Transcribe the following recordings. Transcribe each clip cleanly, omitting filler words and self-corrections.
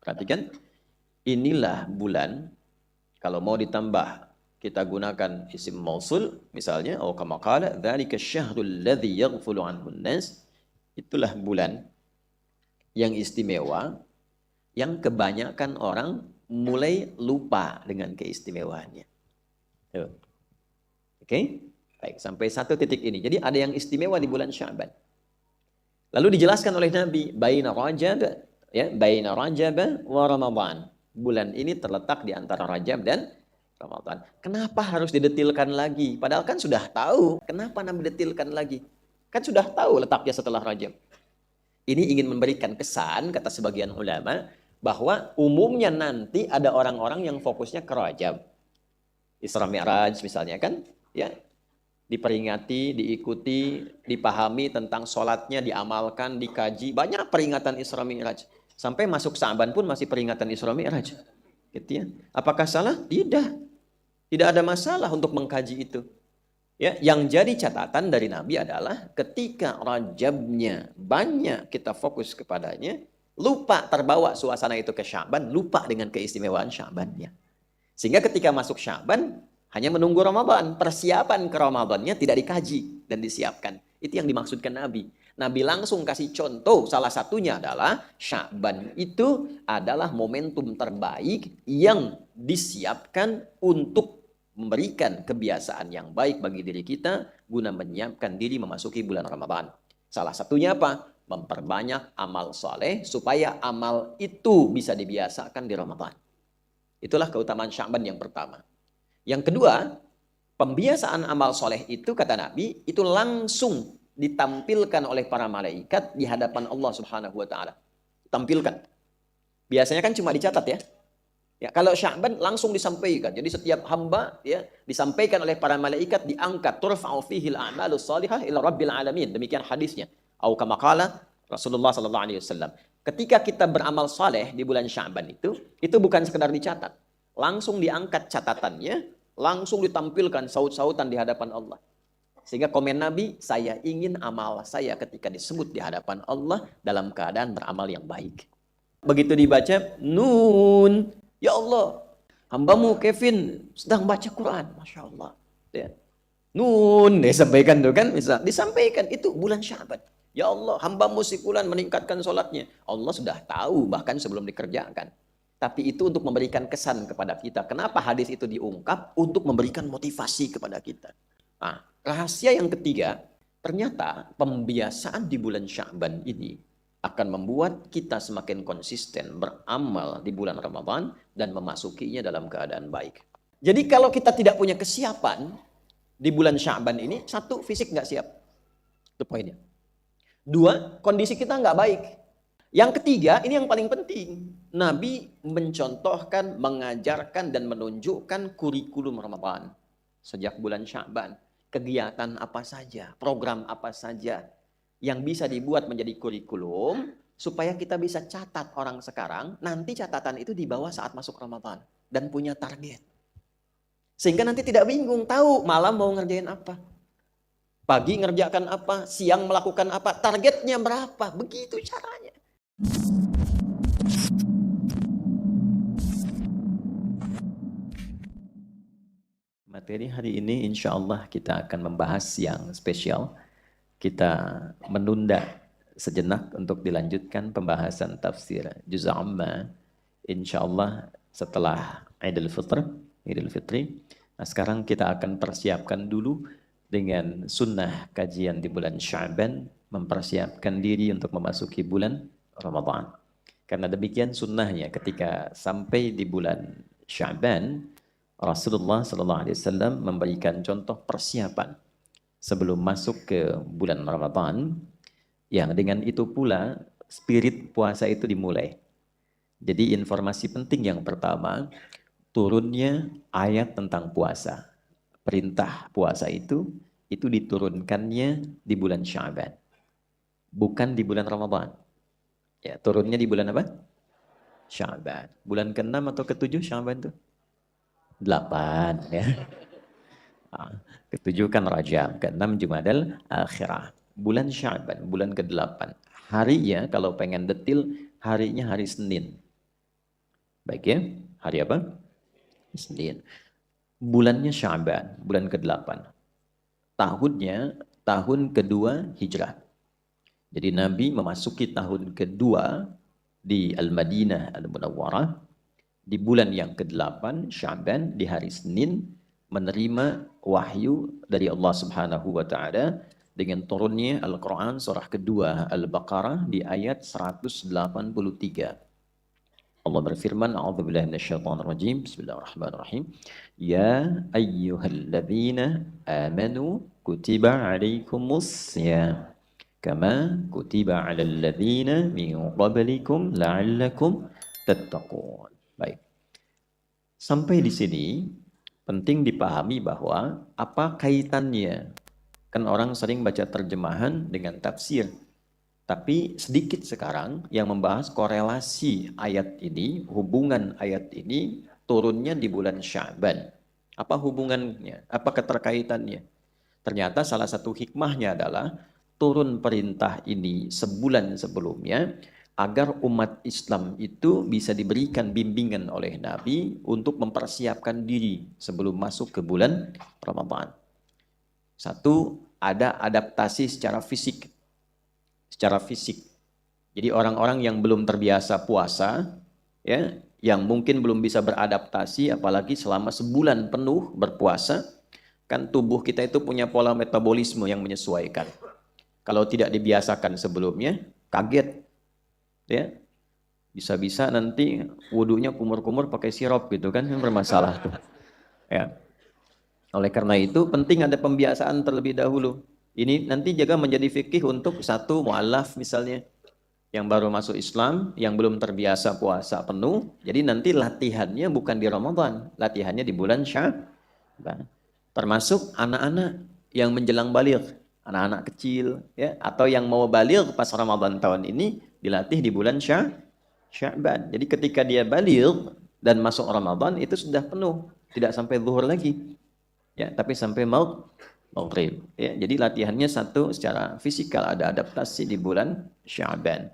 Perhatikan, inilah bulan, kalau mau ditambah, kita gunakan isim mausul, misalnya, atau kama qala, dzalika syahrul ladzi yaghfulu anhun nas, itulah bulan yang istimewa, yang kebanyakan orang mulai lupa dengan keistimewaannya. Oke? Okay? Baik, sampai satu titik ini. Jadi ada yang istimewa di bulan Sya'ban. Lalu dijelaskan oleh Nabi, baina Rajab, ya, baina Rajab wa Ramadan. Bulan ini terletak di antara Rajab dan Ramadan. Kenapa harus didetilkan lagi? Padahal kan sudah tahu. Kenapa Nabi detilkan lagi? Kan sudah tahu letaknya setelah Rajab. Ini ingin memberikan kesan, kata sebagian ulama, bahwa umumnya nanti ada orang-orang yang fokusnya ke Rajab. Isra Mi'raj misalnya kan, ya, diperingati, diikuti, dipahami tentang sholatnya, diamalkan, dikaji. Banyak peringatan Isra Mi'raj. Sampai masuk Sya'ban pun masih peringatan Isra Mi'raj. Gitu ya. Apakah salah? Tidak. Tidak ada masalah untuk mengkaji itu. Ya, yang jadi catatan dari Nabi adalah ketika Rajabnya banyak kita fokus kepadanya, lupa terbawa suasana itu ke Sya'ban, lupa dengan keistimewaan Sya'bannya. Sehingga ketika masuk Sya'ban, hanya menunggu Ramadan. Persiapan ke Ramadannya tidak dikaji dan disiapkan. Itu yang dimaksudkan Nabi. Nabi langsung kasih contoh. Salah satunya adalah Sya'ban itu adalah momentum terbaik yang disiapkan untuk memberikan kebiasaan yang baik bagi diri kita guna menyiapkan diri memasuki bulan Ramadan. Salah satunya apa? Memperbanyak amal soleh supaya amal itu bisa dibiasakan di Ramadan. Itulah keutamaan Sya'ban yang pertama. Yang kedua, pembiasaan amal soleh itu, kata Nabi, itu langsung ditampilkan oleh para malaikat di hadapan Allah Subhanahu wa Ta'ala. Tampilkan. Biasanya kan cuma dicatat ya. Ya, kalau Sya'ban langsung disampaikan. Jadi setiap hamba ya disampaikan oleh para malaikat, diangkat, turfa'u fihil a'malus salihah ila rabbil alamin. Demikian hadisnya. Au kama qala Rasulullah sallallahu alaihi wasallam. Ketika kita beramal saleh di bulan Sya'ban itu bukan sekedar dicatat. Langsung diangkat catatannya, langsung ditampilkan saut-sautan di hadapan Allah. Sehingga komen Nabi, saya ingin amal saya ketika disebut di hadapan Allah dalam keadaan beramal yang baik. Begitu dibaca, Nun, ya Allah, hambamu Kevin sedang baca Quran, Masya Allah. Ya. Nun, disampaikan tuh kan, bisa disampaikan itu bulan Sya'ban. Ya Allah, hambamu si fulan meningkatkan sholatnya. Allah sudah tahu bahkan sebelum dikerjakan. Tapi itu untuk memberikan kesan kepada kita. Kenapa hadis itu diungkap? Untuk memberikan motivasi kepada kita. Nah, rahasia yang ketiga, ternyata pembiasaan di bulan Sya'ban ini akan membuat kita semakin konsisten beramal di bulan Ramadan dan memasukinya dalam keadaan baik. Jadi kalau kita tidak punya kesiapan di bulan Sya'ban ini, satu, fisik nggak siap. Itu poinnya. Dua, kondisi kita nggak baik. Yang ketiga, ini yang paling penting. Nabi mencontohkan, mengajarkan, dan menunjukkan kurikulum Ramadan. Sejak bulan Sya'ban. Kegiatan apa saja, program apa saja yang bisa dibuat menjadi kurikulum supaya kita bisa catat orang sekarang, nanti catatan itu dibawa saat masuk Ramadan dan punya target. Sehingga nanti tidak bingung, tahu malam mau ngerjain apa. Pagi ngerjakan apa, siang melakukan apa, targetnya berapa, begitu caranya. Materi hari ini insya Allah kita akan membahas yang spesial. Kita menunda sejenak untuk dilanjutkan pembahasan tafsir Juz' Amma. Insya Allah setelah Idul Fitri. Nah, sekarang kita akan persiapkan dulu dengan sunnah kajian di bulan Sya'ban, mempersiapkan diri untuk memasuki bulan Ramadan. Karena demikian sunnahnya ketika sampai di bulan Sya'ban, Rasulullah SAW memberikan contoh persiapan sebelum masuk ke bulan Ramadan, yang dengan itu pula spirit puasa itu dimulai. Jadi informasi penting yang pertama, turunnya ayat tentang puasa. Perintah puasa itu diturunkannya di bulan Sya'ban, bukan di bulan Ramadan. Ya, turunnya di bulan apa? Sya'ban. Bulan ke-6 atau ke-7 Sya'ban itu? 8 ya. Ke-7 kan Rajab, ke-6 Jumadal Akhirah. Bulan Sya'ban, bulan ke-8. Harinya kalau pengen detil, harinya hari Senin. Baik ya, hari apa? Senin. Bulannya Sya'ban, bulan ke-8. Tahunnya tahun kedua Hijrah. Jadi Nabi memasuki tahun kedua di Al-Madinah Al-Munawwarah di bulan yang ke-8 Sya'ban di hari Senin menerima wahyu dari Allah Subhanahu wa taala dengan turunnya Al-Qur'an surah kedua Al-Baqarah di ayat 183. Allah berfirman, A'udzubillahi minasyaitonir rajim. Bismillahirrahmanirrahim. Ya ayyuhalladzina amanu kutiba alaikumus syiyam kama kutiba 'alal ladzina min qablikum la'allakum tattaqun. Baik. Sampai di sini penting dipahami bahwa apa kaitannya. Kan orang sering baca terjemahan dengan tafsir. Tapi sedikit sekarang yang membahas korelasi ayat ini, hubungan ayat ini turunnya di bulan Sya'ban. Apa hubungannya? Apa keterkaitannya? Ternyata salah satu hikmahnya adalah turun perintah ini sebulan sebelumnya agar umat Islam itu bisa diberikan bimbingan oleh Nabi untuk mempersiapkan diri sebelum masuk ke bulan Ramadan. Satu, ada adaptasi secara fisik. Jadi orang-orang yang belum terbiasa puasa, ya, yang mungkin belum bisa beradaptasi, apalagi selama sebulan penuh berpuasa, kan tubuh kita itu punya pola metabolisme yang menyesuaikan. Kalau tidak dibiasakan sebelumnya, kaget, ya, bisa-bisa nanti wudunya kumur-kumur pakai sirup gitu kan, yang bermasalah tuh. Ya. Oleh karena itu penting ada pembiasaan terlebih dahulu. Ini nanti juga menjadi fikih untuk satu mu'alaf misalnya yang baru masuk Islam, yang belum terbiasa puasa penuh. Jadi nanti latihannya bukan di Ramadan, latihannya di bulan Sya'ban. Termasuk anak-anak yang menjelang baligh, anak-anak kecil ya, atau yang mau baligh pas Ramadan tahun ini dilatih di bulan Sya'ban. Jadi ketika dia baligh dan masuk Ramadan itu sudah penuh, tidak sampai zuhur lagi. Ya, tapi sampai maghrib. Ya, jadi latihannya satu secara fisikal, ada adaptasi di bulan Sya'ban.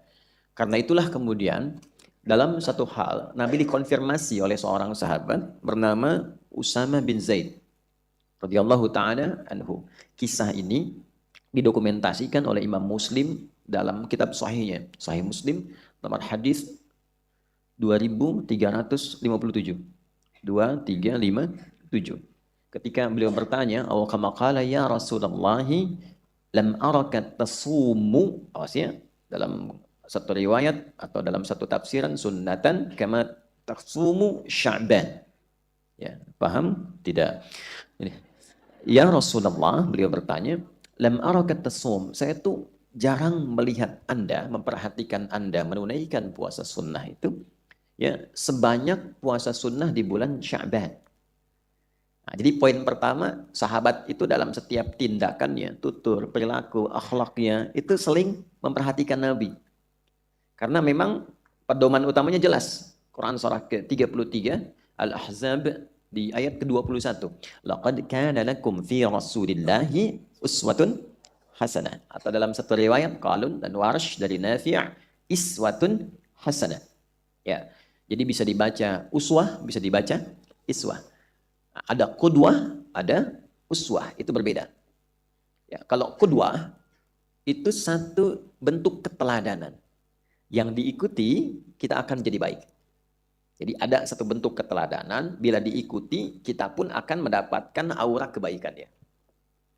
Karena itulah kemudian dalam satu hal Nabi dikonfirmasi oleh seorang sahabat bernama Usama bin Zaid radhiyallahu taala anhu. Kisah ini didokumentasikan oleh Imam Muslim dalam kitab sahihnya, Sahih Muslim nomor hadis 2357. 2357. Ketika beliau bertanya, "Aw kama qala ya Rasulullah, lam araka tasumu." Awas dalam satu riwayat atau dalam satu tafsiran sunnatan kama tasumu Sya'ban. Ya, paham? Tidak. Ini. Ya Rasulullah, beliau bertanya, "Lam araka tasum." Saya tuh jarang melihat Anda, memperhatikan Anda menunaikan puasa sunnah itu ya sebanyak puasa sunnah di bulan Sya'ban. Nah, jadi poin pertama, sahabat itu dalam setiap tindakannya, tutur, perilaku, akhlaknya, itu seling memperhatikan Nabi. Karena memang pedoman utamanya jelas. Quran surah ke-33, Al-Ahzab di ayat ke-21. Laqad kana lakum fi Rasulillahi uswatun hasanah. Atau dalam satu riwayat, Qalun dan Warsh dari Nafi' iswatun hasanah. Ya. Jadi bisa dibaca uswah, bisa dibaca iswah. Ada qudwah, ada uswah, itu berbeda. Ya, kalau qudwah itu satu bentuk keteladanan yang diikuti kita akan jadi baik. Jadi ada satu bentuk keteladanan, bila diikuti kita pun akan mendapatkan aura kebaikan ya.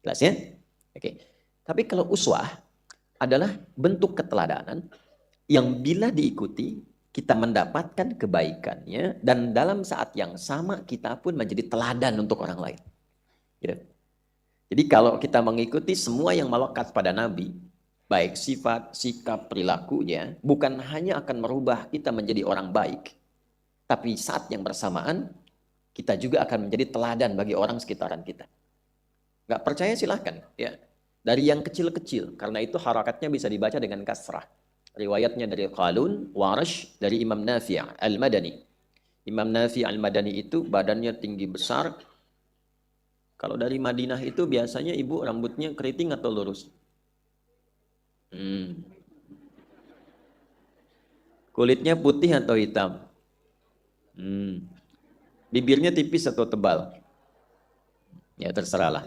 Jelas ya? Oke. Tapi kalau uswah adalah bentuk keteladanan yang bila diikuti kita mendapatkan kebaikannya dan dalam saat yang sama kita pun menjadi teladan untuk orang lain. Gitu. Jadi kalau kita mengikuti semua yang melekat pada Nabi, baik sifat, sikap, perilakunya, bukan hanya akan merubah kita menjadi orang baik, tapi saat yang bersamaan kita juga akan menjadi teladan bagi orang sekitaran kita. Nggak percaya silahkan ya. Dari yang kecil-kecil, karena itu harakatnya bisa dibaca dengan kasrah. Riwayatnya dari Qalun, Warash, dari Imam Nafi' Al-Madani. Imam Nafi' Al-Madani itu badannya tinggi besar. Kalau dari Madinah itu biasanya ibu rambutnya keriting atau lurus? Kulitnya putih atau hitam? Hmm. Bibirnya tipis atau tebal? Ya terserahlah.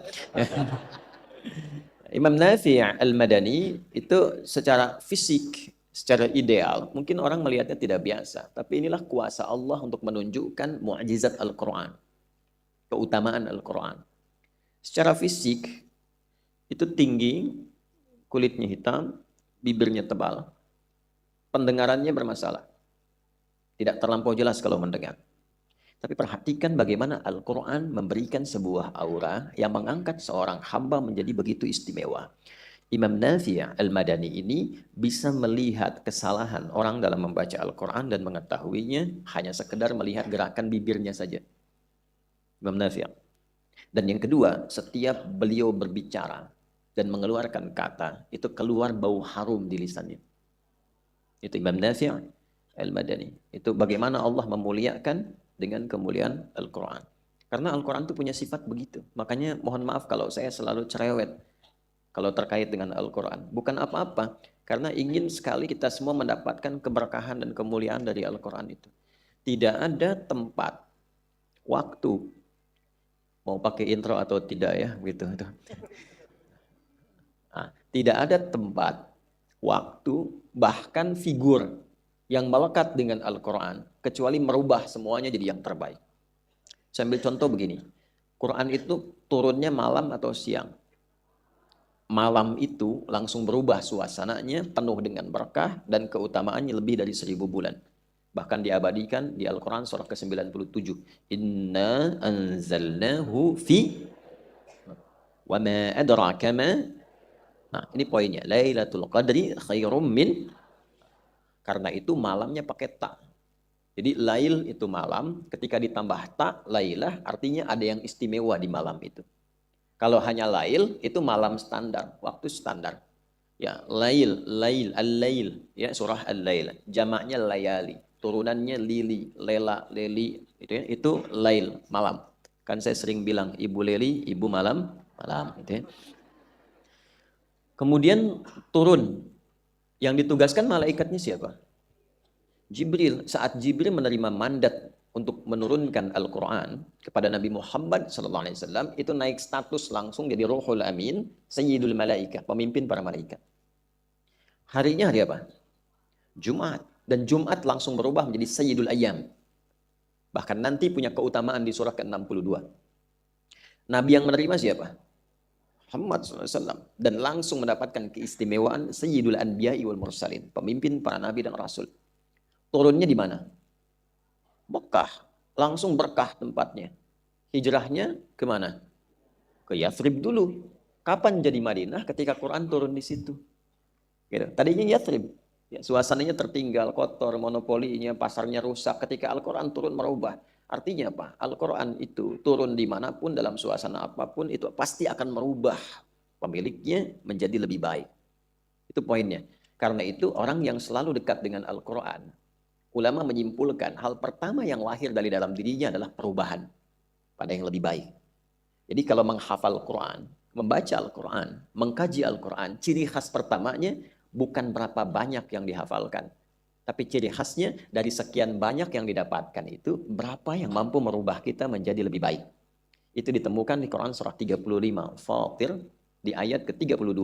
Imam Nafi' al-Madani itu secara fisik, secara ideal, mungkin orang melihatnya tidak biasa. Tapi inilah kuasa Allah untuk menunjukkan mukjizat Al-Quran, keutamaan Al-Quran. Secara fisik, itu tinggi, kulitnya hitam, bibirnya tebal, pendengarannya bermasalah. Tidak terlampau jelas kalau mendengar. Tapi perhatikan bagaimana Al-Quran memberikan sebuah aura yang mengangkat seorang hamba menjadi begitu istimewa. Imam Nafi' al-Madani ini bisa melihat kesalahan orang dalam membaca Al-Quran dan mengetahuinya hanya sekedar melihat gerakan bibirnya saja. Imam Nafi'. Dan yang kedua, setiap beliau berbicara dan mengeluarkan kata, itu keluar bau harum di lisannya. Itu Imam Nafi' al-Madani. Itu bagaimana Allah memuliakan dengan kemuliaan Al-Quran. Karena Al-Quran itu punya sifat begitu. Makanya mohon maaf kalau saya selalu cerewet kalau terkait dengan Al-Quran. Bukan apa-apa. Karena ingin sekali kita semua mendapatkan keberkahan dan kemuliaan dari Al-Quran itu. Tidak ada tempat, waktu, mau pakai intro atau tidak ya, gitu. Nah, tidak ada tempat, waktu, bahkan figur yang melekat dengan Al-Quran, kecuali merubah semuanya jadi yang terbaik. Saya ambil contoh begini, Quran itu turunnya malam atau siang. Malam itu langsung berubah suasananya, penuh dengan berkah dan keutamaannya lebih dari 1000 bulan. Bahkan diabadikan di Al-Quran surah ke-97. Inna anzalnahu fi wa ma adraka ma. Nah, ini poinnya. Lailatul Qadri khairum min. Karena itu malamnya pakai ta. Jadi lail itu malam, ketika ditambah ta, lailah artinya ada yang istimewa di malam itu. Kalau hanya lail itu malam standar, waktu standar. Ya, lail, al-lail, ya surah al-lail. Jamaknya layali, turunannya lili, lela, leli, itu ya, itu lail, malam. Kan saya sering bilang ibu leli, ibu malam, malam, gitu ya. Kemudian turun. Yang ditugaskan malaikatnya siapa? Jibril. Saat Jibril menerima mandat untuk menurunkan Al-Quran kepada Nabi Muhammad SAW, itu naik status langsung jadi Ruhul Amin, Sayyidul Malaika, pemimpin para malaikat. Harinya hari apa? Jumat. Dan Jumat langsung berubah menjadi Sayyidul Ayyam. Bahkan nanti punya keutamaan di surah ke-62. Nabi yang menerima siapa? Muhammad SAW. Dan langsung mendapatkan keistimewaan Sayyidul Anbiya'i wal Mursalin, pemimpin para nabi dan rasul. Turunnya di mana? Mekah. Langsung berkah tempatnya. Hijrahnya kemana? Ke Yathrib dulu. Kapan jadi Madinah? Ketika Quran turun di situ. Gitu. Tadinya Yathrib. Ya, suasananya tertinggal, kotor, monopolinya, pasarnya rusak. Ketika Al-Quran turun merubah. Artinya apa? Al-Quran itu turun dimanapun, dalam suasana apapun, itu pasti akan merubah pemiliknya menjadi lebih baik. Itu poinnya. Karena itu orang yang selalu dekat dengan Al-Quran, ulama menyimpulkan hal pertama yang lahir dari dalam dirinya adalah perubahan pada yang lebih baik. Jadi kalau menghafal Quran, membaca Al-Quran, mengkaji Al-Quran, ciri khas pertamanya bukan berapa banyak yang dihafalkan. Tapi ciri khasnya dari sekian banyak yang didapatkan itu, berapa yang mampu merubah kita menjadi lebih baik. Itu ditemukan di Quran surah 35, Fatir, di ayat ke-32.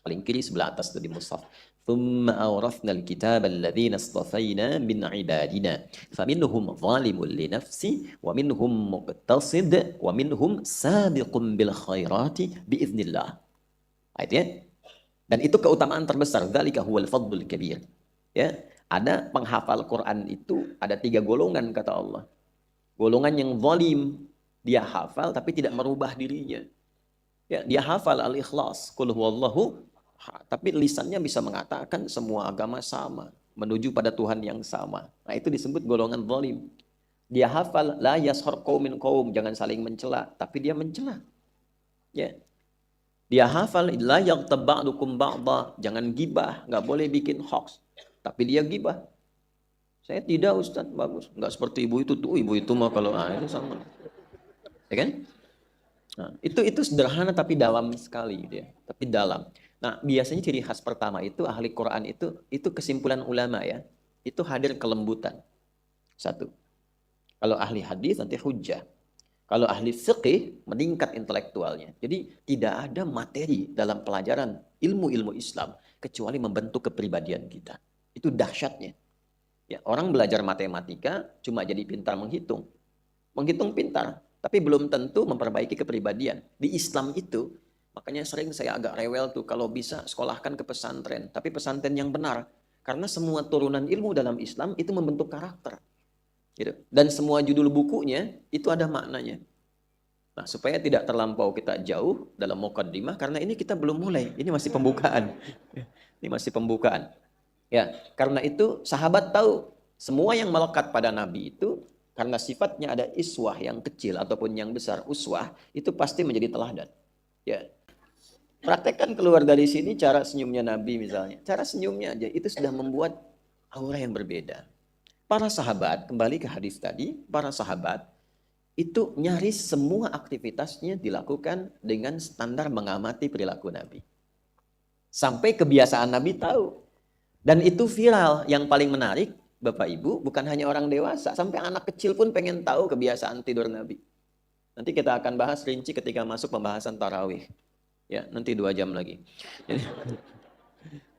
Paling kiri sebelah atas itu di mushaf. ثم أورثنا الكتاب الذين اصطفينا من عبادنا فمنهم ظالم لنفسه ومنهم مقتصد ومنهم سابق بالخيرات بإذن الله. Ayatnya. Dan itu keutamaan terbesar. Dzalika huwal fadlul kabir. Ya, ada penghafal Quran itu ada 3 golongan kata Allah. Golongan yang zalim, dia hafal tapi tidak merubah dirinya. Ya, dia hafal al-ikhlas, qul huwallahu, tapi lisannya bisa mengatakan semua agama sama, menuju pada Tuhan yang sama. Nah, itu disebut golongan zalim. Dia hafal la yashar qaumin qaum, jangan saling mencela, tapi dia mencela. Ya. Dia hafal la yaghtab ba'dukum ba'dha, jangan gibah, enggak boleh bikin hoax. Tapi dia gibah. Saya tidak, Ustaz, bagus. Enggak seperti ibu itu tuh, ibu itu mah kalau itu sama. Ya kan? Nah, itu sederhana tapi dalam sekali gitu ya. Tapi dalam. Nah, biasanya ciri khas pertama itu ahli Quran itu kesimpulan ulama ya. Itu hadir kelembutan. Satu. Kalau ahli hadis nanti hujjah. Kalau ahli fiqih meningkat intelektualnya. Jadi tidak ada materi dalam pelajaran ilmu-ilmu Islam kecuali membentuk kepribadian kita. Itu dahsyatnya. Ya, orang belajar matematika cuma jadi pintar menghitung. Menghitung pintar, tapi belum tentu memperbaiki kepribadian. Di Islam itu, makanya sering saya agak rewel tuh kalau bisa sekolahkan ke pesantren, tapi pesantren yang benar. Karena semua turunan ilmu dalam Islam itu membentuk karakter. Gitu. Dan semua judul bukunya itu ada maknanya. Nah, supaya tidak terlampau kita jauh dalam muqaddimah, karena ini kita belum mulai, ini masih pembukaan. Ini masih pembukaan. Ya, karena itu sahabat tahu semua yang melekat pada Nabi itu karena sifatnya ada iswah yang kecil ataupun yang besar, uswah itu pasti menjadi teladan. Ya. Praktekkan keluar dari sini cara senyumnya Nabi misalnya. Cara senyumnya aja itu sudah membuat aura yang berbeda. Para sahabat, kembali ke hadis tadi, para sahabat itu nyaris semua aktivitasnya dilakukan dengan standar mengamati perilaku Nabi. Sampai kebiasaan Nabi tahu. Dan itu viral. Yang paling menarik, Bapak Ibu, bukan hanya orang dewasa, sampai anak kecil pun pengen tahu kebiasaan tidur Nabi. Nanti kita akan bahas rinci ketika masuk pembahasan tarawih. Ya, nanti 2 jam lagi.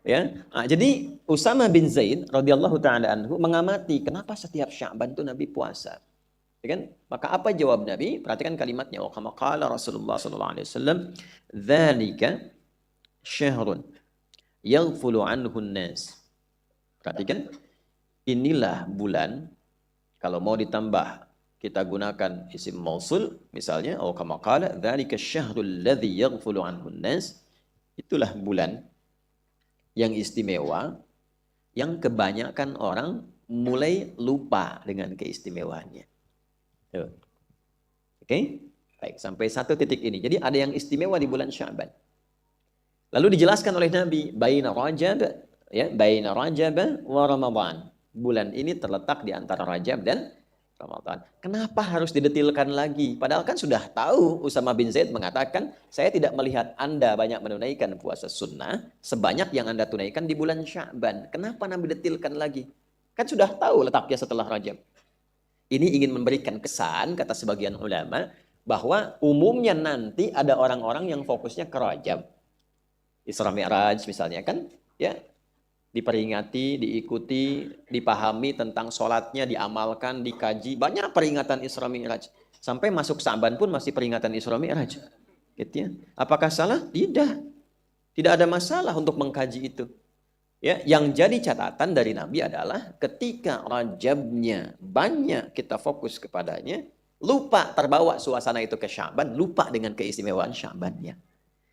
Ya, jadi Usama bin Zaid radhiyallahu taala anhu mengamati kenapa setiap Sya'ban itu Nabi puasa. Ya kan? Maka apa jawab Nabi? Perhatikan kalimatnya. Wa kama qala Rasulullah sallallahu alaihi wasallam, "Dzalika syahrun yaghfulu anhu an-nas." Perhatikan, inilah bulan, kalau mau ditambah kita gunakan isim mausul misalnya, wa kama qala dzalika syahrul ladzi yaghfulu anhu an-nas. Itulah bulan yang istimewa, yang kebanyakan orang mulai lupa dengan keistimewaannya. Oke? Baik, sampai satu titik ini. Jadi ada yang istimewa di bulan Sya'ban. Lalu dijelaskan oleh Nabi, baina Rajab, ya, baina Rajab wa Ramadan. Bulan ini terletak di antara Rajab dan Ramadan. Kenapa harus didetilkan lagi? Padahal kan sudah tahu Usama bin Zaid mengatakan, saya tidak melihat Anda banyak menunaikan puasa sunnah sebanyak yang Anda tunaikan di bulan Sya'ban. Kenapa Nabi detilkan lagi? Kan sudah tahu letaknya setelah Rajab. Ini ingin memberikan kesan, kata sebagian ulama, bahwa umumnya nanti ada orang-orang yang fokusnya ke Rajab. Isra Mi'raj misalnya kan, ya, diperingati, diikuti, dipahami tentang sholatnya, diamalkan, dikaji. Banyak peringatan Isra Mi'raj. Sampai masuk Sa'ban pun masih peringatan Isra Mi'raj. Gitu ya. Apakah salah? Tidak. Tidak ada masalah untuk mengkaji itu. Ya, yang jadi catatan dari Nabi adalah ketika Rajabnya banyak kita fokus kepadanya, lupa terbawa suasana itu ke Sya'ban, lupa dengan keistimewaan Sya'bannya.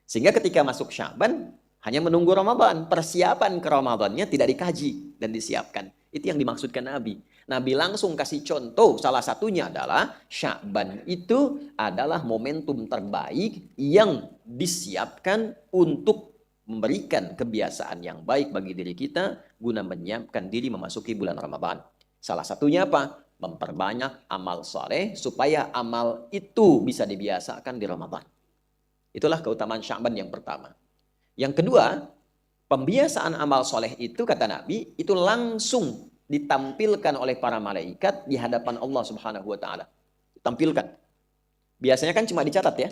Sehingga ketika masuk Sya'ban, hanya menunggu Ramadan, persiapan ke Ramadannya tidak dikaji dan disiapkan. Itu yang dimaksudkan Nabi. Nabi langsung kasih contoh, salah satunya adalah Sya'ban itu adalah momentum terbaik yang disiapkan untuk memberikan kebiasaan yang baik bagi diri kita guna menyiapkan diri memasuki bulan Ramadan. Salah satunya apa? Memperbanyak amal soleh supaya amal itu bisa dibiasakan di Ramadan. Itulah keutamaan Sya'ban yang pertama. Yang kedua, pembiasaan amal soleh itu kata Nabi, itu langsung ditampilkan oleh para malaikat di hadapan Allah Subhanahu wa taala. Ditampilkan. Biasanya kan cuma dicatat ya.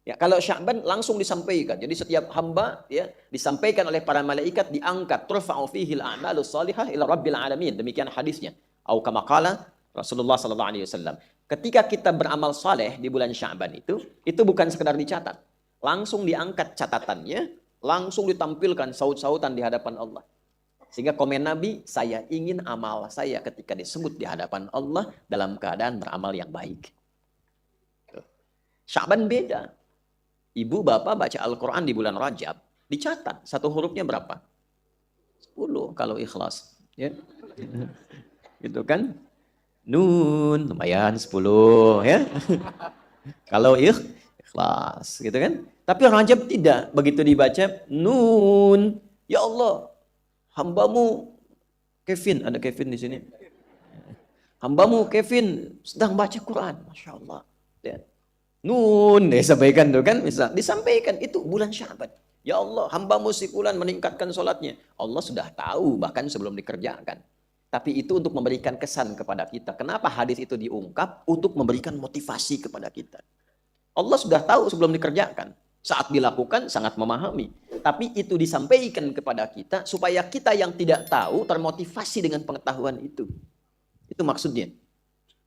Ya, kalau Sya'ban langsung disampaikan. Jadi setiap hamba ya disampaikan oleh para malaikat, diangkat, turfa'u fihi al-a'malus salihah ila rabbil alamin. Demikian hadisnya. Au kama qala Rasulullah sallallahu alaihi wasallam. Ketika kita beramal saleh di bulan Sya'ban itu bukan sekedar dicatat. Langsung diangkat catatannya, langsung ditampilkan saut-sautan di hadapan Allah. Sehingga komen Nabi, saya ingin amal saya ketika disebut di hadapan Allah dalam keadaan beramal yang baik. Sya'ban beda. Ibu bapak baca Al-Quran di bulan Rajab, dicatat satu hurufnya berapa? 10 kalau ikhlas. Ya. Gitu kan? Nun, lumayan 10 ya. Kalau ikhlas, gitu kan? Tapi Rajab tidak. Begitu dibaca, Nun, ya Allah, hambamu Kevin, ada Kevin di sini. Hambamu Kevin sedang baca Quran, Masya Allah. Ya. Nun, disampaikan tuh kan, misal disampaikan itu bulan Sya'ban. Ya Allah, hambamu si fulan meningkatkan sholatnya. Allah sudah tahu bahkan sebelum dikerjakan. Tapi itu untuk memberikan kesan kepada kita. Kenapa hadis itu diungkap? Untuk memberikan motivasi kepada kita. Allah sudah tahu sebelum dikerjakan. Saat dilakukan sangat memahami. Tapi itu disampaikan kepada kita supaya kita yang tidak tahu termotivasi dengan pengetahuan itu. Itu maksudnya.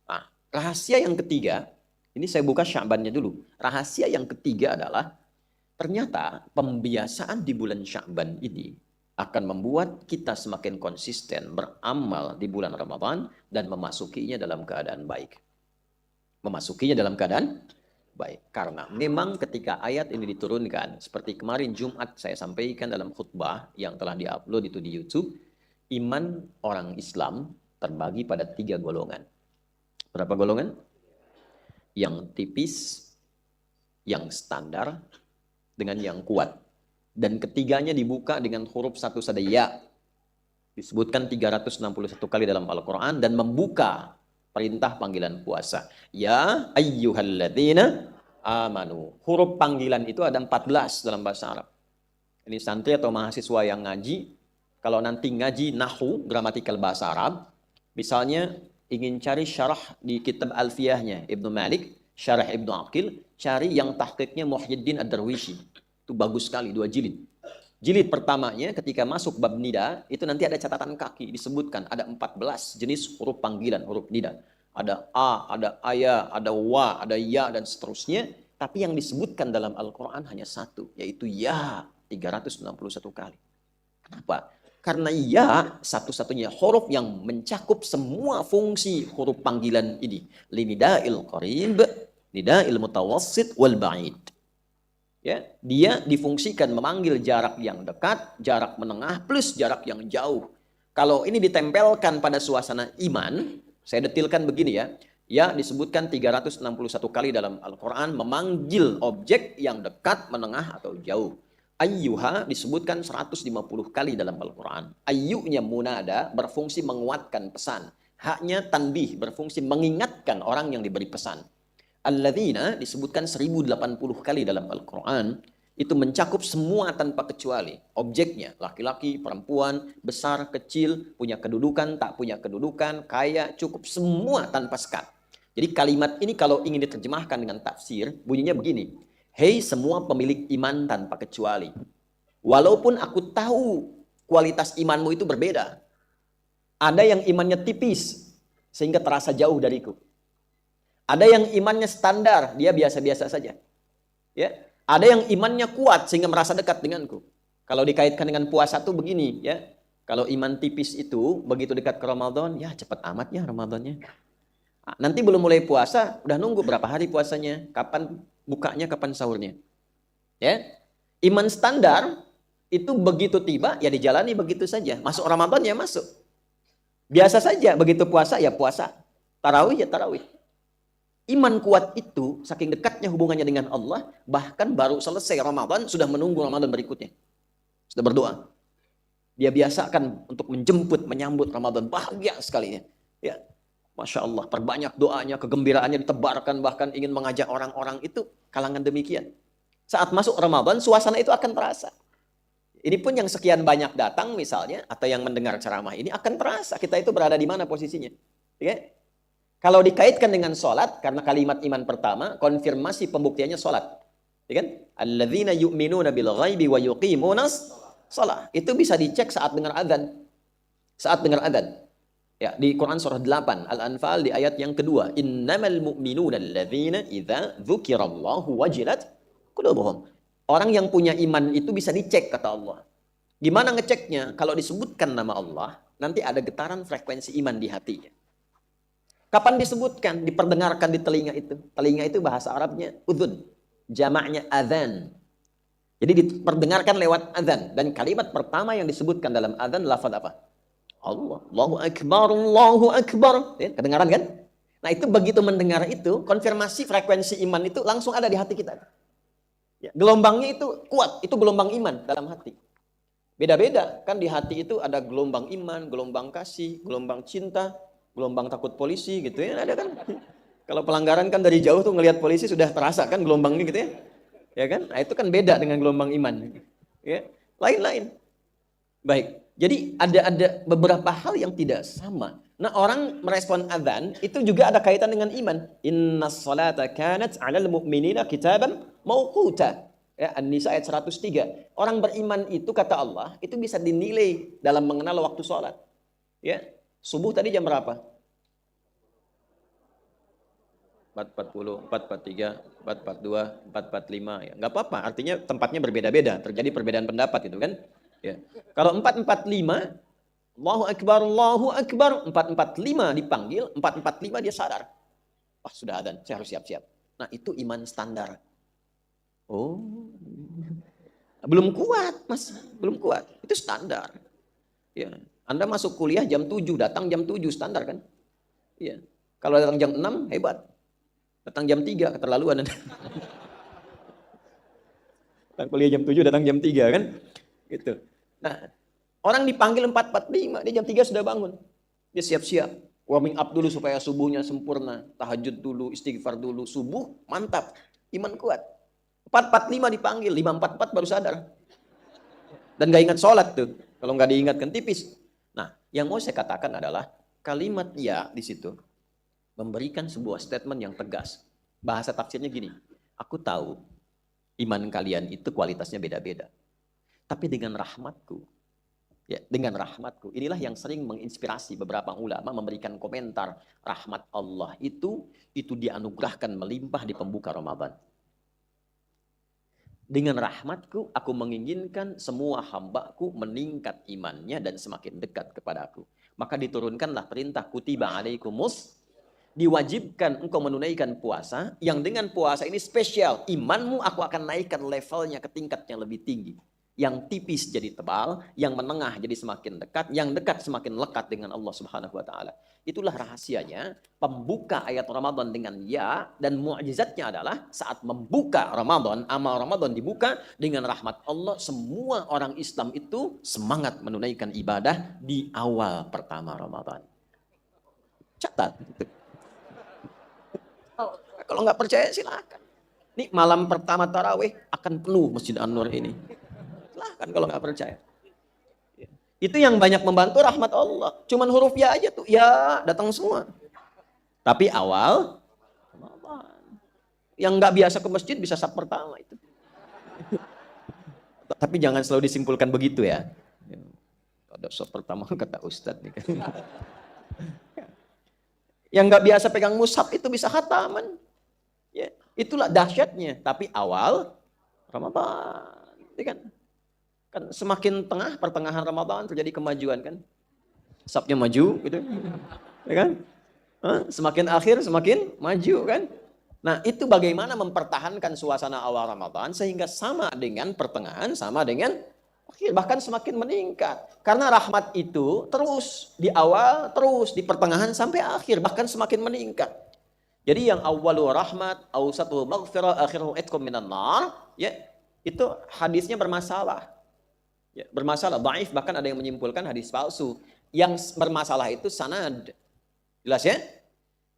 Nah, rahasia yang ketiga, ini saya buka Sya'bannya dulu. Rahasia yang ketiga adalah ternyata pembiasaan di bulan Sya'ban ini akan membuat kita semakin konsisten beramal di bulan Ramadan dan memasukinya dalam keadaan baik. Memasukinya dalam keadaan baik. Karena memang ketika ayat ini diturunkan, seperti kemarin Jumat saya sampaikan dalam khutbah yang telah diupload itu di YouTube, iman orang Islam terbagi pada 3 golongan. Berapa golongan? Yang tipis, yang standar, dengan yang kuat. Dan ketiganya dibuka dengan huruf satu saja, ya. Disebutkan 361 kali dalam Al-Quran dan membuka perintah panggilan puasa. Ya ayyuhalladzina amanu. Huruf panggilan itu ada 14 dalam bahasa Arab. Ini santri atau mahasiswa yang ngaji, kalau nanti ngaji nahu, gramatikal bahasa Arab, misalnya ingin cari syarah di kitab Alfiyahnya Ibnu Malik, syarah Ibnu Aqil, cari yang tahqiqnya Muhyiddin Ad-Darwishi. Itu bagus sekali, 2 jilid. Jilid pertamanya ketika masuk bab nida, itu nanti ada catatan kaki, disebutkan ada 14 jenis huruf panggilan, huruf nida. Ada a, ada aya, ada wa, ada ya, dan seterusnya. Tapi yang disebutkan dalam Al-Quran hanya 1, yaitu ya, 361 kali. Kenapa? Karena ya satu-satunya huruf yang mencakup semua fungsi huruf panggilan ini. Linida'il qarib, nida'il mutawassit, wal ba'id. Ya, dia difungsikan memanggil jarak yang dekat, jarak menengah, plus jarak yang jauh. Kalau ini ditempelkan pada suasana iman, saya detilkan begini ya. Ya, disebutkan 361 kali dalam Al-Quran memanggil objek yang dekat, menengah, atau jauh. Ayyuha disebutkan 150 kali dalam Al-Quran. Ayyunya munada berfungsi menguatkan pesan. Haknya tanbih berfungsi mengingatkan orang yang diberi pesan. Alladzina disebutkan 1080 kali dalam Al-Quran. Itu mencakup semua tanpa kecuali. Objeknya, laki-laki, perempuan, besar, kecil, punya kedudukan, tak punya kedudukan, kaya, cukup, semua tanpa sekat. Jadi kalimat ini kalau ingin diterjemahkan dengan tafsir, bunyinya begini. Hei semua pemilik iman tanpa kecuali. Walaupun aku tahu kualitas imanmu itu berbeda. Ada yang imannya tipis, sehingga terasa jauh dariku. Ada yang imannya standar, dia biasa-biasa saja. Ya, ada yang imannya kuat sehingga merasa dekat denganku. Kalau dikaitkan dengan puasa tuh begini, ya. Kalau iman tipis itu begitu dekat ke Ramadan, ya cepat amat ya Ramadannya. Nanti belum mulai puasa, udah nunggu berapa hari puasanya, kapan bukanya, kapan sahurnya. Ya. Iman standar itu begitu tiba ya dijalani begitu saja. Masuk Ramadan ya masuk. Biasa saja, begitu puasa ya puasa. Tarawih ya tarawih. Iman kuat itu, saking dekatnya hubungannya dengan Allah, bahkan baru selesai Ramadan, sudah menunggu Ramadan berikutnya. Sudah berdoa. Dia biasakan untuk menjemput, menyambut Ramadan. Bahagia sekali. Ya. Masya Allah, perbanyak doanya, kegembiraannya ditebarkan, bahkan ingin mengajak orang-orang itu, kalangan demikian. Saat masuk Ramadan, suasana itu akan terasa. Ini pun yang sekian banyak datang misalnya, atau yang mendengar ceramah ini, akan terasa kita itu berada di mana posisinya. Ya. Kalau dikaitkan dengan sholat, karena kalimat iman pertama, konfirmasi pembuktiannya sholat. Ya kan? Alladzina yu'minuna bil ghaibi wa yuqimunas sholat. Itu bisa dicek saat dengar adzan. Saat dengar adzan. Ya, di Quran surah 8, Al-Anfal di ayat yang kedua. Innamal mu'minuna alladzina idza dzukirallahu wajilat qulubuhum. Orang yang punya iman itu bisa dicek, kata Allah. Gimana ngeceknya? Kalau disebutkan nama Allah, nanti ada getaran frekuensi iman di hatinya. Kapan disebutkan? Diperdengarkan di telinga itu. Telinga itu bahasa Arabnya udhun. Jamaknya adzan. Jadi diperdengarkan lewat adzan. Dan kalimat pertama yang disebutkan dalam adzan lafaz apa? Allah. Allahu Akbar, Allahu Akbar. Ya, kedengaran kan? Nah itu begitu mendengar itu, konfirmasi frekuensi iman itu langsung ada di hati kita. Ya, gelombangnya itu kuat. Itu gelombang iman dalam hati. Beda-beda. Kan di hati itu ada gelombang iman, gelombang kasih, gelombang cinta, gelombang takut polisi gitu ya, ada kan. Kalau pelanggaran kan dari jauh tuh ngelihat polisi sudah terasa kan gelombangnya gitu ya. Ya kan? Nah, itu kan beda dengan gelombang iman. Ya, lain-lain. Baik. Jadi ada beberapa hal yang tidak sama. Nah, orang merespon azan itu juga ada kaitan dengan iman. Innas salata kanat 'alal mu'minina kitaban mauquta. Ya, An-Nisa ayat 103. Orang beriman itu kata Allah, itu bisa dinilai dalam mengenal waktu sholat. Ya. Subuh tadi jam berapa? 4.40, 4.43, 4.42, 4.45. Ya, nggak apa-apa, artinya tempatnya berbeda-beda. Terjadi perbedaan pendapat itu kan. Ya. Kalau 4.45, Allahu Akbar, Allahu Akbar. 4.45 dipanggil, 4.45 dia sadar. Wah, sudah adzan, saya harus siap-siap. Nah, itu iman standar. Oh, belum kuat, Mas. Belum kuat. Itu standar. Ya. Anda masuk kuliah jam 7, datang jam 7, standar kan? Ya. Kalau datang jam 6, hebat. Datang jam 3, keterlaluan. Datang kuliah jam 7, datang jam 3 kan? Gitu. Nah, orang dipanggil 4.45, dia jam 3 sudah bangun. Dia siap-siap. Warming up dulu supaya subuhnya sempurna. Tahajud dulu, istighfar dulu. Subuh, mantap. Iman kuat. 4.45 dipanggil, 5.44 baru sadar. Dan gak ingat sholat tuh. Kalau gak diingatkan tipis. Nah, yang mau saya katakan adalah kalimat ya di situ memberikan sebuah statement yang tegas. Bahasa tafsirnya gini, aku tahu iman kalian itu kualitasnya beda-beda. Tapi dengan rahmatku, ya, dengan rahmatku, inilah yang sering menginspirasi beberapa ulama memberikan komentar. Rahmat Allah itu dianugerahkan melimpah di pembuka Ramadan. Dengan rahmatku, aku menginginkan semua hambaku meningkat imannya dan semakin dekat kepadaku. Maka diturunkanlah perintah kutiba alaikumus, diwajibkan engkau menunaikan puasa, yang dengan puasa ini spesial. Imanmu aku akan naikkan levelnya ke tingkat yang lebih tinggi. Yang tipis jadi tebal, yang menengah jadi semakin dekat, yang dekat semakin lekat dengan Allah Subhanahu wa taala. Itulah rahasianya pembuka ayat Ramadan dengan ya, dan mukjizatnya adalah saat membuka Ramadan, amal Ramadan dibuka dengan rahmat Allah, semua orang Islam itu semangat menunaikan ibadah di awal pertama Ramadan. Catat. Kalau nggak percaya silakan. Nih malam pertama tarawih akan penuh Masjid An-Nur ini. Silahkan kalau nggak percaya. Itu yang banyak membantu rahmat Allah. Cuman huruf ya aja tuh. Ya datang semua. Tapi awal Ramadan. Yang nggak biasa ke masjid bisa saf pertama itu. Tapi jangan selalu disimpulkan begitu ya. Ada saf pertama kata Ustadz nih kan. Yang nggak biasa pegang mushaf itu bisa khataman. Ya, itulah dahsyatnya. Tapi awal Ramadan. Itu kan semakin tengah pertengahan Ramadan terjadi kemajuan kan. Safnya maju gitu. Ya kan? Semakin akhir semakin maju kan. Nah, itu bagaimana mempertahankan suasana awal Ramadan sehingga sama dengan pertengahan, sama dengan akhir, bahkan semakin meningkat. Karena rahmat itu terus di awal, terus di pertengahan sampai akhir, bahkan semakin meningkat. Jadi yang awalu rahmat, awsatuhu maghfirah, akhiruhu itqum minan nar, ya, itu hadisnya bermasalah. Ya, bermasalah, dhaif, bahkan ada yang menyimpulkan hadis palsu. Yang bermasalah itu sanad. Jelas ya?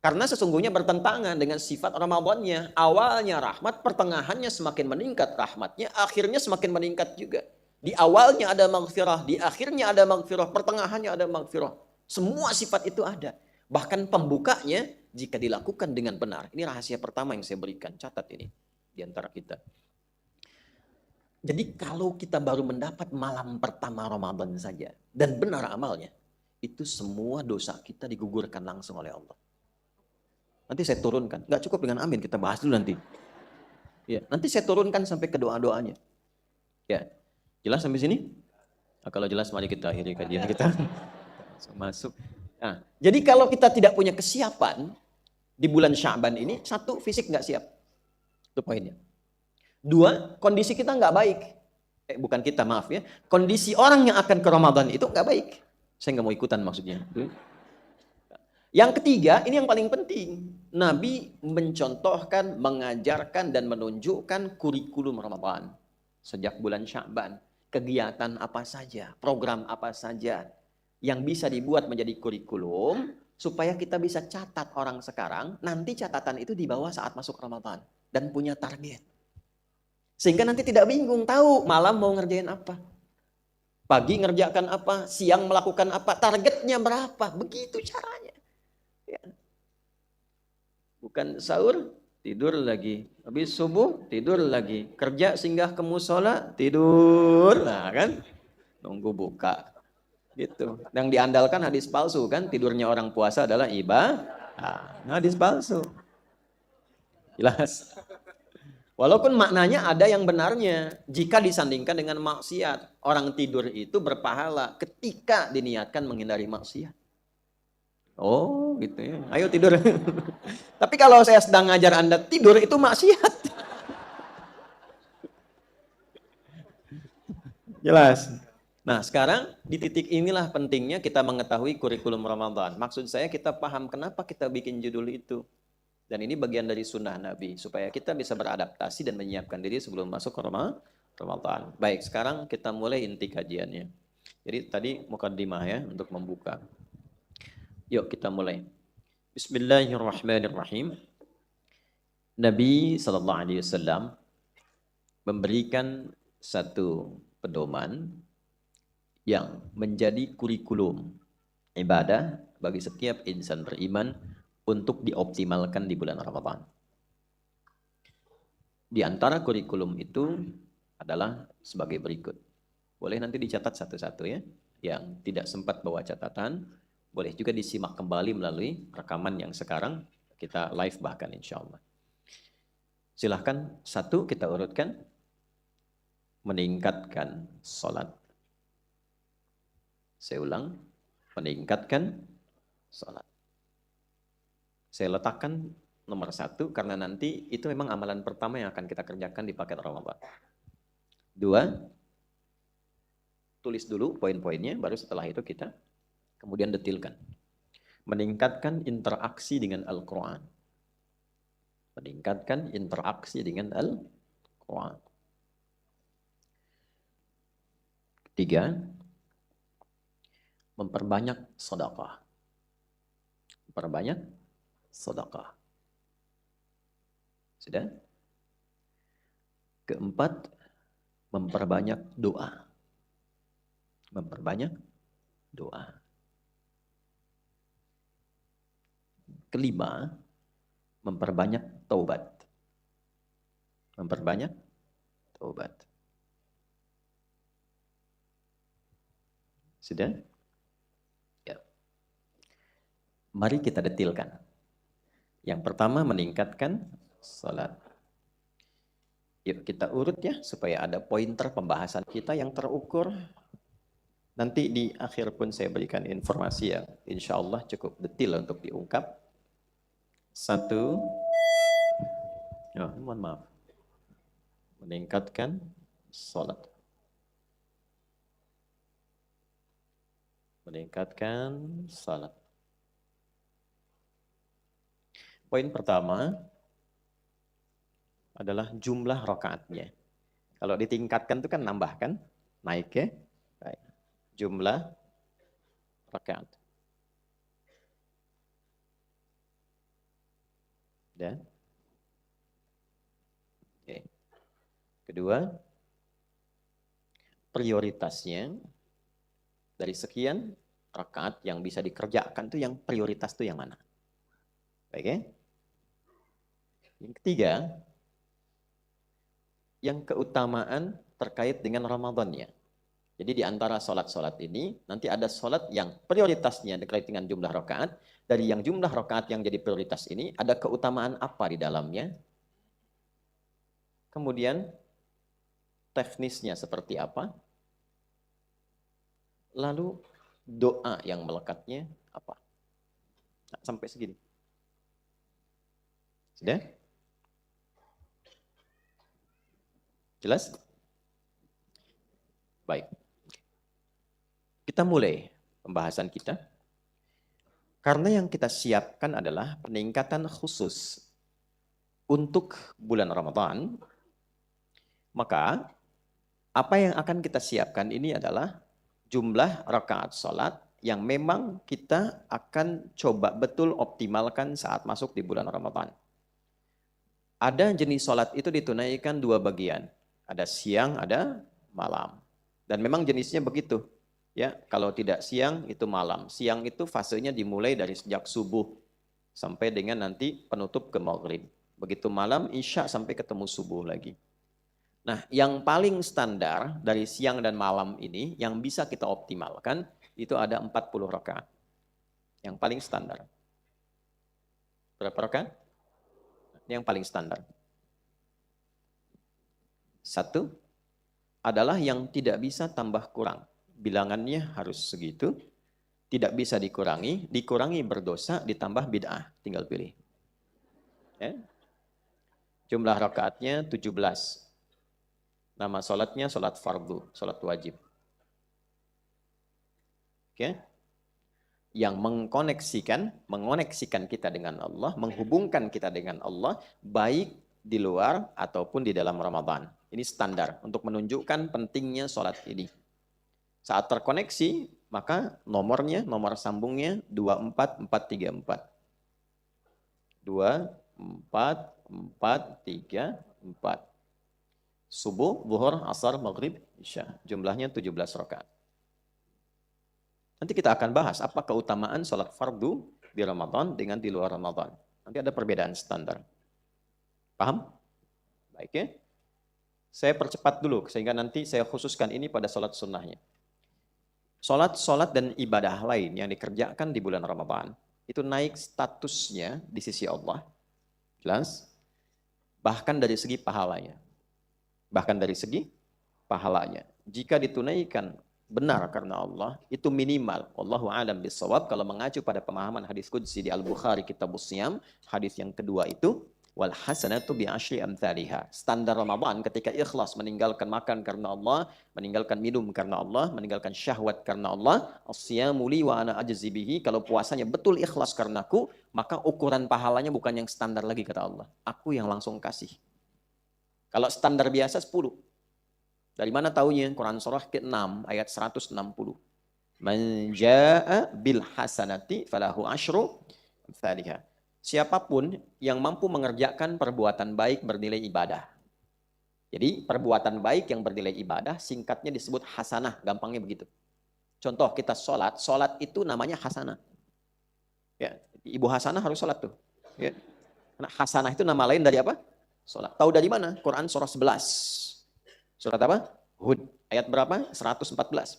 Karena sesungguhnya bertentangan dengan sifat Ramadannya. Awalnya rahmat, pertengahannya semakin meningkat rahmatnya, akhirnya semakin meningkat juga. Di awalnya ada maghfirah, di akhirnya ada maghfirah, pertengahannya ada maghfirah. Semua sifat itu ada. Bahkan pembukanya jika dilakukan dengan benar. Ini rahasia pertama yang saya berikan. Catat ini di antara kita. Jadi kalau kita baru mendapat malam pertama Ramadan saja dan benar amalnya, itu semua dosa kita digugurkan langsung oleh Allah. Nanti saya turunkan. Nggak cukup dengan amin, kita bahas dulu nanti. Ya, nanti saya turunkan sampai ke doa-doanya. Ya, jelas sampai sini? Nah, kalau jelas mari kita akhiri kajian kita. Masuk. Nah, jadi kalau kita tidak punya kesiapan di bulan Sya'ban ini, satu, fisik nggak siap. Itu poinnya. Dua, kondisi kita nggak baik. Bukan kita, maaf ya. Kondisi orang yang akan ke Ramadan itu nggak baik. Saya nggak mau ikutan maksudnya. Yang ketiga, ini yang paling penting. Nabi mencontohkan, mengajarkan, dan menunjukkan kurikulum Ramadan. Sejak bulan Sya'ban. Kegiatan apa saja, program apa saja yang bisa dibuat menjadi kurikulum supaya kita bisa catat orang sekarang, nanti catatan itu dibawa saat masuk Ramadan dan punya target. Sehingga nanti tidak bingung, tahu malam mau ngerjain apa. Pagi ngerjakan apa, siang melakukan apa, targetnya berapa, begitu caranya. Ya. Bukan sahur, tidur lagi. Habis subuh, tidur lagi. Kerja singgah ke musola, tidur. Nah kan, nunggu buka. Gitu. Yang diandalkan hadis palsu kan, tidurnya orang puasa adalah ibadah. Nah, hadis palsu. Jelas. Walaupun maknanya ada yang benarnya. Jika disandingkan dengan maksiat. Orang tidur itu berpahala ketika diniatkan menghindari maksiat. Oh gitu ya. Ayo tidur. Tapi kalau saya sedang ngajar Anda tidur itu maksiat. Jelas. Nah sekarang di titik inilah pentingnya kita mengetahui kurikulum Ramadan. Maksud saya kita paham kenapa kita bikin judul itu. Dan ini bagian dari sunnah Nabi. Supaya kita bisa beradaptasi dan menyiapkan diri sebelum masuk ke Ramadan. Baik, sekarang kita mulai inti kajiannya. Jadi tadi mukaddimah ya untuk membuka. Yuk kita mulai. Bismillahirrahmanirrahim. Nabi SAW memberikan satu pedoman yang menjadi kurikulum ibadah bagi setiap insan beriman untuk dioptimalkan di bulan Ramadan. Di antara kurikulum itu adalah sebagai berikut. Boleh nanti dicatat satu-satu ya. Yang tidak sempat bawa catatan, boleh juga disimak kembali melalui rekaman yang sekarang kita live bahkan insya Allah. Silahkan satu kita urutkan. Meningkatkan sholat. Saya ulang, meningkatkan sholat. Saya letakkan nomor satu karena nanti itu memang amalan pertama yang akan kita kerjakan di paket Ramadan. Dua, tulis dulu poin-poinnya, baru setelah itu kita kemudian detilkan. Meningkatkan interaksi dengan Al-Quran. Meningkatkan interaksi dengan Al-Quran. Tiga, memperbanyak sedekah. Memperbanyak sedekah. Sudah? Keempat, memperbanyak doa. Memperbanyak doa. Kelima, memperbanyak taubat. Memperbanyak taubat. Sudah? Ya. Mari kita detilkan. Yang pertama meningkatkan salat. Yuk kita urut ya supaya ada pointer pembahasan kita yang terukur. Nanti di akhir pun saya berikan informasi yang insya Allah cukup detil untuk diungkap. Satu, mohon maaf, meningkatkan salat. Meningkatkan salat. Poin pertama adalah jumlah rakaatnya. Kalau ditingkatkan itu kan nambah kan? Naik ya? Baik. Jumlah rakaat. Dan oke. Kedua, prioritasnya dari sekian rakaat yang bisa dikerjakan itu yang prioritas itu yang mana? Baik ya? Yang ketiga, yang keutamaan terkait dengan Ramadannya. Jadi di antara sholat-sholat ini, nanti ada sholat yang prioritasnya terkait dengan jumlah rakaat. Dari yang jumlah rakaat yang jadi prioritas ini, ada keutamaan apa di dalamnya? Kemudian, teknisnya seperti apa? Lalu, doa yang melekatnya apa? Nah, sampai segini. Sudah? Jelas? Baik. Kita mulai pembahasan kita. Karena yang kita siapkan adalah peningkatan khusus untuk bulan Ramadan, maka apa yang akan kita siapkan ini adalah jumlah rakaat sholat yang memang kita akan coba betul optimalkan saat masuk di bulan Ramadan. Ada jenis sholat itu ditunaikan dua bagian. Ada siang, ada malam. Dan memang jenisnya begitu. Ya, kalau tidak siang itu malam. Siang itu fasenya dimulai dari sejak subuh sampai dengan nanti penutup ke maghrib. Begitu malam isya sampai ketemu subuh lagi. Nah, yang paling standar dari siang dan malam ini yang bisa kita optimalkan itu ada 40 rakaat. Yang paling standar. Berapa rakaat? Ini yang paling standar. Satu adalah yang tidak bisa tambah kurang. Bilangannya harus segitu, tidak bisa dikurangi berdosa, ditambah bid'ah, tinggal pilih. Ya. Jumlah rakaatnya 17. Nama sholatnya sholat fardu, sholat wajib. Oke. Yang mengoneksikan kita dengan Allah, menghubungkan kita dengan Allah, baik di luar ataupun di dalam Ramadan. Ini standar untuk menunjukkan pentingnya sholat ini. Saat terkoneksi, maka nomor sambungnya 24434. 24434. Subuh, zuhur, asar, maghrib, isya. Jumlahnya 17 rakaat. Nanti kita akan bahas apa keutamaan sholat fardu di Ramadan dengan di luar Ramadan. Nanti ada perbedaan standar. Paham? Baik ya. Saya percepat dulu sehingga nanti saya khususkan ini pada sholat sunnahnya. Sholat dan ibadah lain yang dikerjakan di bulan Ramadan itu naik statusnya di sisi Allah. Jelas? Bahkan dari segi pahalanya. Jika ditunaikan benar karena Allah, itu minimal. Wallahu a'lam bishawab. Kalau mengacu pada pemahaman hadis qudsi di Al-Bukhari Kitabus Shiyam, hadis yang kedua itu, wal hasanatu bi asyri amthaliha. Standar Ramadan ketika ikhlas meninggalkan makan karena Allah, meninggalkan minum karena Allah, meninggalkan syahwat karena Allah, as-siyamu li wa ana ajzi bihi. Kalau puasanya betul ikhlas karenaku, maka ukuran pahalanya bukan yang standar lagi kata Allah. Aku yang langsung kasih. Kalau standar biasa 10. Dari mana taunya? Quran surah ke-6 ayat 160. Man jaa bil hasanati falahu asyru amthaliha. Siapapun yang mampu mengerjakan perbuatan baik bernilai ibadah. Jadi perbuatan baik yang bernilai ibadah singkatnya disebut hasanah, gampangnya begitu. Contoh kita sholat itu namanya hasanah. Ya, Ibu Hasanah harus sholat tuh. Ya. Karena hasanah itu nama lain dari apa? Sholat. Tahu dari mana? Quran surah 11. Surat apa? Hud. Ayat berapa? 114.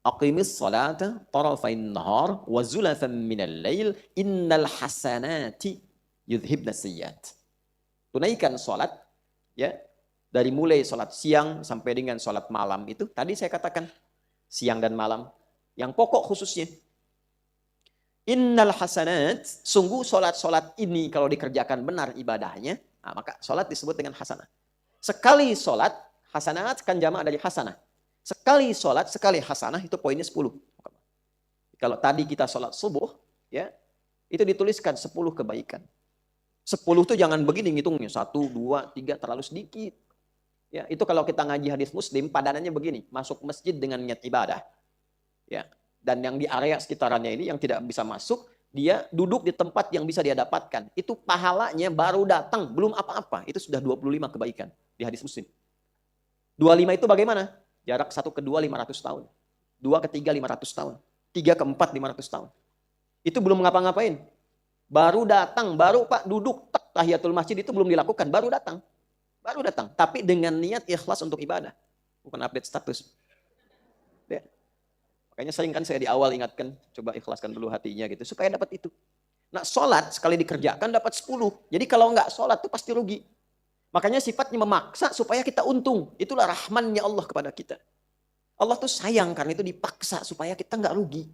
Aqimis salata tarafain nahar wa zulafan minal lail innal hasanati yudhibna sayyiat. Tunaikan salat ya, dari mulai salat siang sampai dengan salat malam itu tadi saya katakan siang dan malam yang pokok khususnya. Innal hasanat, sungguh salat-salat ini kalau dikerjakan benar ibadahnya, maka salat disebut dengan hasanah. Sekali salat hasanat kan jamak dari hasanah. Sekali sholat, sekali hasanah itu poinnya 10. Kalau tadi kita sholat subuh, ya itu dituliskan 10 kebaikan. 10 itu jangan begini ngitungnya. 1, 2, 3 terlalu sedikit. Ya, itu kalau kita ngaji hadis Muslim, padanannya begini. Masuk masjid dengan niat ibadah. Ya, dan yang di area sekitarannya ini yang tidak bisa masuk, dia duduk di tempat yang bisa dia dapatkan. Itu pahalanya baru datang, belum apa-apa. Itu sudah 25 kebaikan di hadis Muslim. 25 itu bagaimana? Jarak 1 ke 2 500 tahun. 2 ke 3 500 tahun. 3 ke 4 500 tahun. Itu belum ngapa-ngapain. Baru datang, baru Pak duduk tahiyatul masjid itu belum dilakukan, baru datang. Tapi dengan niat ikhlas untuk ibadah. Bukan update status. Ya. Makanya sering kan saya di awal ingatkan, coba ikhlaskan dulu hatinya gitu supaya dapat itu. Nah, sholat sekali dikerjakan dapat 10. Jadi kalau enggak sholat itu pasti rugi. Makanya sifatnya memaksa supaya kita untung. Itulah rahmannya Allah kepada kita. Allah tuh sayang karena itu dipaksa supaya kita nggak rugi.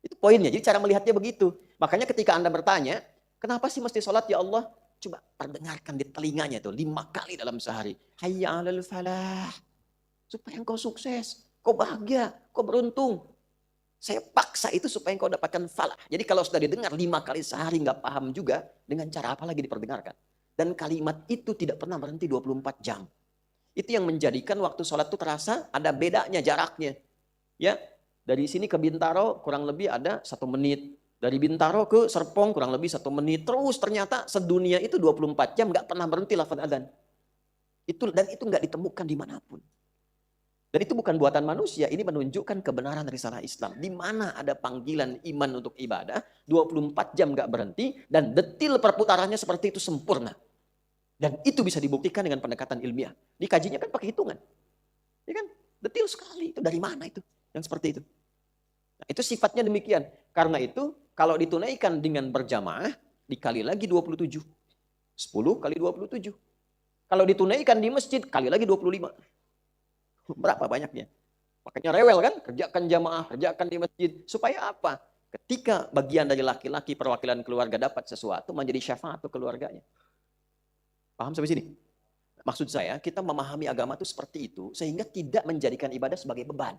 Itu poinnya. Jadi cara melihatnya begitu. Makanya ketika Anda bertanya, kenapa sih mesti sholat ya Allah? Coba perdengarkan di telinganya tuh 5 kali dalam sehari. Hayya 'alal falah. Supaya engkau sukses, kau bahagia, kau beruntung. Saya paksa itu supaya engkau dapatkan falah. Jadi kalau sudah didengar 5 kali sehari nggak paham juga, dengan cara apa lagi diperdengarkan? Dan kalimat itu tidak pernah berhenti 24 jam. Itu yang menjadikan waktu sholat itu terasa ada bedanya jaraknya. Ya, dari sini ke Bintaro kurang lebih ada 1 menit. Dari Bintaro ke Serpong kurang lebih 1 menit. Terus ternyata sedunia itu 24 jam gak pernah berhenti lafaz adzan. Dan itu gak ditemukan dimanapun. Dan itu bukan buatan manusia, ini menunjukkan kebenaran risalah Islam. Di mana ada panggilan iman untuk ibadah, 24 jam nggak berhenti, dan detil perputarannya seperti itu sempurna. Dan itu bisa dibuktikan dengan pendekatan ilmiah. Dikajinya kan pakai hitungan. Ya kan? Detil sekali. Itu dari mana itu? Yang seperti itu. Nah, itu sifatnya demikian. Karena itu, kalau ditunaikan dengan berjamaah, dikali lagi 27. 10 kali 27. Kalau ditunaikan di masjid, kali lagi 25. Berapa banyaknya? Makanya rewel kan? Kerjakan jamaah, kerjakan di masjid. Supaya apa? Ketika bagian dari laki-laki perwakilan keluarga dapat sesuatu, menjadi syafaat untuk keluarganya. Paham sampai sini? Maksud saya, kita memahami agama itu seperti itu, sehingga tidak menjadikan ibadah sebagai beban.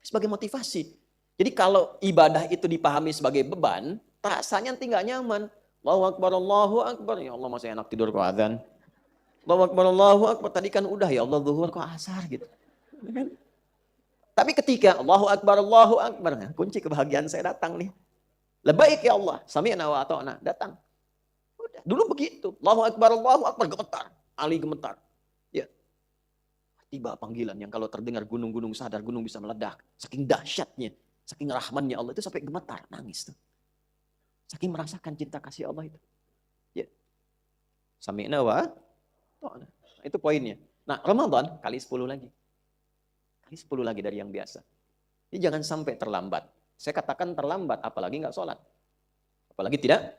Sebagai motivasi. Jadi kalau ibadah itu dipahami sebagai beban, rasanya nanti nggak nyaman. Allahu Akbar, Allahu Akbar. Ya Allah, masih enak tidur kok adzan. Allahu Akbar, Allahu Akbar. Tadi kan udah ya Allah zuhur kok asar gitu. Tapi ketika Allahu Akbar, Allahu Akbar. Nah, kunci kebahagiaan saya datang nih. Lebaik ya Allah. Sami'na wa ata'na. Datang. Udah. Dulu begitu. Allahu Akbar, Allahu Akbar. Gemetar. Ali gemetar. Ya. Tiba panggilan yang kalau terdengar gunung-gunung sadar, gunung bisa meledak. Saking dahsyatnya. Saking rahmannya Allah itu sampai gemetar. Nangis tuh. Saking merasakan cinta kasih Allah itu. Ya. Sami'na wa ata'na. Itu poinnya. Nah, Ramadan kali 10 lagi. Kali 10 lagi dari yang biasa. Jadi jangan sampai terlambat. Saya katakan terlambat, apalagi nggak sholat. Apalagi tidak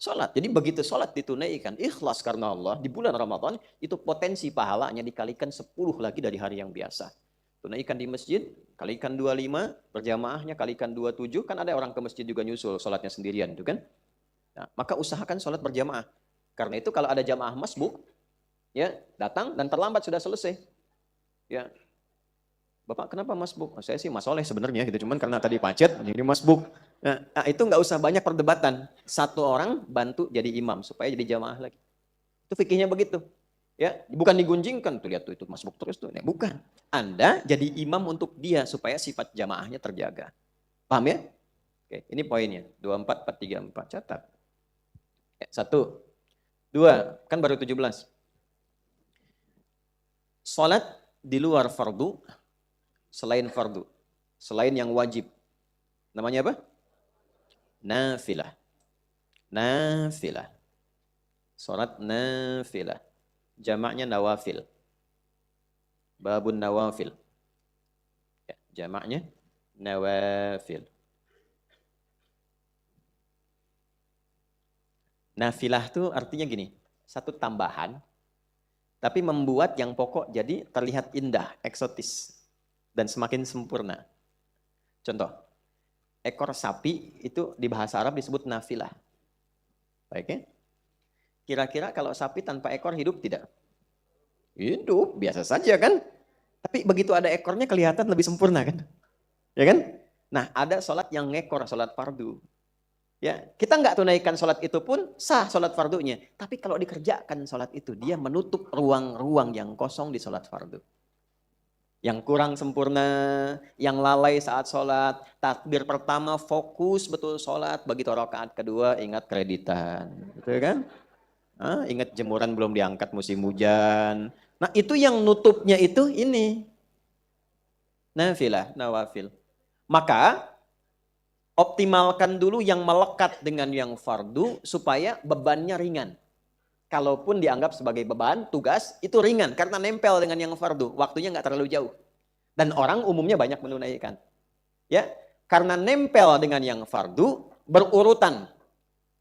sholat. Jadi begitu sholat ditunaikan, ikhlas karena Allah, di bulan Ramadan, itu potensi pahalanya dikalikan 10 lagi dari hari yang biasa. Tunaikan di masjid, kalikan 25, berjamaahnya kalikan 27, kan ada orang ke masjid juga nyusul sholatnya sendirian, itu kan? Nah, maka usahakan sholat berjamaah. Karena itu kalau ada jamaah masbuk, ya datang dan terlambat sudah selesai. Ya, Bapak kenapa masbuk? Oh, saya sih Mas Soleh sebenarnya gitu, cuman karena tadi macet jadi masbuk. Nah, itu nggak usah banyak perdebatan. Satu orang bantu jadi imam supaya jadi jamaah lagi. Itu fikihnya begitu. Ya, bukan digunjingkan tuh lihat tuh itu masbuk terus tuh. Nah, bukan. Anda jadi imam untuk dia supaya sifat jamaahnya terjaga. Paham ya? Oke, ini poinnya. 24, 4, 3, 4. Catat. Ya, 1, 2, kan baru 17. Salat di luar fardu, selain fardu, selain yang wajib. Namanya apa? Nafilah. Nafilah. Salat nafilah. Jamaknya nawafil. Babun nawafil. Ya, jamaknya nawafil. Nafilah itu artinya gini, satu tambahan, tapi membuat yang pokok jadi terlihat indah, eksotis, dan semakin sempurna. Contoh, ekor sapi itu di bahasa Arab disebut nafilah. Baik ya? Kira-kira kalau sapi tanpa ekor hidup tidak? Hidup, biasa saja kan? Tapi begitu ada ekornya kelihatan lebih sempurna kan? Ya kan? Nah, ada sholat yang ngekor, sholat fardu. Ya, kita nggak tunaikan sholat itu pun sah sholat fardunya. Tapi kalau dikerjakan sholat itu, dia menutup ruang-ruang yang kosong di sholat fardu. Yang kurang sempurna, yang lalai saat sholat, takbir pertama fokus betul sholat, begitu rakaat kedua ingat kreditan. Betul kan? Ingat jemuran belum diangkat musim hujan. Nah itu yang nutupnya itu ini. Nafilah, nawafil. Maka optimalkan dulu yang melekat dengan yang fardu supaya bebannya ringan. Kalaupun dianggap sebagai beban, tugas, itu ringan karena nempel dengan yang fardu. Waktunya nggak terlalu jauh. Dan orang umumnya banyak menunaikan. Ya, karena nempel dengan yang fardu, berurutan,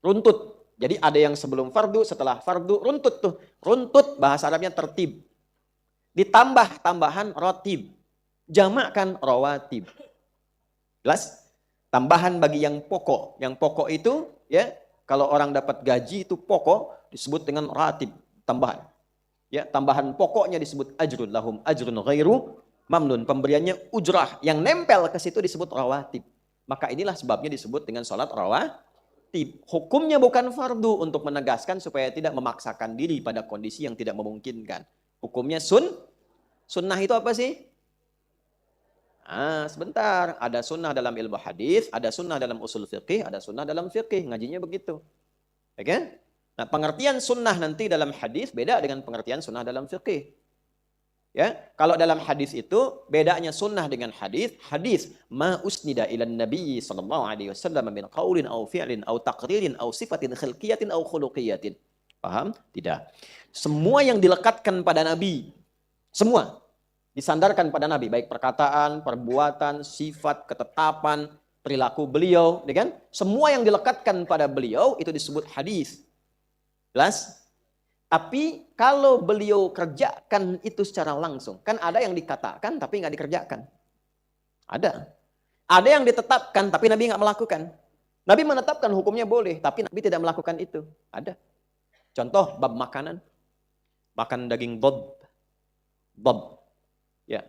runtut. Jadi ada yang sebelum fardu, setelah fardu, runtut tuh. Runtut bahasa Arabnya tertib. Ditambah tambahan rotib. Jamakkan rawatib. Jelas? Tambahan bagi yang pokok. Yang pokok itu, ya, kalau orang dapat gaji itu pokok disebut dengan ratib, tambahan. Ya, tambahan pokoknya disebut ajrun lahum ajrun ghairu mamnun. Pemberiannya ujrah. Yang nempel ke situ disebut rawatib. Maka inilah sebabnya disebut dengan sholat rawatib. Hukumnya bukan fardu untuk menegaskan supaya tidak memaksakan diri pada kondisi yang tidak memungkinkan. Hukumnya sunnah itu apa sih? Sebentar, ada sunnah dalam ilmu hadis, ada sunnah dalam usul fiqih, ada sunnah dalam fiqih, ngajinya begitu. Oke? Nah, pengertian sunnah nanti dalam hadis beda dengan pengertian sunnah dalam fiqih. Ya, kalau dalam hadis itu bedanya sunnah dengan hadis. Hadis ma usnida ila nabi sallallahu alaihi wasallam min qaulin aw fi'lin aw taqririn aw sifatin khilqiyatin aw khuluqiyatin. Paham? Tidak. Semua yang dilekatkan pada nabi, semua disandarkan pada nabi, baik perkataan, perbuatan, sifat, ketetapan, perilaku beliau, ya kan? Semua yang dilekatkan pada beliau itu disebut hadis. Jelas? Tapi kalau beliau kerjakan itu secara langsung, kan ada yang dikatakan tapi nggak dikerjakan. Ada. Ada yang ditetapkan tapi Nabi nggak melakukan. Nabi menetapkan hukumnya boleh, tapi Nabi tidak melakukan itu. Ada. Contoh bab makanan. Makan daging dob. Dob. Ya.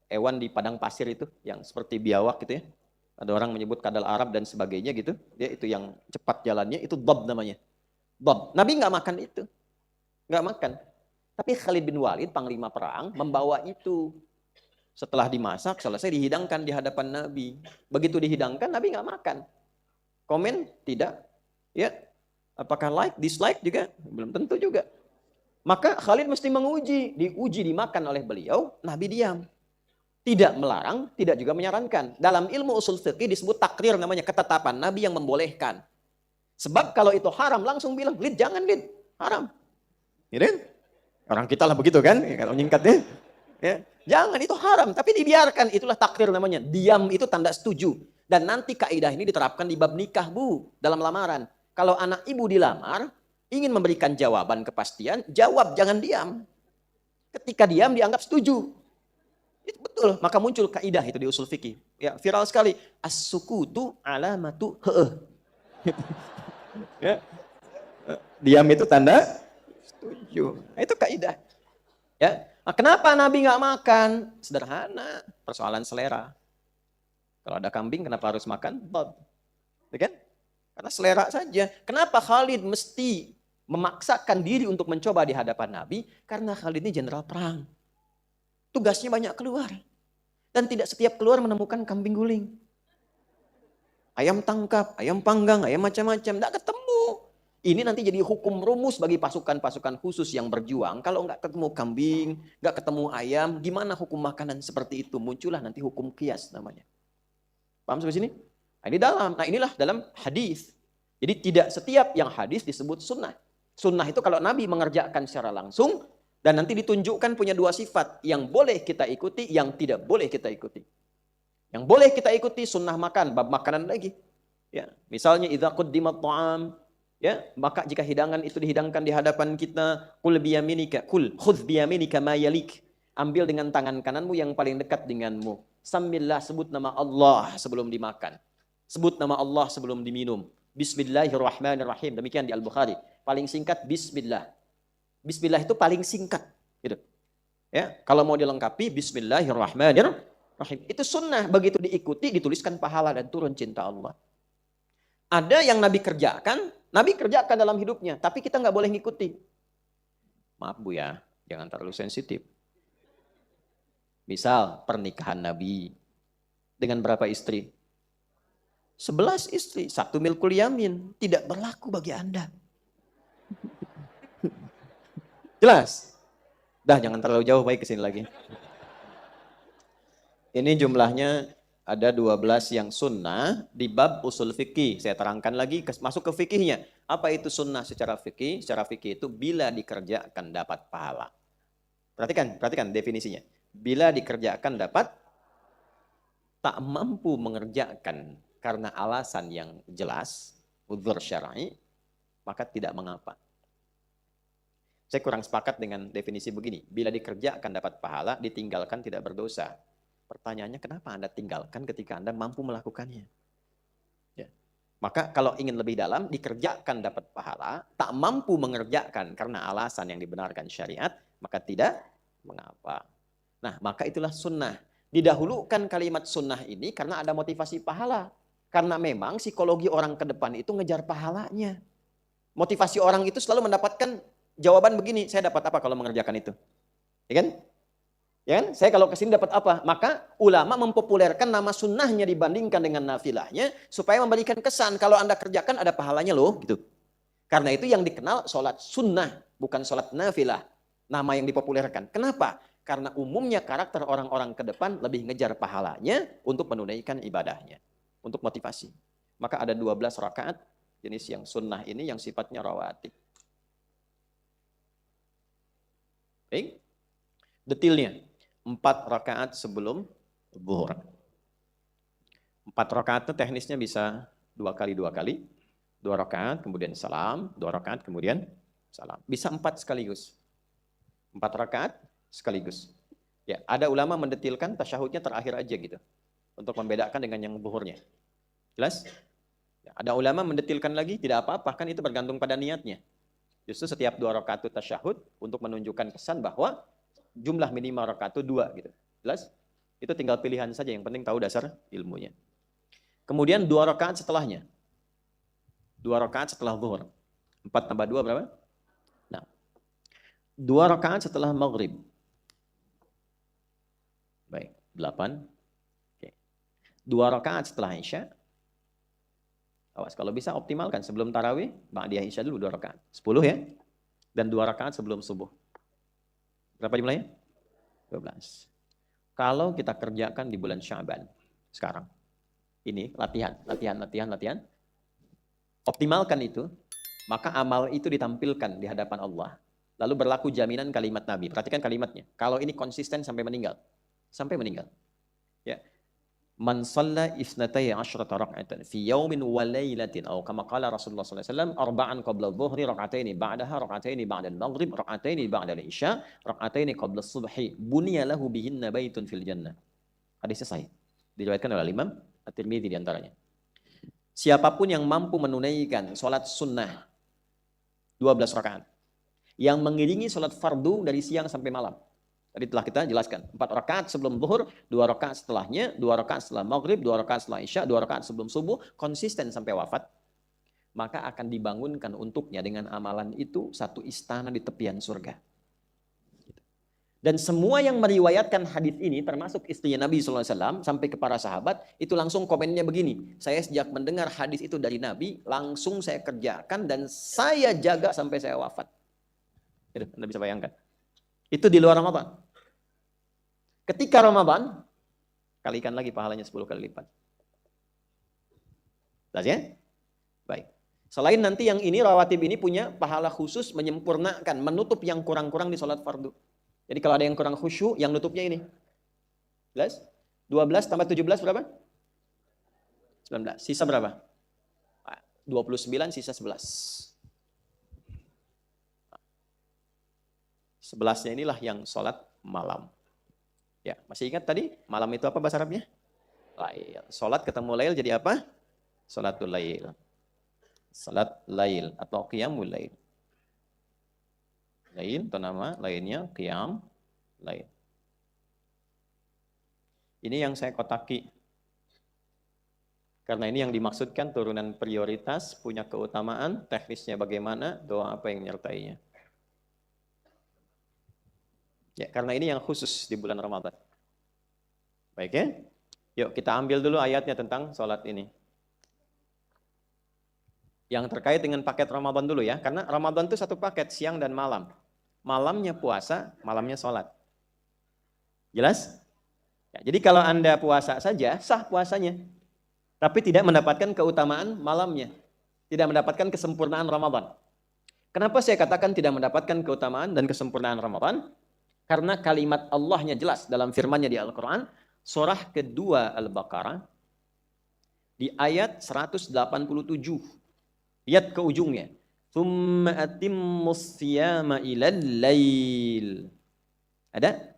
Hewan di padang pasir itu yang seperti biawak gitu ya. Ada orang menyebut kadal Arab dan sebagainya gitu. Dia itu yang cepat jalannya, itu dob namanya. Dob. Nabi nggak makan itu. Nggak makan. Tapi Khalid bin Walid, panglima perang, membawa itu. Setelah dimasak, selesai dihidangkan di hadapan Nabi. Begitu dihidangkan, Nabi nggak makan. Komen? Tidak. Ya. Apakah like, dislike juga? Belum tentu juga. Maka Khalid mesti menguji. Diuji, dimakan oleh beliau, Nabi diam. Tidak melarang, tidak juga menyarankan. Dalam ilmu usul fiqih disebut takrir, namanya ketetapan. Nabi yang membolehkan. Sebab kalau itu haram, langsung bilang, Lid, jangan Lid, haram. Gitu? Orang kita lah begitu kan, ya, kalau nyingkatnya. Ya. Jangan, itu haram, tapi dibiarkan. Itulah takdir namanya. Diam itu tanda setuju. Dan nanti kaidah ini diterapkan di bab nikah, Bu, dalam lamaran. Kalau anak ibu dilamar, ingin memberikan jawaban kepastian, jawab, jangan diam. Ketika diam dianggap setuju. Itu betul, maka muncul kaidah itu di usul fikih. Ya, viral sekali. As-sukutu alamatu heeh. Ya. Diam itu tanda setuju. Nah, itu kaidah. Ya. Nah, kenapa Nabi nggak makan? Sederhana, persoalan selera. Kalau ada kambing, kenapa harus makan? Bob. Ya kan? Karena selera saja. Kenapa Khalid mesti memaksakan diri untuk mencoba di hadapan Nabi? Karena Khalid ini jenderal perang. Tugasnya banyak keluar. Dan tidak setiap keluar menemukan kambing guling. Ayam tangkap, ayam panggang, ayam macam-macam. Tidak ketemu. Ini nanti jadi hukum rumus bagi pasukan-pasukan khusus yang berjuang. Kalau nggak ketemu kambing, nggak ketemu ayam, gimana hukum makanan seperti itu? Muncullah nanti hukum qiyas namanya. Paham sampai sini? Nah, ini inilah dalam hadis. Jadi tidak setiap yang hadis disebut sunnah. Sunnah itu kalau Nabi mengerjakan secara langsung, dan nanti ditunjukkan punya dua sifat. Yang boleh kita ikuti, yang tidak boleh kita ikuti. Yang boleh kita ikuti sunnah makan, bab makanan lagi. Ya, misalnya idza quddimat ta'am, ya, maka jika hidangan itu dihidangkan di hadapan kita, kul khudh biyaminika ma yalik. Ambil dengan tangan kananmu yang paling dekat denganmu. Samillah, sebut nama Allah sebelum dimakan. Sebut nama Allah sebelum diminum. Bismillahirrahmanirrahim. Demikian di Al-Bukhari. Paling singkat bismillah. Bismillah itu paling singkat, gitu. Ya, kalau mau dilengkapi Bismillahirrahmanirrahim. Itu sunnah, begitu diikuti dituliskan pahala dan turun cinta Allah. Ada yang Nabi kerjakan dalam hidupnya, tapi kita nggak boleh ngikuti. Maaf Bu ya, jangan terlalu sensitif. Misal pernikahan Nabi dengan berapa istri? 11 istri, 1 milkul yamin, tidak berlaku bagi Anda. Jelas? Dah jangan terlalu jauh, baik kesini lagi. Ini jumlahnya ada 12 yang sunnah di bab usul fikih. Saya terangkan lagi, masuk ke fikihnya. Apa itu sunnah secara fikih? Secara fikih itu bila dikerjakan dapat pahala. Perhatikan definisinya. Bila dikerjakan dapat, tak mampu mengerjakan karena alasan yang jelas, udzur syar'i, maka tidak mengapa. Saya kurang sepakat dengan definisi begini. Bila dikerjakan dapat pahala, ditinggalkan tidak berdosa. Pertanyaannya, kenapa Anda tinggalkan ketika Anda mampu melakukannya? Ya. Maka kalau ingin lebih dalam, dikerjakan dapat pahala, tak mampu mengerjakan karena alasan yang dibenarkan syariat, maka tidak mengapa. Nah, maka itulah sunnah. Didahulukan kalimat sunnah ini karena ada motivasi pahala. Karena memang psikologi orang ke depan itu ngejar pahalanya. Motivasi orang itu selalu mendapatkan jawaban begini, saya dapat apa kalau mengerjakan itu? Ya kan? Ya kan? Saya kalau kesini dapat apa? Maka ulama mempopulerkan nama sunnahnya dibandingkan dengan nafilahnya supaya memberikan kesan kalau Anda kerjakan ada pahalanya loh, gitu. Karena itu yang dikenal sholat sunnah, bukan sholat nafilah. Nama yang dipopulerkan. Kenapa? Karena umumnya karakter orang-orang ke depan lebih ngejar pahalanya untuk menunaikan ibadahnya, untuk motivasi. Maka ada 12 rakaat jenis yang sunnah ini yang sifatnya rawatib. Baik. Detailnya 4 rakaat sebelum zuhur. 4 rakaat itu teknisnya bisa 2 kali 2 kali. 2 rakaat kemudian salam, 2 rakaat kemudian salam. Bisa 4 sekaligus. 4 rakaat sekaligus. Ya, ada ulama mendetilkan tasyahudnya terakhir aja gitu. Untuk membedakan dengan yang zuhurnya. Jelas? Ya, ada ulama mendetilkan lagi, tidak apa-apa, kan itu bergantung pada niatnya. Justru setiap 2 rakaat itu tasyahud untuk menunjukkan kesan bahwa jumlah minimal rakaat itu 2 gitu. Jelas? Itu tinggal pilihan saja, yang penting tahu dasar ilmunya. Kemudian 2 rakaat setelahnya. 2 rakaat setelah zuhur. 4 tambah 2 berapa? Nah, 2 rakaat setelah maghrib. Baik, 8. Oke. 2 rakaat setelah isya. Awas, kalau bisa optimalkan sebelum tarawih, ba'diyah isya dulu 2 rakaat. 10 ya. Dan 2 rakaat sebelum subuh. Berapa jumlahnya? 12. Kalau kita kerjakan di bulan Sya'ban sekarang. Ini latihan. Optimalkan itu, maka amal itu ditampilkan di hadapan Allah. Lalu berlaku jaminan kalimat Nabi. Perhatikan kalimatnya. Kalau ini konsisten sampai meninggal. Sampai meninggal. Ya. Man shalla isnatai asyrata rak'atan fi yaumin wa lailatin atau kama qala Rasulullah sallallahu alaihi wasallam arba'an qabla dhuhri rak'ataini ba'daha rak'ataini ba'da al-maghrib rak'ataini ba'da al-isya rak'ataini qabla as-subhi buniya lahu bihinna baitun fil jannah. Hadisnya sahih. Diriwayatkan oleh Imam At-Tirmidzi di antaranya. Siapapun yang mampu menunaikan sholat sunnah 12 rakaat yang mengiringi sholat fardu dari siang sampai malam. Tadi telah kita jelaskan. 4 rakaat sebelum zuhur, 2 rakaat setelahnya, 2 rakaat setelah maghrib, 2 rakaat setelah isya, 2 rakaat sebelum subuh, konsisten sampai wafat. Maka akan dibangunkan untuknya dengan amalan itu satu istana di tepian surga. Dan semua yang meriwayatkan hadis ini, termasuk istrinya Nabi SAW, sampai ke para sahabat, itu langsung komennya begini. Saya sejak mendengar hadis itu dari Nabi, langsung saya kerjakan dan saya jaga sampai saya wafat. Itu, Anda bisa bayangkan. Itu di luar Ramadan. Ketika Ramadan, kalikan lagi pahalanya 10 kali lipat. Jelas ya? Baik. Selain nanti yang ini, rawatib ini punya pahala khusus menyempurnakan, menutup yang kurang-kurang di sholat fardu. Jadi kalau ada yang kurang khusyuk, yang nutupnya ini. Jelas? 12 tambah 17 berapa? 19. Sisa berapa? 29, sisa 11. 11-nya inilah yang sholat malam. Ya, masih ingat tadi? Malam itu apa bahasa Arabnya? Lail. Sholat ketemu lail jadi apa? Sholatul lail. Sholat lail atau qiyamul lail. Lain atau nama lainnya qiyam lain. Ini yang saya kotaki. Karena ini yang dimaksudkan turunan prioritas, punya keutamaan, teknisnya bagaimana, doa apa yang menyertainya. Ya, karena ini yang khusus di bulan Ramadan. Baik ya? Yuk kita ambil dulu ayatnya tentang sholat ini. Yang terkait dengan paket Ramadan dulu ya. Karena Ramadan itu satu paket, siang dan malam. Malamnya puasa, malamnya sholat. Jelas? Ya, jadi kalau Anda puasa saja, sah puasanya. Tapi tidak mendapatkan keutamaan malamnya. Tidak mendapatkan kesempurnaan Ramadan. Kenapa saya katakan tidak mendapatkan keutamaan dan kesempurnaan Ramadan? Karena kalimat Allahnya jelas dalam firman-Nya di Al-Quran. Surah kedua Al-Baqarah. Di ayat 187. Lihat ke ujungnya. Thumma atimmus siyama ilal lail. Ada?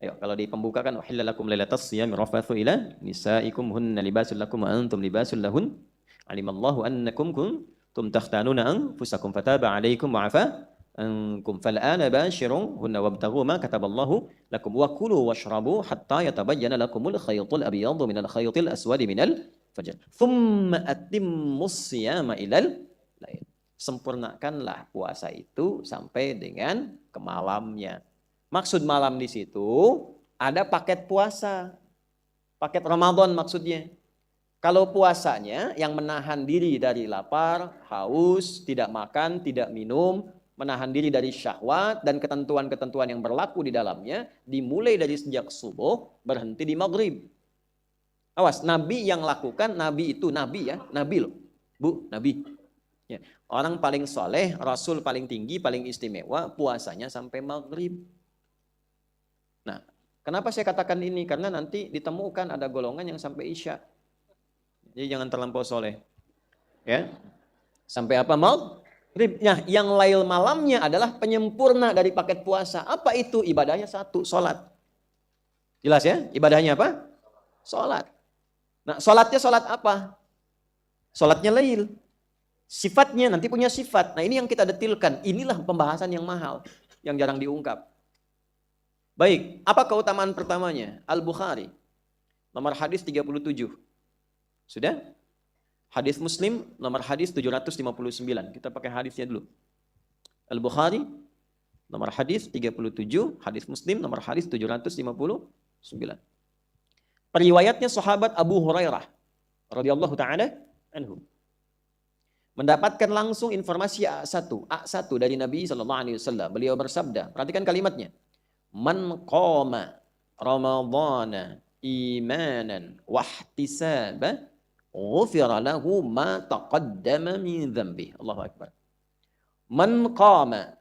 Ayo, kalau di pembuka kan uhilla lakum lailatas siyami rafathu ila nisaikum hunna libasul lakum wa antum libasul lahun. Alimallahu annakum kuntum takhtanuna anfusakum fataba alaikum wa afa ankum fal'ana bashirum hunna wabtaghu ma kataballahu lakum wa kulu washrabu hatta yatabayyana lakumul khaytul abyadu minal khaytil aswadi minal fajr. Thumma atimmus siyama ilal lail. Sempurnakanlah puasa itu sampai dengan ke malamnya. Maksud malam di situ ada paket puasa. Paket Ramadan maksudnya. Kalau puasanya yang menahan diri dari lapar, haus, tidak makan, tidak minum, menahan diri dari syahwat dan ketentuan-ketentuan yang berlaku di dalamnya, dimulai dari sejak subuh, berhenti di maghrib. Awas, Nabi yang lakukan, Nabi itu, Nabi ya, Nabi loh. Bu, Nabi. Ya. Orang paling soleh, Rasul paling tinggi, paling istimewa, puasanya sampai maghrib. Nah, kenapa saya katakan ini? Karena nanti ditemukan ada golongan yang sampai isya. Jadi jangan terlampau soleh. Ya. Sampai apa? Maghrib. Nah, yang lail malamnya adalah penyempurna dari paket puasa. Apa itu? Ibadahnya satu, sholat. Jelas ya? Ibadahnya apa? Sholat. Nah, sholatnya sholat apa? Sholatnya lail. Sifatnya nanti punya sifat. Nah, ini yang kita detilkan. Inilah pembahasan yang mahal, yang jarang diungkap. Baik, apa keutamaan pertamanya? Al-Bukhari, nomor hadis 37. Sudah? Hadis Muslim, nomor hadis 759. Kita pakai hadisnya dulu. Al-Bukhari, nomor hadis 37. Hadis Muslim, nomor hadis 759. Periwayatnya sahabat Abu Hurairah radhiyallahu taala anhu mendapatkan langsung informasi A1 dari Nabi sallallahu alaihi wasallam. Beliau bersabda, perhatikan kalimatnya. Man qama ramadhana imanan wahtisaba ghufira lahu ma taqaddama min dhanbi. Allahu akbar. Man qama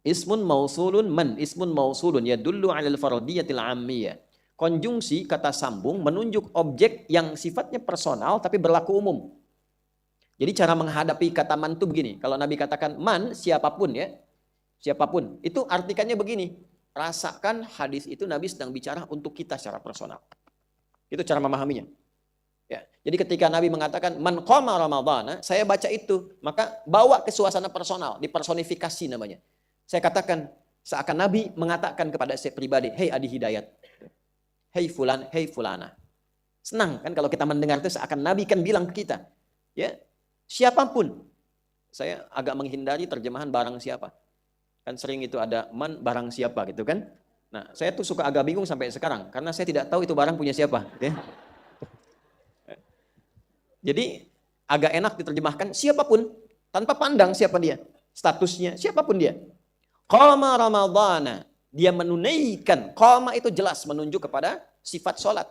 ismun mausulun, man ismun mausulun yadullu 'ala al-fardiyatil 'ammiyah. Konjungsi kata sambung menunjuk objek yang sifatnya personal tapi berlaku umum. Jadi cara menghadapi kata man itu begini. Kalau Nabi katakan man, siapapun ya. Siapapun. Itu artikannya begini. Rasakan hadis itu Nabi sedang bicara untuk kita secara personal. Itu cara memahaminya. Ya. Jadi ketika Nabi mengatakan man qama ramadhana, saya baca itu. Maka bawa ke suasana personal. Dipersonifikasi namanya. Saya katakan seakan Nabi mengatakan kepada saya pribadi, hei Adi Hidayat. Hei fulan, hei fulana. Senang kan kalau kita mendengar itu seakan Nabi kan bilang ke kita. Ya, siapapun. Saya agak menghindari terjemahan barang siapa. Kan sering itu ada man barang siapa gitu kan. Nah, saya tuh suka agak bingung sampai sekarang. Karena saya tidak tahu itu barang punya siapa. Ya. Jadi agak enak diterjemahkan siapapun. Tanpa pandang siapa dia. Statusnya, siapapun dia. Qama ramadhana. Dia menunaikan. Qama itu jelas menunjuk kepada sifat sholat.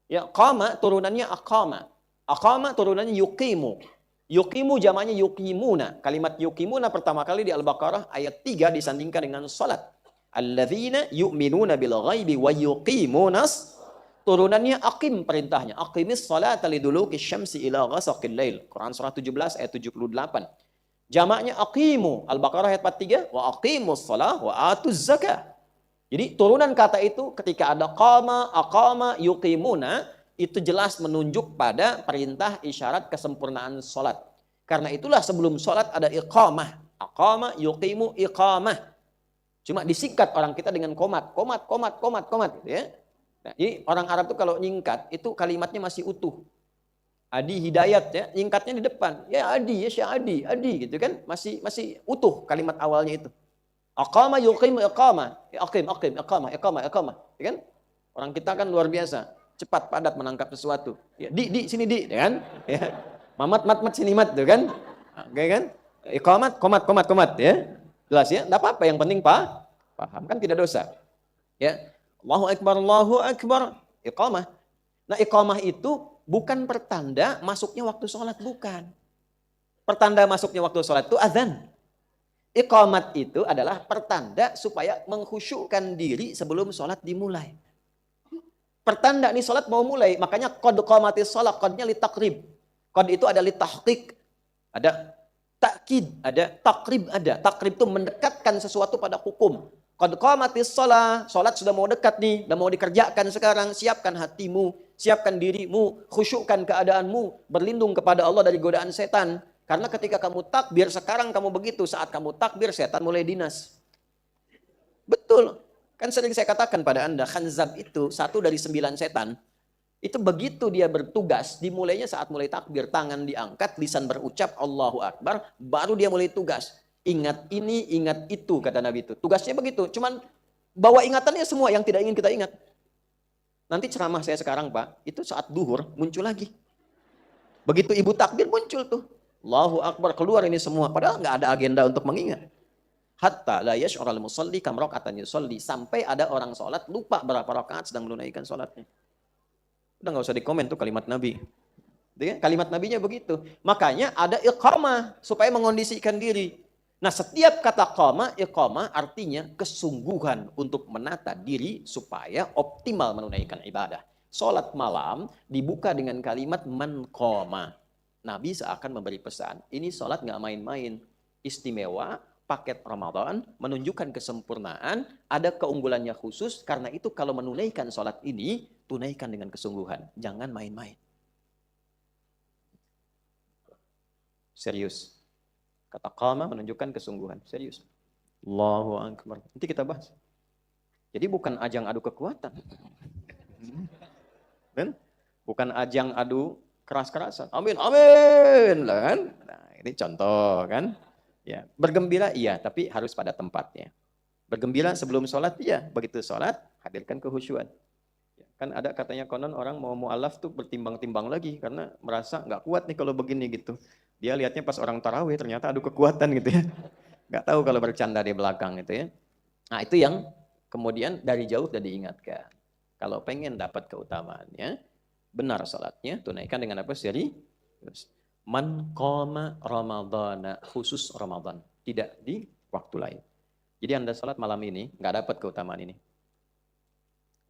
Ya, qama turunannya aqama. Aqama turunannya yuqimu. Yuqimu jamannya yuqimuna. Kalimat yuqimuna pertama kali di Al-Baqarah ayat 3 disandingkan dengan sholat. Alladzina yu'minuna bil ghaibi wa yuqimunas. Turunannya aqim perintahnya. Aqimis sholata liduluki syamsi ila ghasaqil lail. Quran surah 17 ayat 78. Jamaknya aqimu. Al-Baqarah ayat 43. Wa aqimus shalah wa atuz zakah. Jadi turunan kata itu ketika ada qama, aqama, yuqimuna, itu jelas menunjuk pada perintah isyarat kesempurnaan sholat. Karena itulah sebelum sholat ada iqamah. Aqama, yuqimu, iqamah. Cuma disingkat orang kita dengan komat. Komat. Gitu ya. Nah, jadi orang Arab itu kalau nyingkat, itu kalimatnya masih utuh. Adi Hidayat ya, nyingkatnya di depan. Ya Adi, ya Syekh Adi gitu kan. Masih utuh kalimat awalnya itu. Aqama yuqimu iqama. Iqamah. Ya kan? Orang kita kan luar biasa. Cepat padat menangkap sesuatu. Ya, di sini ya kan? Ya. Mat sini mat tuh kan? Oke kan? Iqamat, komat ya. Jelas ya? Enggak apa-apa, yang penting paham kan tidak dosa. Ya. Allahu akbar. Iqamah. Nah, iqamah itu bukan pertanda masuknya waktu sholat, bukan. Pertanda masuknya waktu sholat itu azan. Iqamat itu adalah pertanda supaya mengkhusyukkan diri sebelum sholat dimulai. Pertanda nih sholat mau mulai, makanya qad qamatis sholat, qadnya li takrib. Qad itu ada li tahqiq, ada takkid, ada takrib, ada. Takrib itu mendekatkan sesuatu pada hukum. Qad qamatis sholat sudah mau dekat nih, udah mau dikerjakan sekarang, siapkan hatimu, siapkan dirimu, khusyukkan keadaanmu, berlindung kepada Allah dari godaan setan. Karena ketika kamu takbir, sekarang kamu begitu, saat kamu takbir, setan mulai dinas. Betul. Kan sering saya katakan pada Anda, khanzab itu 1 dari 9 setan. Itu begitu dia bertugas, dimulainya saat mulai takbir, tangan diangkat, lisan berucap Allahu Akbar, baru dia mulai tugas. Ingat ini, ingat itu, kata Nabi itu. Tugasnya begitu, cuman bawa ingatannya semua yang tidak ingin kita ingat. Nanti ceramah saya sekarang Pak, itu saat duhur muncul lagi. Begitu ibu takbir muncul tuh. Allahu Akbar, keluar ini semua. Padahal nggak ada agenda untuk mengingat. Hatta la yash'ural musalli kam raka'atan yusalli. Sampai ada orang sholat lupa berapa rakaat sedang menunaikan sholatnya. Udah nggak usah dikomen tuh kalimat Nabi. Kalimat Nabinya begitu. Makanya ada iqamah supaya mengondisikan diri. Nah, setiap kata iqamah artinya kesungguhan untuk menata diri supaya optimal menunaikan ibadah. Salat malam dibuka dengan kalimat man qama. Nabi seakan memberi pesan, ini salat nggak main-main, istimewa, paket Ramadan, menunjukkan kesempurnaan, ada keunggulannya khusus. Karena itu kalau menunaikan salat ini, tunaikan dengan kesungguhan, jangan main-main. Serius. Kata qama menunjukkan kesungguhan. Serius. Allahu Akbar. Nanti kita bahas. Jadi bukan ajang adu kekuatan. Dan bukan ajang adu keras-kerasan. Amin, amin. Kan? Nah, ini contoh kan. Ya, bergembira iya, tapi harus pada tempatnya. Bergembira sebelum sholat iya, begitu sholat hadirkan kehusyuan. Kan ada katanya konon orang mau mu'alaf tuh bertimbang-timbang lagi karena merasa nggak kuat nih kalau begini gitu. Dia lihatnya pas orang tarawih ternyata adu kekuatan gitu ya. Nggak tahu kalau bercanda di belakang gitu ya. Nah itu yang kemudian dari jauh sudah diingatkan. Kalau pengen dapat keutamaannya, benar salatnya, tunaikan dengan apa? Serius. Man qama ramadhana, khusus Ramadan. Tidak di waktu lain. Jadi Anda salat malam ini, nggak dapat keutamaan ini.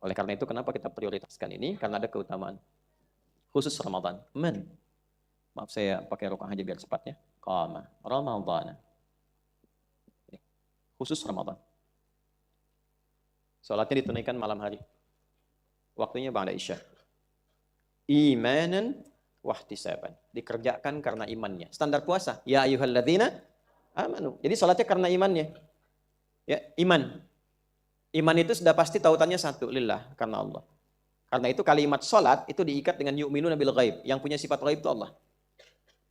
Oleh karena itu kenapa kita prioritaskan ini? Karena ada keutamaan. Khusus Ramadan. Man. Maaf saya pakai rukun aja biar cepatnya. Qama Ramadhana. Khusus Ramadan. Salatnya ditunaikan malam hari. Waktunya ba'da Isya. Imanan wahtisaban. Dikerjakan karena imannya. Standar puasa. Ya ayyuhalladzina amanu. Jadi salatnya karena imannya. Ya, iman. Iman itu sudah pasti tautannya satu. Lillah. Karena Allah. Karena itu kalimat salat itu diikat dengan yu'minuna bil ghaib. Yang punya sifat ghaib itu Allah.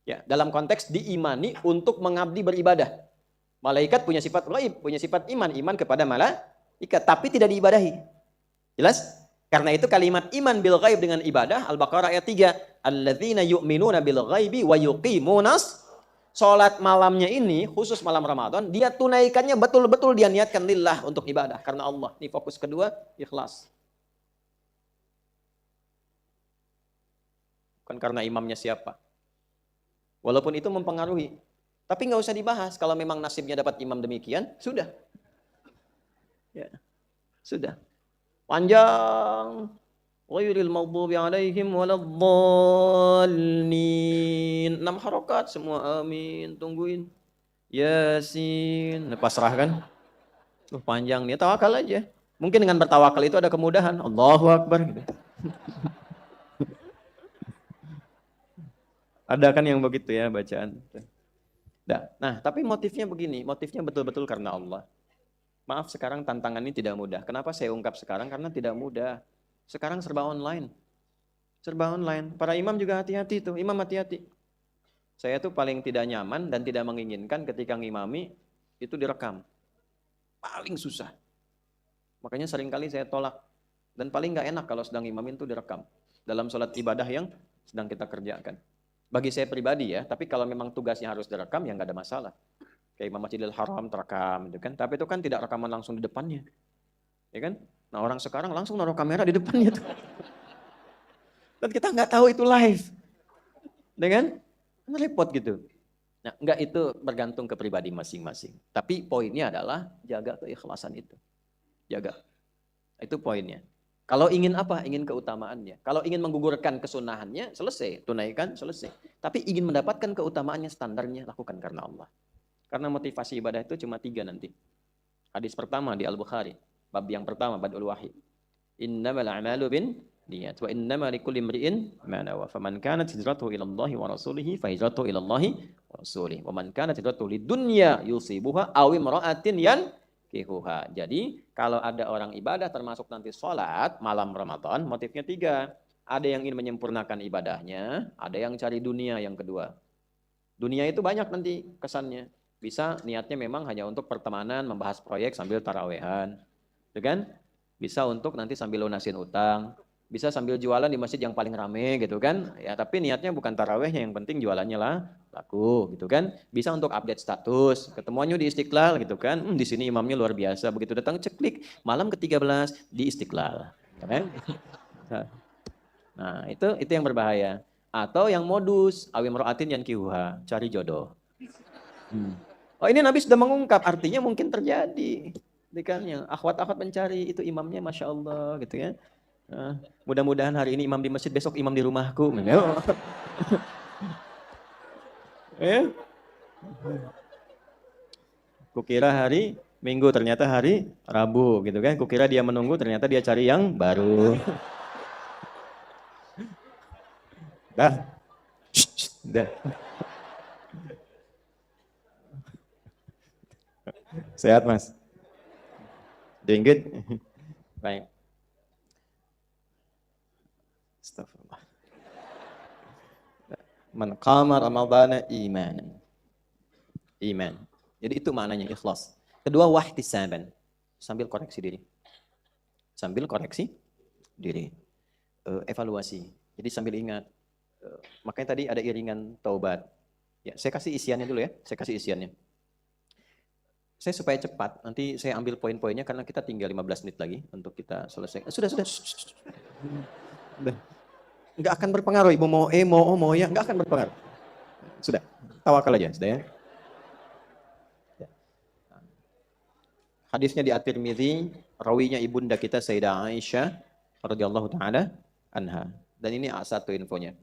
Ya, dalam konteks diimani untuk mengabdi beribadah. Malaikat punya sifat ghaib, punya sifat iman. Iman kepada malaikat. Tapi tidak diibadahi. Jelas? Karena itu kalimat iman bil ghaib dengan ibadah, Al-Baqarah ayat 3. Alladzina yu'minuna bil ghaibi wa yuqimunas. Salat malamnya ini, khusus malam Ramadan, dia tunaikannya betul-betul dia niatkan lillah untuk ibadah. Karena Allah. Ini fokus kedua, ikhlas. Bukan karena imamnya siapa. Walaupun itu mempengaruhi. Tapi nggak usah dibahas. Kalau memang nasibnya dapat imam demikian, sudah. Ya, sudah. Panjang. Ghairil maghdubi alaihim waladdallin. 6 harokat semua amin. Tungguin. Yasin. Pasrah kan? Panjang nih. Tawakal aja. Mungkin dengan bertawakal itu ada kemudahan. Allahu Akbar. Gitu. Ada kan yang begitu ya bacaan. Nah, tapi motifnya begini. Motifnya betul-betul karena Allah. Maaf sekarang tantangan ini tidak mudah. Kenapa saya ungkap sekarang? Karena tidak mudah. Sekarang serba online. Serba online. Para imam juga hati-hati tuh. Imam hati-hati. Saya tuh paling tidak nyaman dan tidak menginginkan ketika ngimami itu direkam. Paling susah. Makanya seringkali saya tolak. Dan paling nggak enak kalau sedang imamin itu direkam. Dalam sholat ibadah yang sedang kita kerjakan. Bagi saya pribadi ya, tapi kalau memang tugasnya harus direkam ya nggak ada masalah. Kayak Imam Masjidil Haram terekam gitu kan. Tapi itu kan tidak rekaman langsung di depannya. Ya kan? Nah, orang sekarang langsung naruh kamera di depannya tuh. Dan kita nggak tahu itu live. Dengan repot gitu. Nah, enggak, itu bergantung ke pribadi masing-masing. Tapi poinnya adalah jaga keikhlasan itu. Jaga. Itu poinnya. Kalau ingin apa? Ingin keutamaannya. Kalau ingin menggugurkan kesunahannya, selesai. Tunaikan, selesai. Tapi ingin mendapatkan keutamaannya, standarnya, lakukan karena Allah. Karena motivasi ibadah itu cuma 3 nanti. Hadis pertama di Al-Bukhari. Bab yang pertama, Badul Wahyi. Innamal a'malu bin niyat. Wa innama likulli imri'in ma nawa. Faman kanat hijratuhu ila Allah wa rasulihi fa hijratuhu ila Allah wa rasulihi. Wa man kanat hijratuhu lidunya yusibuha aw imra'atin yankihuha. Jadi, kalau ada orang ibadah termasuk nanti sholat malam Ramadan, motifnya 3. Ada yang ingin menyempurnakan ibadahnya, ada yang cari dunia yang kedua. Dunia itu banyak nanti kesannya. Bisa niatnya memang hanya untuk pertemanan, membahas proyek sambil tarawehan. Ya kan? Bisa untuk nanti sambil lunasin utang. Bisa sambil jualan di masjid yang paling rame gitu kan. Ya, tapi niatnya bukan tarawehnya, yang penting jualannya lah laku gitu kan. Bisa untuk update status, ketemuannya di Istiqlal gitu kan. Di sini imamnya luar biasa. Begitu datang ceklik, malam ke-13 di Istiqlal. Kan? Nah, itu yang berbahaya. Atau yang modus awim ro'atin yang kihuha, cari jodoh. Oh, ini Nabi sudah mengungkap, artinya mungkin terjadi. Jadi kan yang akhwat-akhwat mencari itu imamnya Masya Allah gitu ya. Mudah-mudahan hari ini imam di masjid, besok imam di rumahku. Ya. Kukira hari Minggu, ternyata hari Rabu gitu kan. Kukira dia menunggu, ternyata dia cari yang baru. Dah. Dah. Sehat, Mas? Doing good? Baik. Astagfirullah. Man qama ramadhana imanan. Iman. Jadi itu maknanya ikhlas. Kedua, wahtisaban. Sambil koreksi diri. Sambil koreksi diri. Evaluasi. Jadi sambil ingat. Makanya tadi ada iringan taubat. Ya, saya kasih isiannya dulu ya. Saya kasih isiannya. Saya supaya cepat, nanti saya ambil poin-poinnya karena kita tinggal 15 menit lagi untuk kita selesai. Sudah. Nggak akan berpengaruh, Ibu mau mau ya, nggak akan berpengaruh. Sudah, tawakal aja, sudah ya. Hadisnya di At-Tirmidzi, rawinya ibunda kita Sayyidah Aisyah radhiyallahu taala anha. Dan ini satu infonya.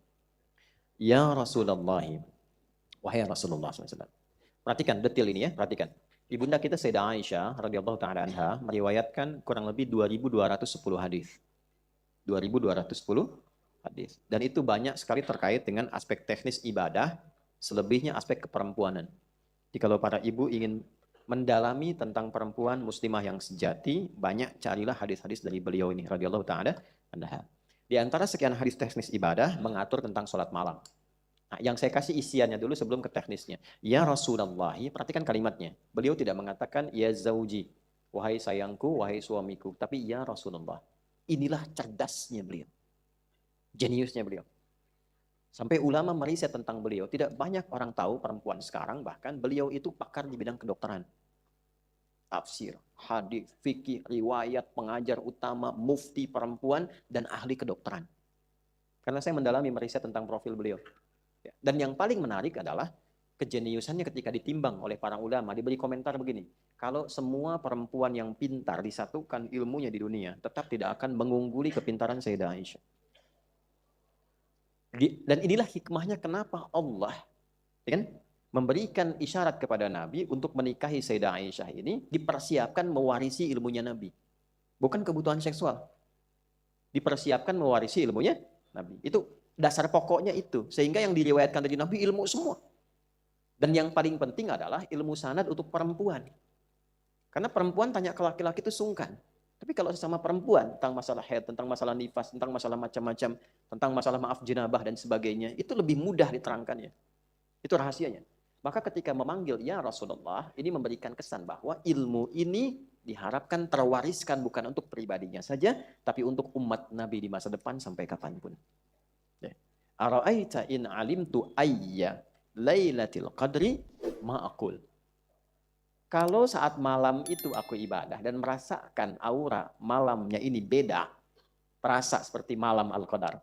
Ya Rasulullah, wahai Rasulullah SAW. Perhatikan detil ini ya, perhatikan. Ibunda kita Sayyidah Aisyah radhiyallahu taala anha meriwayatkan kurang lebih 2210 hadis. 2210 hadis. Dan itu banyak sekali terkait dengan aspek teknis ibadah, selebihnya aspek keperempuanan. Jadi kalau para ibu ingin mendalami tentang perempuan muslimah yang sejati, banyak carilah hadis-hadis dari beliau ini radhiyallahu taala anha. Di antara sekian hadis teknis ibadah mengatur tentang sholat malam. Nah, yang saya kasih isiannya dulu sebelum ke teknisnya. Ya Rasulullah, perhatikan kalimatnya. Beliau tidak mengatakan ya zauji, wahai sayangku, wahai suamiku, tapi ya Rasulullah. Inilah cerdasnya beliau. Jeniusnya beliau. Sampai ulama meriset tentang beliau. Tidak banyak orang tahu perempuan sekarang, bahkan beliau itu pakar di bidang kedokteran. Tafsir, hadis, fikih, riwayat, pengajar utama, mufti perempuan, dan ahli kedokteran. Karena saya mendalami meriset tentang profil beliau. Dan yang paling menarik adalah kejeniusannya ketika ditimbang oleh para ulama. Diberi komentar begini, kalau semua perempuan yang pintar disatukan ilmunya di dunia, tetap tidak akan mengungguli kepintaran Sayyidah Aisyah. Dan inilah hikmahnya kenapa Allah ya kan, memberikan isyarat kepada Nabi untuk menikahi Sayyidah Aisyah ini, dipersiapkan mewarisi ilmunya Nabi. Bukan kebutuhan seksual. Dipersiapkan mewarisi ilmunya Nabi. Itu dasar pokoknya itu. Sehingga yang diriwayatkan dari Nabi ilmu semua. Dan yang paling penting adalah ilmu sanad untuk perempuan. Karena perempuan tanya ke laki-laki itu sungkan. Tapi kalau sesama perempuan tentang masalah haid, tentang masalah nifas, tentang masalah macam-macam, tentang masalah maaf jenabah dan sebagainya, itu lebih mudah diterangkannya. Itu rahasianya. Maka ketika memanggil ya Rasulullah, ini memberikan kesan bahwa ilmu ini diharapkan terwariskan bukan untuk pribadinya saja, tapi untuk umat Nabi di masa depan sampai kapanpun. Ara'aita in alimtu ayya lailatul qadri ma'akul. Kalau saat malam itu aku ibadah dan merasakan aura malamnya ini beda, terasa seperti malam Al-Qadar.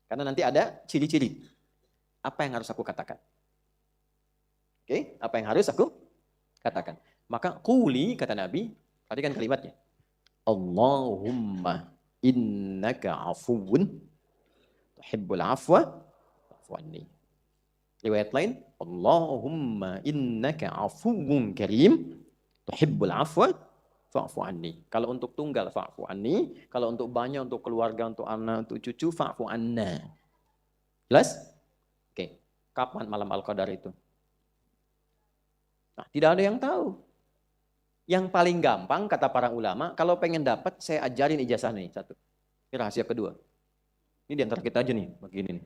Karena nanti ada ciri-ciri. Apa yang harus aku katakan? Oke, apa yang harus aku katakan? Maka quli, kata Nabi, perhatikan kalimatnya. Allahumma innaka afuwun tuhibbul afwa fa'fu anni. Riwayat lain, Allahumma innaka afuwun karim tuhibbul afwa fa'fu anni. Kalau untuk tunggal fa'fu anni, kalau untuk banyak, untuk keluarga, untuk anak, untuk cucu fa'fu anna. Jelas? Oke. Kapan malam Al-Qadar itu? Nah, tidak ada yang tahu. Yang paling gampang kata para ulama, kalau pengen dapat saya ajarin ijazah nih satu. Ini rahasia kedua. Ini di antara kita aja nih, begini nih.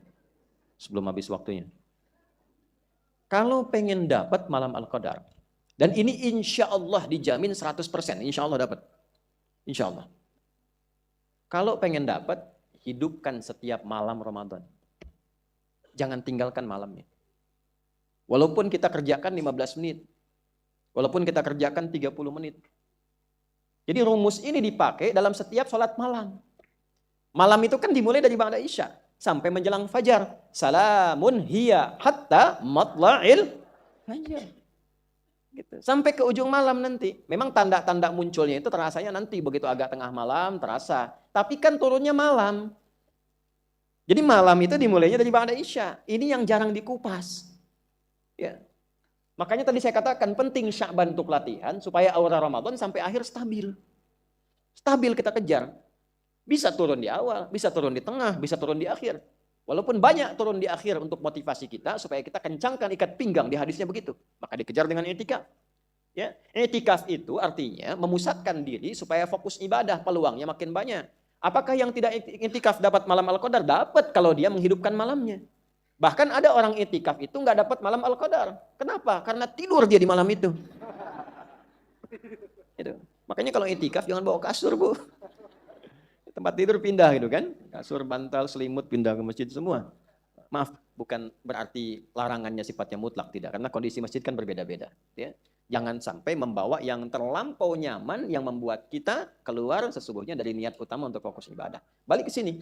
Sebelum habis waktunya. Kalau pengen dapat malam Al-Qadar, dan ini insya Allah dijamin 100%, insya Allah dapat. Insya Allah. Kalau pengen dapat, hidupkan setiap malam Ramadan. Jangan tinggalkan malamnya. Walaupun kita kerjakan 15 menit. Walaupun kita kerjakan 30 menit. Jadi rumus ini dipakai dalam setiap sholat malam. Malam itu kan dimulai dari ba'da isya sampai menjelang fajar. Salamun hiya hatta matla'il fajar. Gitu. Sampai ke ujung malam nanti. Memang tanda-tanda munculnya itu terasanya nanti begitu agak tengah malam terasa. Tapi kan turunnya malam. Jadi malam itu dimulainya dari ba'da isya. Ini yang jarang dikupas. Ya. Makanya tadi saya katakan penting Sya'ban untuk latihan supaya aura Ramadan sampai akhir stabil. Stabil kita kejar. Bisa turun di awal, bisa turun di tengah, bisa turun di akhir. Walaupun banyak turun di akhir untuk motivasi kita supaya kita kencangkan ikat pinggang, di hadisnya begitu. Maka dikejar dengan i'tikaf. Ya, i'tikaf itu artinya memusatkan diri supaya fokus ibadah, peluangnya makin banyak. Apakah yang tidak i'tikaf dapat malam Al-Qadar? Dapat kalau dia menghidupkan malamnya. Bahkan ada orang i'tikaf itu nggak dapat malam Al-Qadar. Kenapa? Karena tidur dia di malam itu. Gitu. Makanya kalau i'tikaf jangan bawa kasur, Bu. Tempat tidur pindah gitu kan. Kasur, bantal, selimut pindah ke masjid semua. Maaf, bukan berarti larangannya sifatnya mutlak, tidak. Karena kondisi masjid kan berbeda-beda. Ya. Jangan sampai membawa yang terlampau nyaman yang membuat kita keluar sesungguhnya dari niat utama untuk fokus ibadah. Balik ke sini.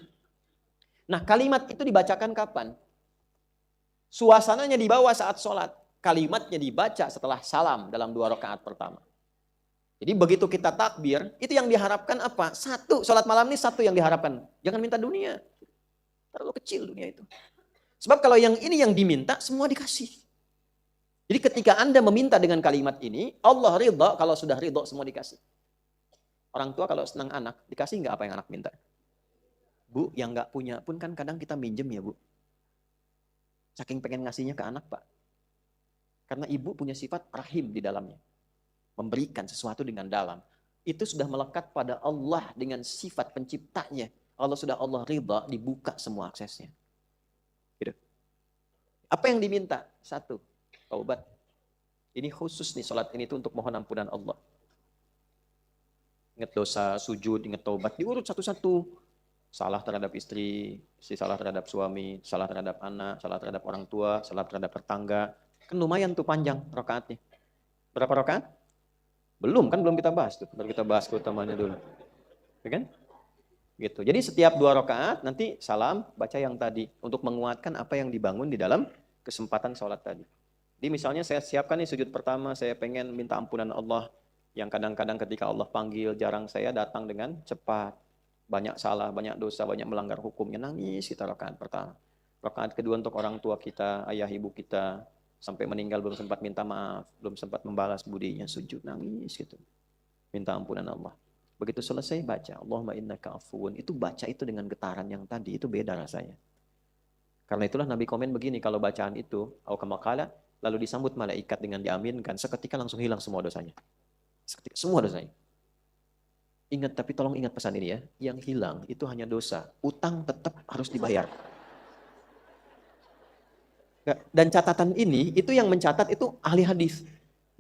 Nah, kalimat itu dibacakan kapan? Suasananya dibawa saat sholat. Kalimatnya dibaca setelah salam dalam 2 rakaat pertama. Jadi begitu kita takbir, itu yang diharapkan apa? Satu, sholat malam ini satu yang diharapkan. Jangan minta dunia. Terlalu kecil dunia itu. Sebab kalau yang ini yang diminta, semua dikasih. Jadi ketika Anda meminta dengan kalimat ini, Allah ridha, kalau sudah ridha semua dikasih. Orang tua kalau senang anak, dikasih nggak apa yang anak minta? Bu, yang nggak punya pun kan kadang kita minjem ya Bu. Saking pengen ngasihnya ke anak, Pak. Karena ibu punya sifat rahim di dalamnya. Memberikan sesuatu dengan dalam. Itu sudah melekat pada Allah dengan sifat penciptanya. Allah sudah Allah ridha, dibuka semua aksesnya. Gitu. Apa yang diminta? Satu, taubat. Ini khusus nih, sholat ini tuh untuk mohon ampunan Allah. Ingat dosa, sujud, ingat taubat. Diurut satu-satu. Salah terhadap istri, salah terhadap suami, salah terhadap anak, salah terhadap orang tua, salah terhadap tetangga. Kan lumayan tuh panjang rakaatnya. Berapa rakaat? Belum, kan belum kita bahas tuh. Baru kita bahas keutamaannya dulu. Ya kan? Gitu. Jadi setiap 2 rakaat nanti salam, baca yang tadi. Untuk menguatkan apa yang dibangun di dalam kesempatan sholat tadi. Jadi misalnya saya siapkan nih sujud pertama, saya pengen minta ampunan Allah. Yang kadang-kadang ketika Allah panggil, jarang saya datang dengan cepat. Banyak salah, banyak dosa, banyak melanggar hukumnya, nangis kita rakaat pertama. Rakaat kedua untuk orang tua kita, ayah ibu kita, sampai meninggal belum sempat minta maaf, belum sempat membalas budinya, sujud, nangis gitu. Minta ampunan Allah. Begitu selesai baca, Allahumma innaka afuwun, itu baca itu dengan getaran yang tadi, itu beda rasanya. Karena itulah Nabi komen begini, kalau bacaan itu, au kama qala, lalu disambut malaikat dengan diaminkan, seketika langsung hilang semua dosanya. Seketika, semua dosanya. Ingat, tapi tolong ingat pesan ini ya. Yang hilang itu hanya dosa. Utang tetap harus dibayar. Dan catatan ini, itu yang mencatat itu ahli hadis.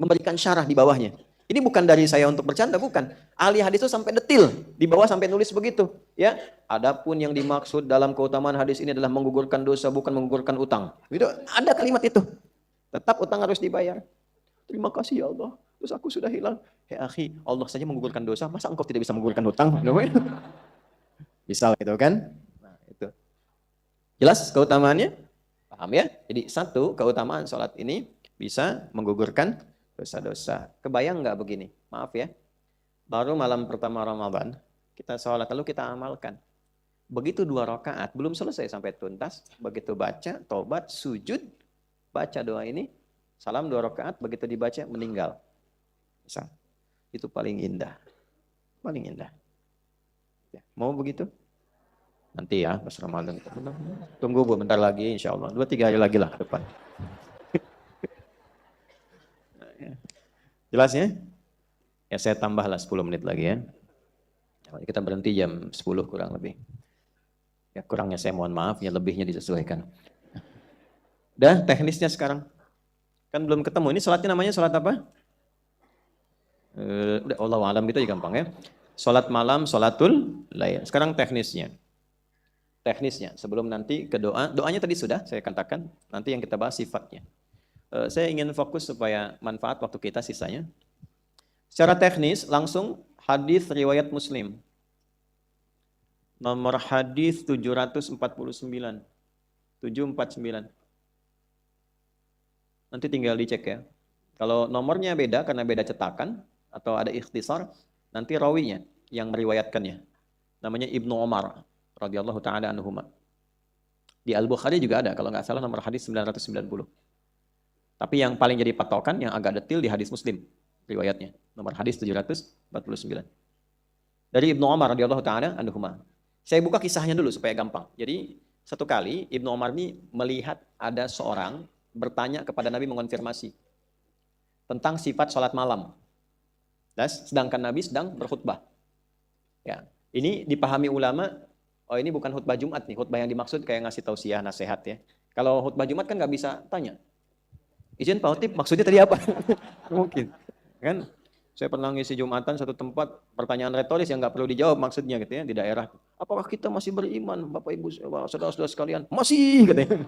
Memberikan syarah di bawahnya. Ini bukan dari saya untuk bercanda, bukan. Ahli hadis itu sampai detil. Di bawah sampai nulis begitu. Ya. Adapun yang dimaksud dalam keutamaan hadis ini adalah menggugurkan dosa, bukan menggugurkan utang. Itu ada kalimat itu. Tetap utang harus dibayar. Terima kasih ya Allah. Dosaku sudah hilang. Hei akhi, Allah saja menggugurkan dosa, masa engkau tidak bisa menggugurkan hutang? Bisa gitu kan? Nah, itu. Jelas keutamaannya? Paham ya? Jadi satu, keutamaan sholat ini bisa menggugurkan dosa-dosa. Kebayang nggak begini? Maaf ya. Baru malam pertama Ramadan, kita sholat, lalu kita amalkan. Begitu 2 rakaat, belum selesai sampai tuntas. Begitu baca, taubat, sujud, baca doa ini, salam 2 rakaat, begitu dibaca, meninggal. Misal. Itu paling indah. Paling indah. Ya, mau begitu? Nanti ya, pas Ramadan. Tunggu Bu, bentar lagi insya Allah. 2-3 hari lagi lah ke depan. Jelas ya? Ya saya tambahlah 10 menit lagi ya. Kita berhenti jam 10 kurang lebih. Ya kurangnya saya mohon maaf, ya lebihnya disesuaikan. Udah teknisnya sekarang. Kan belum ketemu. Ini sholatnya namanya sholat apa? Udah Allah alam gitu aja gampang ya. Sholat malam, sholatul lail. Sekarang teknisnya. teknisnya sebelum nanti ke doa. Doanya tadi sudah saya katakan, nanti yang kita bahas sifatnya. Saya ingin fokus supaya manfaat waktu kita sisanya. Secara teknis langsung hadis riwayat Muslim. Nomor hadis 749. 749. Nanti tinggal dicek ya. Kalau nomornya beda karena beda cetakan atau ada ikhtisar, nanti rawinya yang meriwayatkannya. Namanya Ibnu Umar radhiyallahu taala anhuma. Di Al-Bukhari juga ada kalau nggak salah nomor hadis 990. Tapi yang paling jadi patokan yang agak detil di hadis Muslim riwayatnya. Nomor hadis 749. Dari Ibnu Umar radhiyallahu taala anhuma. Saya buka kisahnya dulu supaya gampang. Jadi satu kali Ibnu Umar ini melihat ada seorang bertanya kepada Nabi mengonfirmasi tentang sifat sholat malam. Sedangkan Nabi sedang berkhutbah. Ya, ini dipahami ulama, oh ini bukan khutbah Jumat nih, khutbah yang dimaksud kayak ngasih tausiah, nasihat ya. Kalau khutbah Jumat kan nggak bisa tanya. Izin Pak Hotip, maksudnya tadi apa? Mungkin. Kan saya pernah ngisi Jumatan satu tempat, pertanyaan retoris yang nggak perlu dijawab maksudnya gitu ya, di daerah. Apakah kita masih beriman, Bapak Ibu, saudara-saudara sekalian? Masih katanya.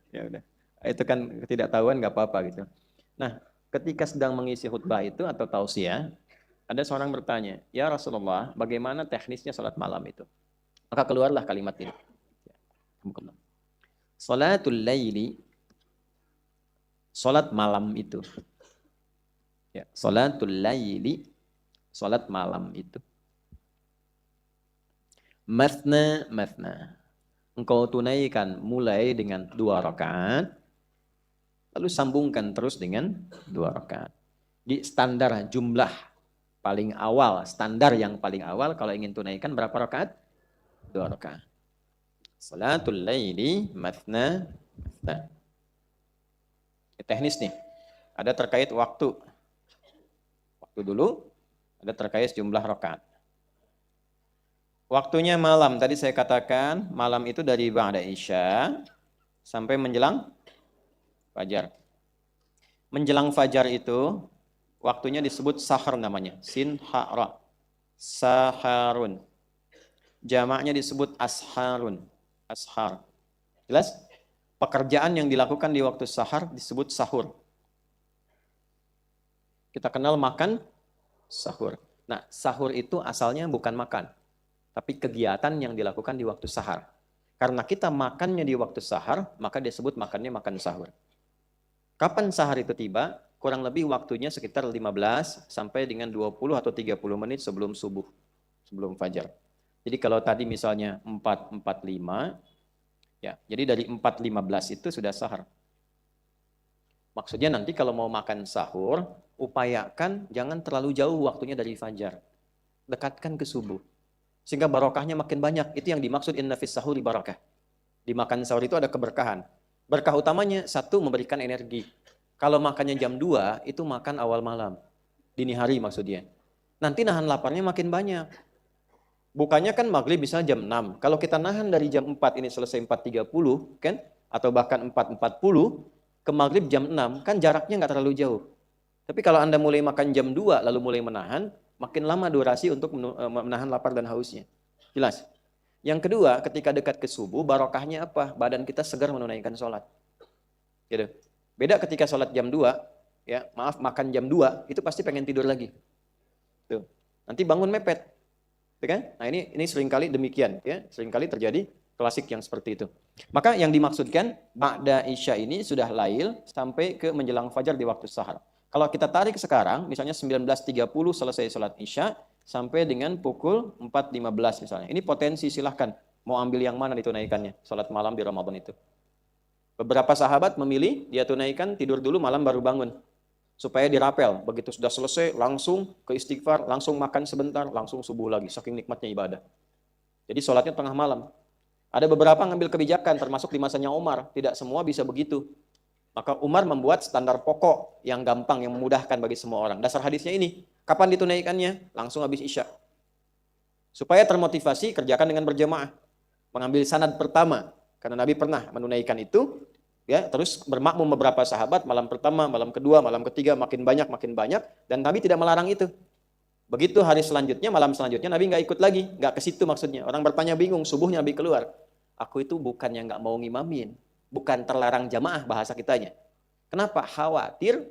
Ya udah. Itu kan ketidaktahuan nggak apa-apa gitu. Nah, ketika sedang mengisi khutbah itu atau tausiah, ada seorang bertanya, ya Rasulullah, bagaimana teknisnya salat malam itu? Maka keluarlah kalimat ini. Salatul laili, salat malam itu. Ya, salatul laili, salat malam itu. Mathna, mathna. Engkau tunaikan mulai dengan 2 rakaat, lalu sambungkan terus dengan 2 rakaat. Di standar jumlah paling awal, standar yang paling awal kalau ingin tunaikan berapa rakaat? 2 rakaat. Salatul laili mathna, mathna. Teknis nih. Ada terkait waktu. Waktu dulu, ada terkait jumlah rakaat. Waktunya malam, tadi saya katakan malam itu dari ba'da Isya sampai menjelang fajar. Menjelang fajar itu waktunya disebut sahar namanya. Sin ha ra. Saharun. Jamaknya disebut asharun. Ashar. Jelas? Pekerjaan yang dilakukan di waktu sahar disebut sahur. Kita kenal makan sahur. Nah, sahur itu asalnya bukan makan, tapi kegiatan yang dilakukan di waktu sahar. Karena kita makannya di waktu sahar, maka disebut makannya makan sahur. Kapan sahar itu tiba? Kurang lebih waktunya sekitar 15 sampai dengan 20 atau 30 menit sebelum subuh, sebelum fajar. Jadi kalau tadi misalnya 4.45, ya, jadi dari 4.15 itu sudah sahar. Maksudnya nanti kalau mau makan sahur, upayakan jangan terlalu jauh waktunya dari fajar. Dekatkan ke subuh. Sehingga barokahnya makin banyak. Itu yang dimaksud inna fis sahuri barakah. Di makan sahur itu ada keberkahan. Berkah utamanya, satu, memberikan energi. Kalau makannya jam 2, itu makan awal malam. Dini hari maksudnya. Nanti nahan laparnya makin banyak. Bukannya kan maghrib bisa jam 6. Kalau kita nahan dari jam 4, ini selesai 4.30, kan? Atau bahkan 4.40, ke maghrib jam 6, kan jaraknya nggak terlalu jauh. Tapi kalau Anda mulai makan jam 2, lalu mulai menahan, makin lama durasi untuk menahan lapar dan hausnya. Jelas? Yang kedua, ketika dekat ke subuh, barokahnya apa? Badan kita segar menunaikan sholat. Gitu. Beda ketika sholat jam 2, ya, maaf, makan jam 2, itu pasti pengen tidur lagi. Tuh. Nanti bangun mepet. Tuh kan? Nah ini seringkali demikian. Ya. Seringkali terjadi klasik yang seperti itu. Maka yang dimaksudkan, ba'da Isya ini sudah lail sampai ke menjelang fajar di waktu sahar. Kalau kita tarik sekarang, misalnya 19.30 selesai sholat Isya, sampai dengan pukul 4.15 misalnya. Ini potensi, silahkan. Mau ambil yang mana ditunaikannya, sholat malam di Ramadan itu. Beberapa sahabat memilih, dia tunaikan, tidur dulu, malam baru bangun. Supaya dirapel, begitu sudah selesai, langsung ke istighfar, langsung makan sebentar, langsung subuh lagi, saking nikmatnya ibadah. Jadi sholatnya tengah malam. Ada beberapa ngambil kebijakan, termasuk di masanya Umar. Tidak semua bisa begitu. Maka Umar membuat standar pokok yang gampang, yang memudahkan bagi semua orang. Dasar hadisnya ini, kapan ditunaikannya? Langsung habis Isya. Supaya termotivasi, kerjakan dengan berjamaah. Mengambil sanad pertama. Karena Nabi pernah menunaikan itu. Ya, terus bermakmum beberapa sahabat, malam pertama, malam kedua, malam ketiga, makin banyak. Dan Nabi tidak melarang itu. Begitu hari selanjutnya, malam selanjutnya, Nabi nggak ikut lagi. Nggak ke situ maksudnya. Orang bertanya bingung, subuhnya Nabi keluar. Aku itu bukannya nggak mau ngimamin, bukan terlarang jamaah bahasa kitanya. Kenapa? Khawatir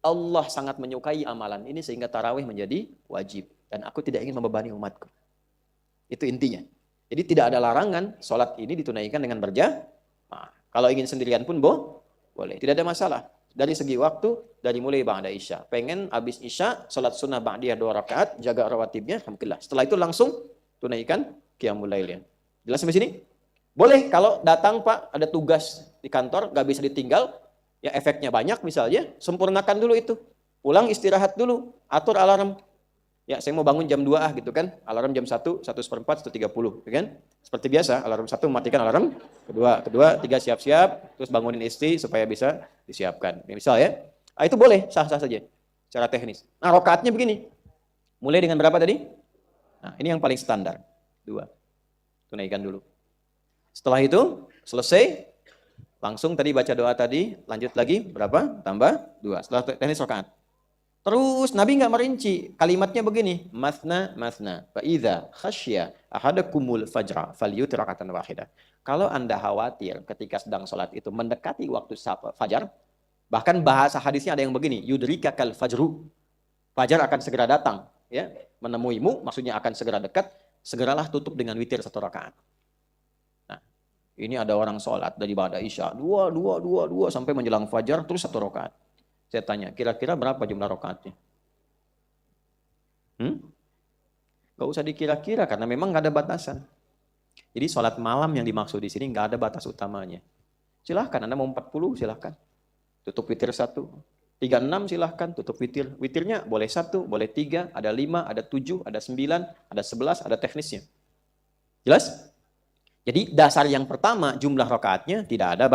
Allah sangat menyukai amalan ini sehingga tarawih menjadi wajib. Dan aku tidak ingin membebani umatku. Itu intinya. Jadi tidak ada larangan sholat ini ditunaikan dengan berjamaah. Kalau ingin sendirian pun boleh. Tidak ada masalah. Dari segi waktu, dari mulai ba'da isya. Pengen habis isya, sholat sunnah ba'diyah 2 rakaat, jaga rawatibnya, alhamdulillah. Setelah itu langsung tunaikan qiyamul lailnya. Jelas sampai sini? Boleh kalau datang Pak, ada tugas di kantor, gak bisa ditinggal, ya efeknya banyak misalnya, sempurnakan dulu itu. Pulang istirahat dulu, atur alarm. Ya, saya mau bangun jam 2 gitu kan. Alarm jam 1, 1:04, 1:30, ya kan? Seperti biasa, alarm 1 matikan alarm, kedua, 3 siap-siap, terus bangunin istri supaya bisa disiapkan. Misal ya. Itu boleh, sah-sah saja secara teknis. Nah, rakaatnya begini. Mulai dengan berapa tadi? Nah, ini yang paling standar. 2. Tunaikan dulu. Setelah itu, selesai, langsung tadi baca doa tadi, lanjut lagi, berapa? Tambah 2. Setelah teknis rakaat. Terus Nabi nggak merinci, kalimatnya begini, masna, fa idza khasya ahadakumul fajra falyutir rakatan wahidah. Kalau Anda khawatir ketika sedang sholat itu mendekati waktu fajar, bahkan bahasa hadisnya ada yang begini, yudrikakal fajru. Fajar akan segera datang, ya, menemuimu, maksudnya akan segera dekat, segeralah tutup dengan witir 1 rakaat. Nah, ini ada orang sholat dari ba'da isya, 2 sampai menjelang fajar terus 1 rakaat. Saya tanya, kira-kira berapa jumlah rakaatnya? Gak usah dikira-kira karena memang gak ada batasan. Jadi sholat malam yang dimaksud di sini gak ada batas utamanya. Silahkan, Anda mau 40, silahkan. Tutup witir 1. 36 silahkan, tutup witir. Witirnya boleh 1, boleh 3, ada 5, ada 7, ada 9, ada 11, ada teknisnya. Jelas? Jadi dasar yang pertama, jumlah rakaatnya tidak ada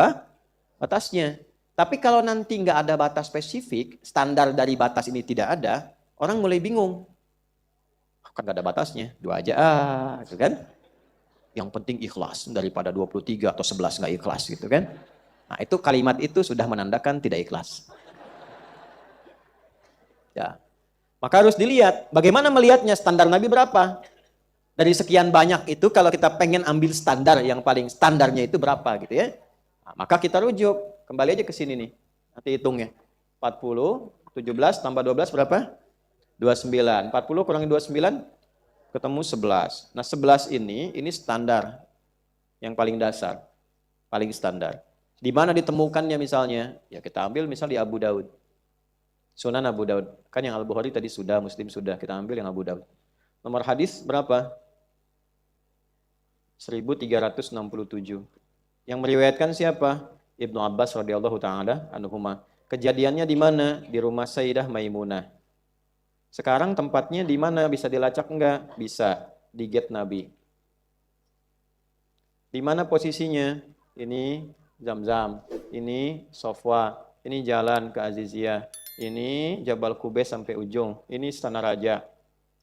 batasnya. Tapi kalau nanti nggak ada batas spesifik, standar dari batas ini tidak ada, orang mulai bingung. Kan nggak ada batasnya, 2 aja gitu kan. Yang penting ikhlas, daripada 23 atau 11 nggak ikhlas gitu kan. Nah itu kalimat itu sudah menandakan tidak ikhlas. Ya. Maka harus dilihat, bagaimana melihatnya standar Nabi berapa? Dari sekian banyak itu, kalau kita pengen ambil standar, yang paling standarnya itu berapa gitu ya. Nah, maka kita rujuk. Kembali aja ke sini nih. Nanti hitungnya. 40, 17 tambah 12 berapa? 29. 40 kurangi 29 ketemu 11. Nah, 11 ini standar yang paling dasar, paling standar. Di mana ditemukannya misalnya? Ya kita ambil misal di Abu Daud. Sunan Abu Daud. Kan yang Al-Bukhari tadi sudah, Muslim sudah. Kita ambil yang Abu Daud. Nomor hadis berapa? 1367. Yang meriwayatkan siapa? Ibnu Abbas radhiyallahu taala anhuma. Kejadiannya di mana? Di rumah Sayyidah Maimunah. Sekarang tempatnya di mana? Bisa dilacak enggak? Bisa. Di gate Nabi. Di mana posisinya? Ini Zam-Zam, ini Sofwa, ini jalan ke Aziziyah, ini Jabal Kubais sampai ujung, ini Istana Raja.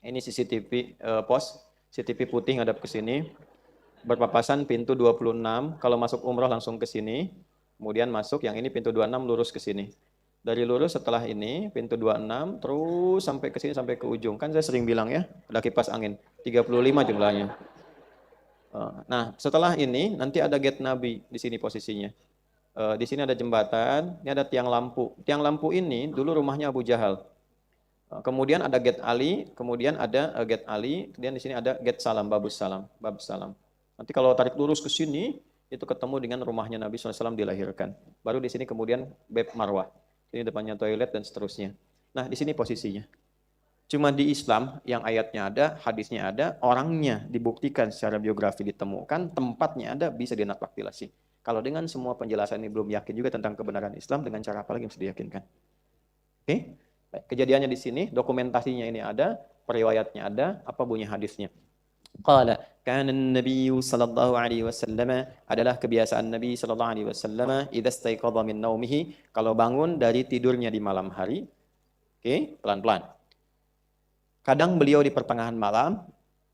Ini CCTV pos, CCTV putih ngadap ke sini. Berpapasan pintu 26, kalau masuk umroh langsung ke sini. Kemudian masuk, yang ini pintu 26 lurus ke sini. Dari lurus setelah ini, pintu 26, terus sampai ke sini, sampai ke ujung. Kan saya sering bilang ya, ada kipas angin. 35 jumlahnya. Nah, setelah ini, nanti ada gate Nabi di sini posisinya. Di sini ada jembatan, ini ada tiang lampu. Tiang lampu ini dulu rumahnya Abu Jahal. Kemudian ada gate Ali, kemudian ada gate Ali, kemudian di sini ada gate Salam, Babus Salam. Babus Salam. Nanti kalau tarik lurus ke sini, itu ketemu dengan rumahnya Nabi SAW dilahirkan. Baru di sini kemudian Bab Marwah. Ini depannya toilet dan seterusnya. Nah, di sini posisinya. Cuma di Islam yang ayatnya ada, hadisnya ada, orangnya dibuktikan secara biografi ditemukan, tempatnya ada, bisa dinaktilasi. Kalau dengan semua penjelasan ini belum yakin juga tentang kebenaran Islam, dengan cara apa lagi yang bisa diyakinkan? Oke? Baik, kejadiannya di sini, dokumentasinya ini ada, periwayatnya ada, apa bunyi hadisnya? Qala kana an-nabiy sallallahu alaihi wasallam, adalah kebiasaan Nabi sallallahu alaihi wasallam idza istaiqadha min naumihi, kalau bangun dari tidurnya di malam hari. Oke, pelan-pelan. Kadang beliau di pertengahan malam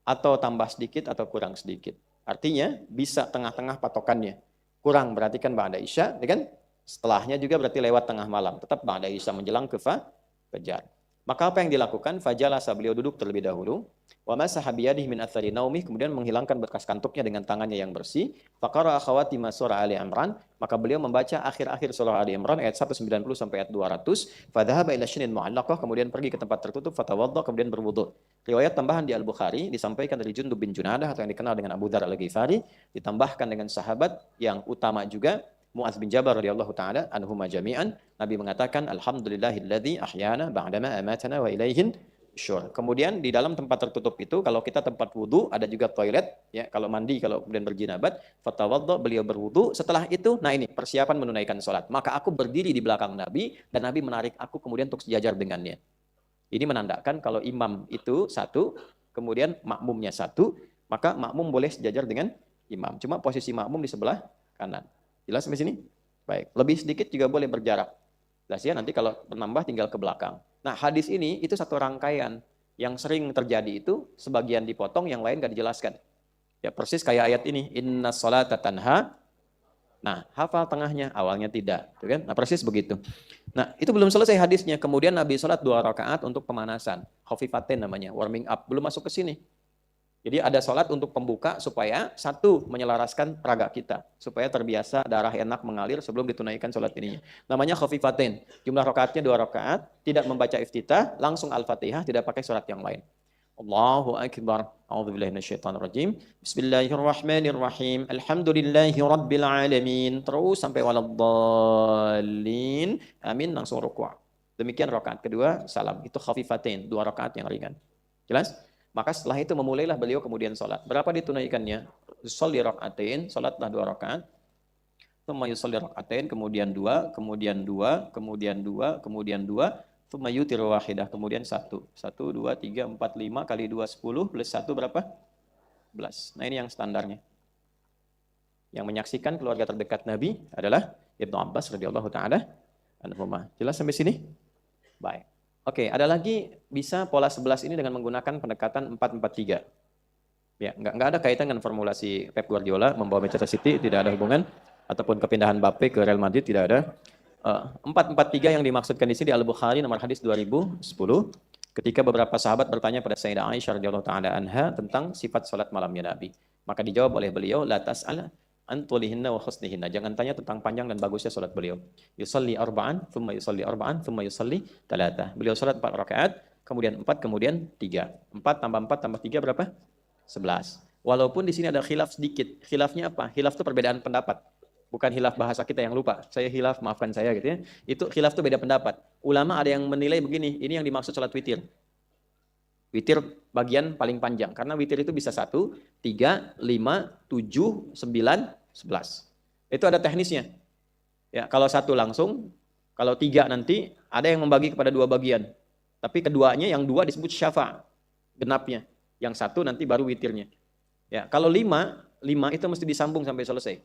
atau tambah sedikit atau kurang sedikit. Artinya bisa tengah-tengah patokannya. Kurang berarti kan ba'da isya, ya kan? Setelahnya juga berarti lewat tengah malam, tetap ba'da isya menjelang ke fajar. Maka apa yang dilakukan? Fajalasa, beliau duduk terlebih dahulu. Wa masaha biyadihi min athari naumih, kemudian menghilangkan bekas kantuknya dengan tangannya yang bersih. Faqara khawatima surah Ali Imran, maka beliau membaca akhir-akhir surah Ali Imran ayat 190 sampai ayat 200. Fadhahaba ila syinin mu'allaqah, kemudian pergi ke tempat tertutup, fatawadda, kemudian berwudu. Riwayat tambahan di Al-Bukhari disampaikan dari Jundub bin Junadah atau yang dikenal dengan Abu Dzar Al-Ghifari, ditambahkan dengan sahabat yang utama juga, Mu'adz bin Jabal radhiyallahu taala anhuma jami'an. Nabi mengatakan, alhamdulillahilladzi ahyana ba'dama amatana wa ilaihin sure. Kemudian di dalam tempat tertutup itu, kalau kita tempat wudhu, ada juga toilet, ya. Kalau mandi, kalau kemudian berjinabat, fatawaddo, beliau berwudhu. Setelah itu, nah ini persiapan menunaikan sholat. Maka aku berdiri di belakang Nabi dan Nabi menarik aku kemudian untuk sejajar dengannya. Ini menandakan kalau imam itu satu, kemudian makmumnya satu, maka makmum boleh sejajar dengan imam. Cuma posisi makmum di sebelah kanan. Jelas sampai sini? Baik. Lebih sedikit juga boleh berjarak. Jelas ya, nanti kalau menambah tinggal ke belakang. Nah, hadis ini itu satu rangkaian yang sering terjadi itu, sebagian dipotong, yang lain gak dijelaskan. Ya persis kayak ayat ini, inna sholata tanha. Nah, hafal tengahnya, awalnya tidak. Nah, persis begitu. Nah, itu belum selesai hadisnya. Kemudian Nabi sholat 2 rakaat untuk pemanasan. Khafifatin namanya, warming up. Belum masuk ke sini. Jadi ada sholat untuk pembuka supaya satu, menyelaraskan raga kita. Supaya terbiasa darah enak mengalir sebelum ditunaikan sholat ininya. Namanya khafifatin. Jumlah rakaatnya 2 rakaat, tidak membaca iftitah, langsung Al-Fatihah, tidak pakai surat yang lain. Allahu Akbar. A'udzubillahi minasyaitonirrajim. Bismillahirrahmanirrahim. Alhamdulillahi rabbil alamin. Terus sampai waladdallin. Amin, langsung rukuk. Demikian rakaat kedua, salam. Itu khafifatin, 2 rakaat yang ringan. Jelas? Maka setelah itu memulailah beliau kemudian sholat. Berapa ditunaikannya? Sholli rakaatain, sholatlah 2 rakaat. Tsumma yusolli rakaatain, kemudian 2, kemudian 2, kemudian 2, kemudian 2. Tsumma yutiru wahidah, kemudian 1. 1, 2, 3, 4, 5 kali 2, 10 plus 1 berapa? 11. Nah ini yang standarnya. Yang menyaksikan keluarga terdekat Nabi adalah Ibnu Abbas radhiyallahu taala anhuma. Jelas sampai sini? Baik. Oke, ada lagi bisa pola 11 ini dengan menggunakan pendekatan 4-4-3. Ya, nggak ada kaitan dengan formulasi Pep Guardiola membawa Manchester City, tidak ada hubungan, ataupun kepindahan Mbappe ke Real Madrid, tidak ada. 4-4-3 yang dimaksudkan di sini di Al-Bukhari nomor hadis 2010, ketika beberapa sahabat bertanya pada Sayyidah Aisyah radhiyallahu taala anha tentang sifat salat malamnya Nabi. Maka dijawab oleh beliau, la tas'al an tulihinna wa husnihinna. Jangan tanya tentang panjang dan bagusnya salat beliau. Yusalli arba'an, thumma yusalli arba'an, thumma yusalli talatah. Beliau salat 4 rakaat, kemudian 4, kemudian 3. 4 tambah 4 tambah 3 berapa? 11. Walaupun di sini ada khilaf sedikit. Khilafnya apa? Khilaf itu perbedaan pendapat. Bukan khilaf bahasa kita yang lupa. Saya khilaf, maafkan saya gitu ya. Itu khilaf itu beda pendapat. Ulama ada yang menilai begini, ini yang dimaksud salat witir. Witir bagian paling panjang. Karena witir itu bisa 1, 3, 5, 7, 9, 11. Itu ada teknisnya. Ya, kalau 1 langsung, kalau 3 nanti ada yang membagi kepada 2 bagian. Tapi keduanya, yang 2 disebut syafa, genapnya. Yang 1 nanti baru witirnya. Ya, kalau 5 itu mesti disambung sampai selesai.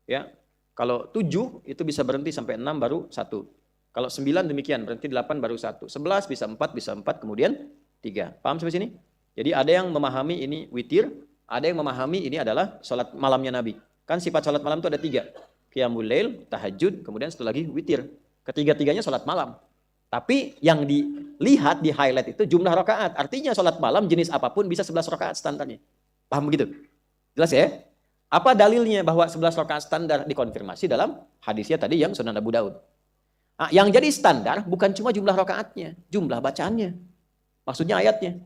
Ya, kalau 7 itu bisa berhenti sampai 6 baru 1. Kalau 9 demikian, berhenti 8 baru 1. 11 bisa 4, kemudian 3. Paham sampai sini? Jadi ada yang memahami ini witir, ada yang memahami ini adalah salat malamnya Nabi. Kan sifat salat malam itu ada 3. Qiyamul lail, tahajud, kemudian satu lagi witir. Ketiga-tiganya salat malam. Tapi yang dilihat, di highlight itu jumlah rakaat. Artinya salat malam jenis apapun bisa 11 rakaat standarnya. Paham begitu? Jelas ya? Apa dalilnya bahwa 11 rakaat standar? Dikonfirmasi dalam hadisnya tadi yang Sunan Abu Daud. Nah, yang jadi standar bukan cuma jumlah rakaatnya, jumlah bacaannya. Maksudnya ayatnya.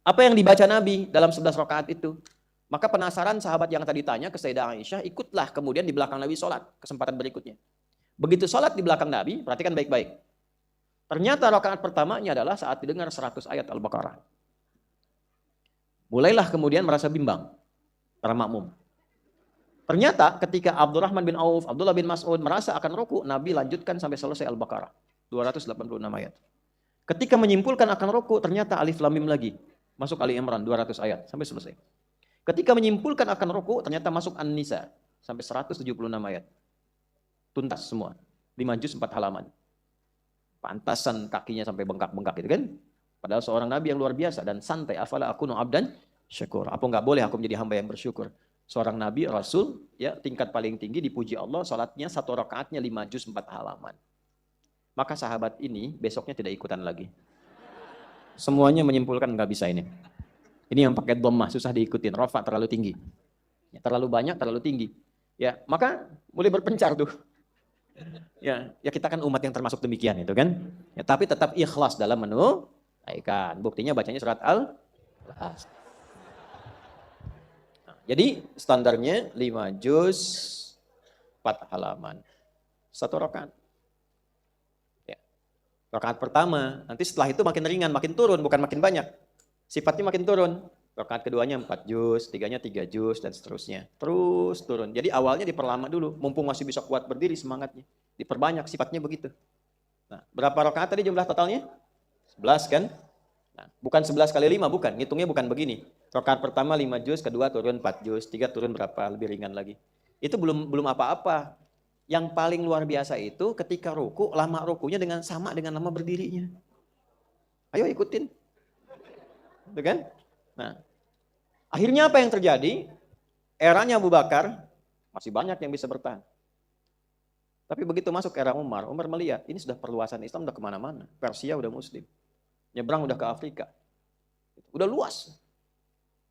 Apa yang dibaca Nabi dalam 11 rakaat itu? Maka penasaran sahabat yang tadi tanya ke Sayyidah Aisyah, ikutlah kemudian di belakang Nabi sholat, kesempatan berikutnya. Begitu sholat di belakang Nabi, perhatikan baik-baik. Ternyata rakaat pertamanya adalah saat didengar 100 ayat Al-Baqarah. Mulailah kemudian merasa bimbang para makmum. Ternyata ketika Abdurrahman bin Auf, Abdullah bin Mas'ud merasa akan rukuk, Nabi lanjutkan sampai selesai Al-Baqarah. 286 ayat. Ketika menyimpulkan akan rukuk, ternyata Alif Lam Mim lagi. Masuk Ali Imran 200 ayat sampai selesai. Ketika menyimpulkan akan rukuk, ternyata masuk An-Nisa sampai 176 ayat. Tuntas semua. 5 juz 4 halaman. Pantasan kakinya sampai bengkak-bengkak gitu kan. Padahal seorang nabi yang luar biasa dan santai. Afala akunu abdan syakur. Apa enggak boleh aku menjadi hamba yang bersyukur? Seorang nabi, rasul, ya tingkat paling tinggi dipuji Allah, salatnya 1 rakaatnya 5 juz 4 halaman. Maka sahabat ini besoknya tidak ikutan lagi. Semuanya menyimpulkan nggak bisa ini. Ini yang pakai dhammah susah diikutin, rafa terlalu tinggi. Ya, terlalu banyak, terlalu tinggi. Ya, maka mulai berpencar tuh. Ya, ya kita kan umat yang termasuk demikian itu kan. Ya, tapi tetap ikhlas dalam menunaikan. Buktinya bacanya surat Al-Ikhlas. Nah, jadi standarnya 5 juz 4 halaman. 1 rakaat. Ya. Rakaat pertama, nanti setelah itu makin ringan, makin turun, bukan makin banyak. Sifatnya makin turun. Rakaat keduanya 4 juz, tiganya 3 juz, dan seterusnya. Terus turun. Jadi awalnya diperlama dulu, mumpung masih bisa kuat berdiri semangatnya. Diperbanyak, sifatnya begitu. Nah, berapa rakaat tadi jumlah totalnya? 11 kan? Nah, bukan 11 kali 5, bukan. Ngitungnya bukan begini. Rakaat pertama 5 juz, kedua turun 4 juz, tiga turun berapa, lebih ringan lagi. Itu belum apa-apa. Yang paling luar biasa itu ketika ruku, lama rukunya sama dengan lama berdirinya. Ayo ikutin. Gitu kan? Nah, akhirnya apa yang terjadi? Eranya Abu Bakar, masih banyak yang bisa bertahan. Tapi begitu masuk era Umar, Umar melihat, ini sudah perluasan Islam udah kemana-mana. Persia udah Muslim. Nyebrang udah ke Afrika. Udah luas.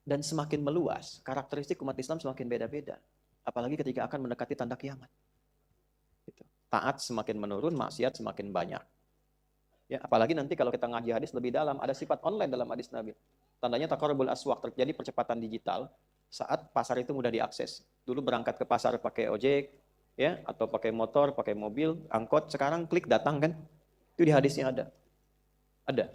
Dan semakin meluas, karakteristik umat Islam semakin beda-beda. Apalagi ketika akan mendekati tanda kiamat. Taat semakin menurun, maksiat semakin banyak. Ya, apalagi nanti kalau kita ngaji hadis lebih dalam, ada sifat online dalam hadis Nabi. Tandanya taqarrubul aswaq, terjadi percepatan digital saat pasar itu mudah diakses. Dulu berangkat ke pasar pakai ojek, ya, atau pakai motor, pakai mobil, angkot, sekarang klik datang kan? Itu di hadisnya ada. Ada.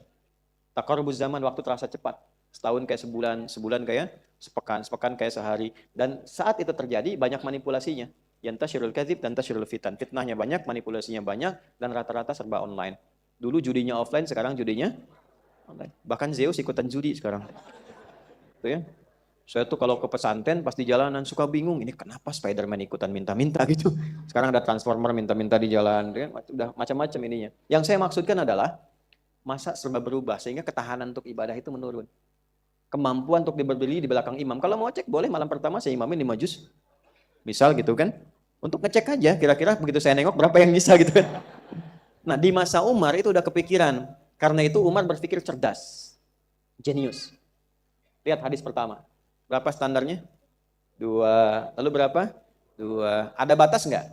Taqarrubuz zaman, waktu terasa cepat. Setahun kayak sebulan, sebulan kayak sepekan, sepekan kayak sehari. Dan saat itu terjadi banyak manipulasinya. Yantasyirul kadzib dan tasyirul fitan. Fitnahnya banyak, manipulasinya banyak, dan rata-rata serba online. Dulu judinya offline, sekarang judinya online. Bahkan Zeus ikutan judi sekarang. Itu ya. Saya tuh kalau ke pesantren pas di jalanan suka bingung, ini kenapa Spider-Man ikutan minta-minta gitu. Sekarang ada Transformer minta-minta di jalan, ya, udah macam-macam ininya. Yang saya maksudkan adalah masa serba berubah sehingga ketahanan untuk ibadah itu menurun. Kemampuan untuk berdiri di belakang imam. Kalau mau cek boleh malam pertama saya imamin 5 juz. Misal gitu kan. Untuk ngecek aja kira-kira begitu saya nengok berapa yang bisa gitu kan. Nah, di masa Umar itu udah kepikiran. Karena itu Umar berpikir cerdas. Jenius. Lihat hadis pertama. Berapa standarnya? 2. Lalu berapa? 2. Ada batas nggak?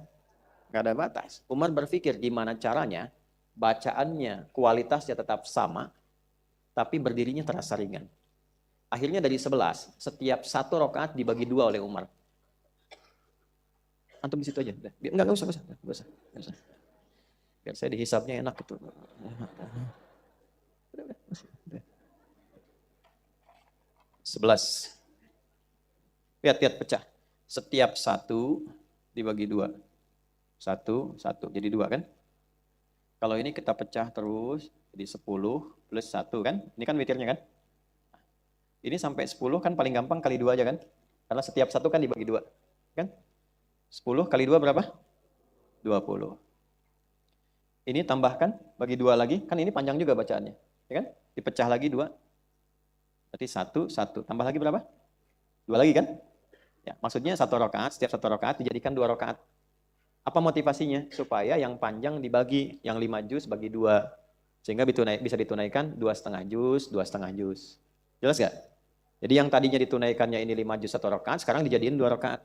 Nggak ada batas. Umar berpikir gimana caranya bacaannya, kualitasnya tetap sama, tapi berdirinya terasa ringan. Akhirnya dari 11, setiap 1 rakaat dibagi 2 oleh Umar. Antum di situ aja. Enggak usah. Biar saya dihisapnya enak gitu. 11. Lihat pecah. Setiap 1 dibagi 2. 1, jadi 2 kan? Kalau ini kita pecah terus, jadi 10 plus 1 kan? Ini kan witirnya kan? Ini sampai 10 kan paling gampang kali 2 aja kan? Karena setiap 1 kan dibagi 2. Kan? 10 kali 2 berapa? 20. Ini tambahkan, bagi 2 lagi. Kan ini panjang juga bacaannya. Ya kan? Dipecah lagi 2. Berarti 1. Tambah lagi berapa? 2 lagi kan? Ya, maksudnya 1 rakaat, setiap 1 rakaat dijadikan 2 rakaat. Apa motivasinya? Supaya yang panjang dibagi, yang 5 juz bagi 2. Sehingga bisa ditunaikan 2,5 juz, 2,5 juz. Jelas gak? Jadi yang tadinya ditunaikannya ini 5 juz 1 rakaat, sekarang dijadiin 2 rakaat.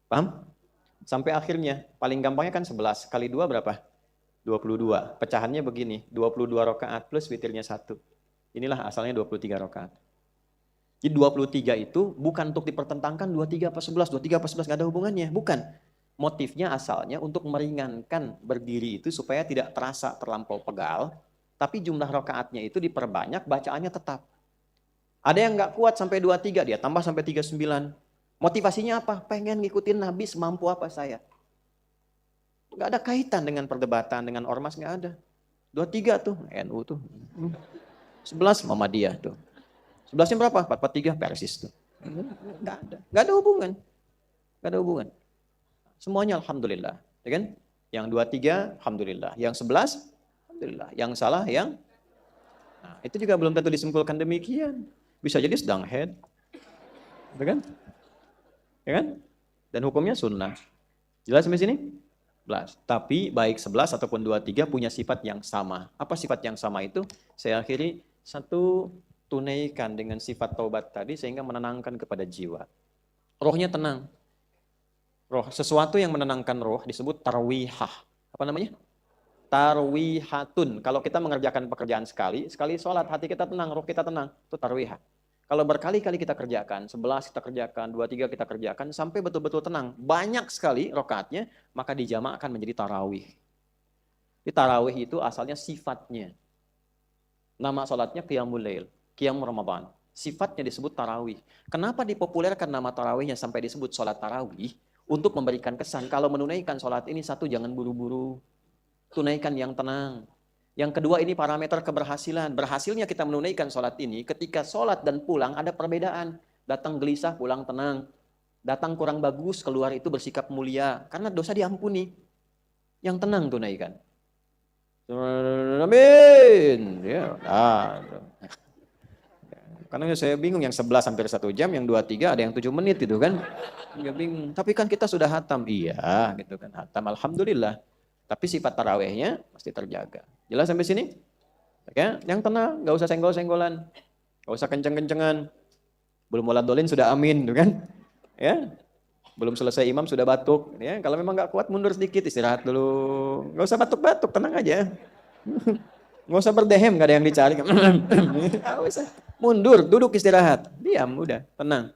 Paham? Sampai akhirnya, paling gampangnya kan 11. Kali 2 berapa? 22. Pecahannya begini, 22 rakaat plus witirnya 1. Inilah asalnya 23 rakaat. Jadi 23 itu bukan untuk dipertentangkan 23 apa 11, 23 apa 11, gak ada hubungannya. Bukan. Motifnya asalnya untuk meringankan berdiri itu supaya tidak terasa terlampau pegal, tapi jumlah rakaatnya itu diperbanyak, bacaannya tetap. Ada yang gak kuat sampai 23, dia tambah sampai 39. Motivasinya apa? Pengen ngikutin Nabi semampu apa saya. Gak ada kaitan dengan perdebatan, dengan ormas, gak ada. 23 tuh, NU tuh. 11 Muhammadiyah tuh. 11-nya berapa? 443 Persis tuh. Gak ada. Gak ada hubungan. Gak ada hubungan. Semuanya Alhamdulillah. Ya kan? Yang 23, Alhamdulillah. Yang 11, Alhamdulillah. Yang salah, yang... Nah, itu juga belum tentu disimpulkan demikian. Bisa jadi sedang head. Ya kan? Ya kan? Dan hukumnya sunnah. Jelas sampai sini? 11. Tapi baik 11 ataupun 23 punya sifat yang sama. Apa sifat yang sama itu? Saya akhiri 1 tunaikan dengan sifat taubat tadi sehingga menenangkan kepada jiwa. Rohnya tenang. Sesuatu yang menenangkan roh disebut tarwihah. Apa namanya? Tarwihatun. Kalau kita mengerjakan pekerjaan sekali sholat, hati kita tenang, roh kita tenang. Itu tarwihah. Kalau berkali-kali kita kerjakan, 11 kita kerjakan, 23 kita kerjakan, sampai betul-betul tenang. Banyak sekali rakaatnya, maka dijamakkan menjadi tarawih. Di tarawih itu asalnya sifatnya. Nama sholatnya qiyamul lail, qiyam Ramadan. Sifatnya disebut tarawih. Kenapa dipopulerkan nama tarawihnya sampai disebut sholat tarawih? Untuk memberikan kesan, kalau menunaikan sholat ini, satu, jangan buru-buru. Tunaikan yang tenang. Yang kedua, ini parameter keberhasilan. Berhasilnya kita menunaikan sholat ini, ketika sholat dan pulang ada perbedaan. Datang gelisah, pulang tenang. Datang kurang bagus, keluar itu bersikap mulia. Karena dosa diampuni. Yang tenang tunaikan. Amin. Ya. Karena saya bingung, yang 11 hampir 1 jam, yang 23 ada yang 7 menit gitu kan. Nggak bingung. Tapi kan kita sudah hatam. Iya, gitu kan. Hatam, alhamdulillah. Tapi sifat tarawihnya pasti terjaga. Jelas sampai sini? Oke, yang tenang, nggak usah senggol-senggolan, nggak usah kenceng-kencengan. Belum waladolin sudah amin, gitu kan? Ya, belum selesai imam sudah batuk. Ya, kalau memang nggak kuat mundur sedikit, istirahat dulu. Nggak usah batuk-batuk, tenang aja. Nggak usah berdehem, nggak ada yang dicari. Nggak usah. Mundur, duduk istirahat, diam, udah, tenang.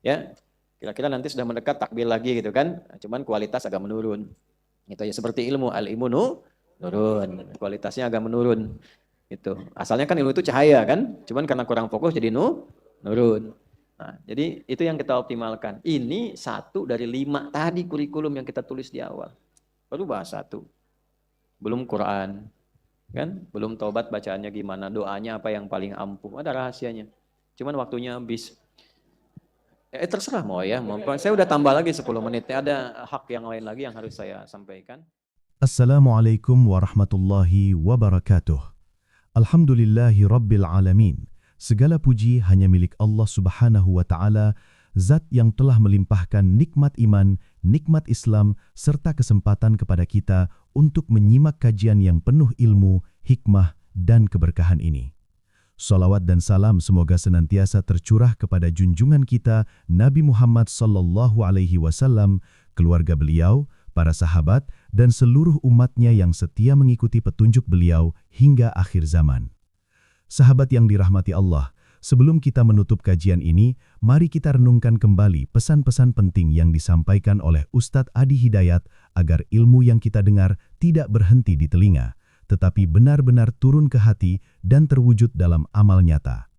Ya, kira-kira nanti sudah mendekat takbir lagi gitu kan? Cuman kualitas agak menurun. Itu ya seperti ilmu, al-ilmu nurun, kualitasnya agak menurun. Itu asalnya kan ilmu itu cahaya kan, cuman karena kurang fokus jadi nurun. Nah, jadi itu yang kita optimalkan. Ini 1 dari 5 tadi kurikulum yang kita tulis di awal. Baru bahas 1, belum Quran, kan? Belum taubat bacaannya gimana, doanya apa yang paling ampuh, ada rahasianya. Cuman waktunya habis. Terserah mau ya, saya udah tambah lagi 10 menit. Ada hak yang lain lagi yang harus saya sampaikan. Assalamualaikum warahmatullahi wabarakatuh. Alhamdulillahi rabbil alamin. Segala puji hanya milik Allah subhanahu wa ta'ala, zat yang telah melimpahkan nikmat iman, nikmat Islam, serta kesempatan kepada kita untuk menyimak kajian yang penuh ilmu, hikmah, dan keberkahan ini. Salawat dan salam semoga senantiasa tercurah kepada junjungan kita Nabi Muhammad SAW, keluarga beliau, para sahabat, dan seluruh umatnya yang setia mengikuti petunjuk beliau hingga akhir zaman. Sahabat yang dirahmati Allah, sebelum kita menutup kajian ini, mari kita renungkan kembali pesan-pesan penting yang disampaikan oleh Ustadz Adi Hidayat agar ilmu yang kita dengar tidak berhenti di telinga, tetapi benar-benar turun ke hati dan terwujud dalam amal nyata.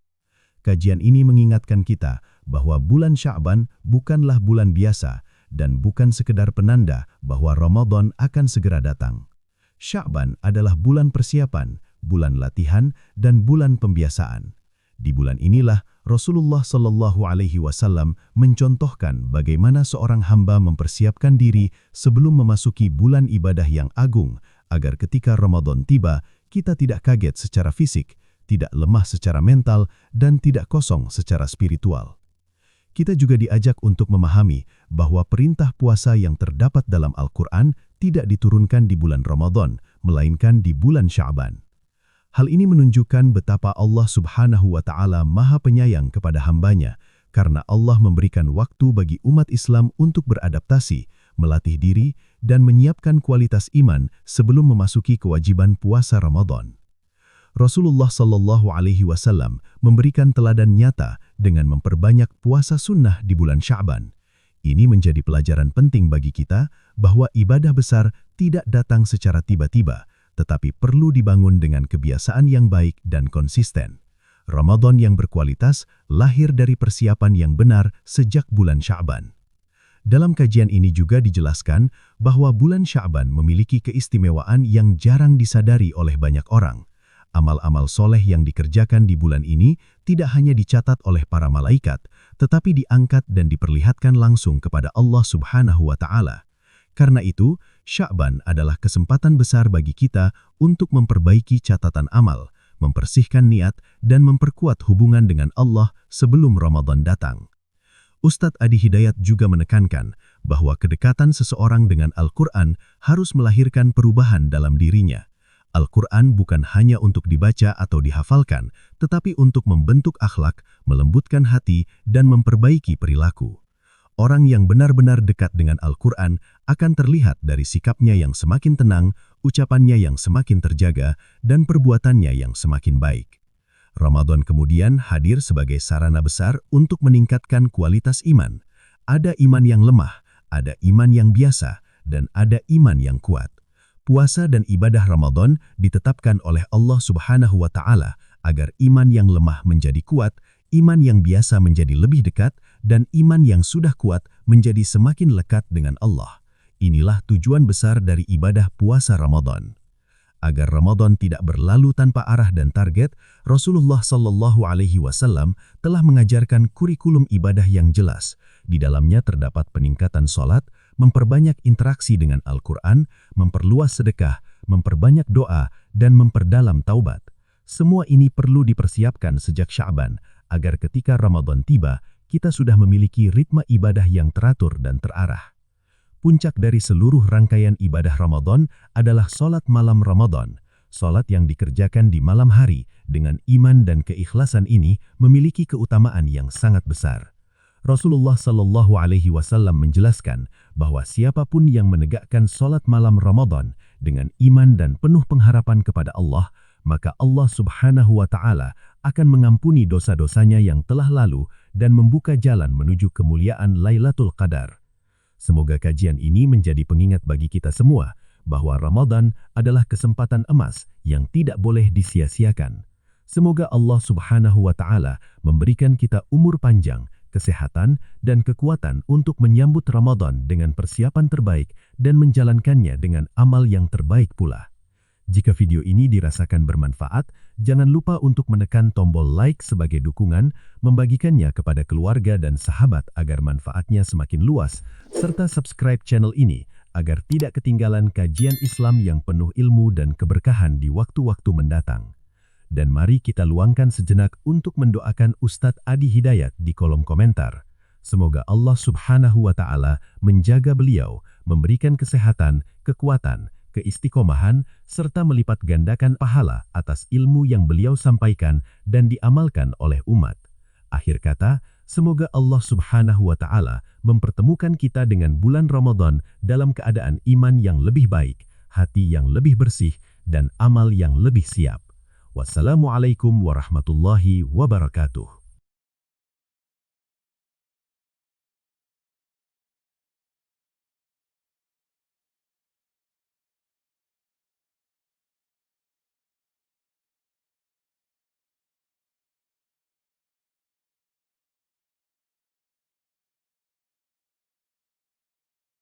Kajian ini mengingatkan kita bahwa bulan Sya'ban bukanlah bulan biasa dan bukan sekedar penanda bahwa Ramadan akan segera datang. Sya'ban adalah bulan persiapan, bulan latihan, dan bulan pembiasaan. Di bulan inilah Rasulullah SAW mencontohkan bagaimana seorang hamba mempersiapkan diri sebelum memasuki bulan ibadah yang agung, agar ketika Ramadan tiba, kita tidak kaget secara fisik, tidak lemah secara mental, dan tidak kosong secara spiritual. Kita juga diajak untuk memahami bahwa perintah puasa yang terdapat dalam Al-Quran tidak diturunkan di bulan Ramadan, melainkan di bulan Sya'ban. Hal ini menunjukkan betapa Allah Subhanahu wa Ta'ala Maha Penyayang kepada hambanya, karena Allah memberikan waktu bagi umat Islam untuk beradaptasi, melatih diri, dan menyiapkan kualitas iman sebelum memasuki kewajiban puasa Ramadan. Rasulullah SAW memberikan teladan nyata dengan memperbanyak puasa sunnah di bulan Sya'ban. Ini menjadi pelajaran penting bagi kita bahwa ibadah besar tidak datang secara tiba-tiba, tetapi perlu dibangun dengan kebiasaan yang baik dan konsisten. Ramadan yang berkualitas lahir dari persiapan yang benar sejak bulan Sya'ban. Dalam kajian ini juga dijelaskan bahwa bulan Sya'ban memiliki keistimewaan yang jarang disadari oleh banyak orang. Amal-amal soleh yang dikerjakan di bulan ini tidak hanya dicatat oleh para malaikat, tetapi diangkat dan diperlihatkan langsung kepada Allah Subhanahu wa Ta'ala. Karena itu, Sya'ban adalah kesempatan besar bagi kita untuk memperbaiki catatan amal, membersihkan niat, dan memperkuat hubungan dengan Allah sebelum Ramadan datang. Ustadz Adi Hidayat juga menekankan bahwa kedekatan seseorang dengan Al-Quran harus melahirkan perubahan dalam dirinya. Al-Quran bukan hanya untuk dibaca atau dihafalkan, tetapi untuk membentuk akhlak, melembutkan hati, dan memperbaiki perilaku. Orang yang benar-benar dekat dengan Al-Quran akan terlihat dari sikapnya yang semakin tenang, ucapannya yang semakin terjaga, dan perbuatannya yang semakin baik. Ramadan kemudian hadir sebagai sarana besar untuk meningkatkan kualitas iman. Ada iman yang lemah, ada iman yang biasa, dan ada iman yang kuat. Puasa dan ibadah Ramadan ditetapkan oleh Allah Subhanahu wa Ta'ala agar iman yang lemah menjadi kuat, iman yang biasa menjadi lebih dekat, dan iman yang sudah kuat menjadi semakin lekat dengan Allah. Inilah tujuan besar dari ibadah puasa Ramadan. Agar Ramadan tidak berlalu tanpa arah dan target, Rasulullah Shallallahu Alaihi Wasallam telah mengajarkan kurikulum ibadah yang jelas. Di dalamnya terdapat peningkatan sholat, memperbanyak interaksi dengan Al-Quran, memperluas sedekah, memperbanyak doa, dan memperdalam taubat. Semua ini perlu dipersiapkan sejak Sya'ban, agar ketika Ramadan tiba, kita sudah memiliki ritme ibadah yang teratur dan terarah. Puncak dari seluruh rangkaian ibadah Ramadan adalah sholat malam Ramadan. Sholat yang dikerjakan di malam hari dengan iman dan keikhlasan ini memiliki keutamaan yang sangat besar. Rasulullah Shallallahu Alaihi Wasallam menjelaskan bahwa siapapun yang menegakkan sholat malam Ramadan dengan iman dan penuh pengharapan kepada Allah, maka Allah Subhanahu wa Ta'ala akan mengampuni dosa-dosanya yang telah lalu dan membuka jalan menuju kemuliaan Lailatul Qadar. Semoga kajian ini menjadi pengingat bagi kita semua bahwa Ramadan adalah kesempatan emas yang tidak boleh disia-siakan. Semoga Allah Subhanahu wa Ta'ala memberikan kita umur panjang, kesehatan, dan kekuatan untuk menyambut Ramadan dengan persiapan terbaik dan menjalankannya dengan amal yang terbaik pula. Jika video ini dirasakan bermanfaat, jangan lupa untuk menekan tombol like sebagai dukungan, membagikannya kepada keluarga dan sahabat agar manfaatnya semakin luas, serta subscribe channel ini agar tidak ketinggalan kajian Islam yang penuh ilmu dan keberkahan di waktu-waktu mendatang. Dan mari kita luangkan sejenak untuk mendoakan Ustadz Adi Hidayat di kolom komentar. Semoga Allah Subhanahu wa Ta'ala menjaga beliau, memberikan kesehatan, kekuatan, keistiqomahan, serta melipat gandakan pahala atas ilmu yang beliau sampaikan dan diamalkan oleh umat. Akhir kata, semoga Allah Subhanahu wa Ta'ala mempertemukan kita dengan bulan Ramadan dalam keadaan iman yang lebih baik, hati yang lebih bersih, dan amal yang lebih siap. Wassalamualaikum warahmatullahi wabarakatuh.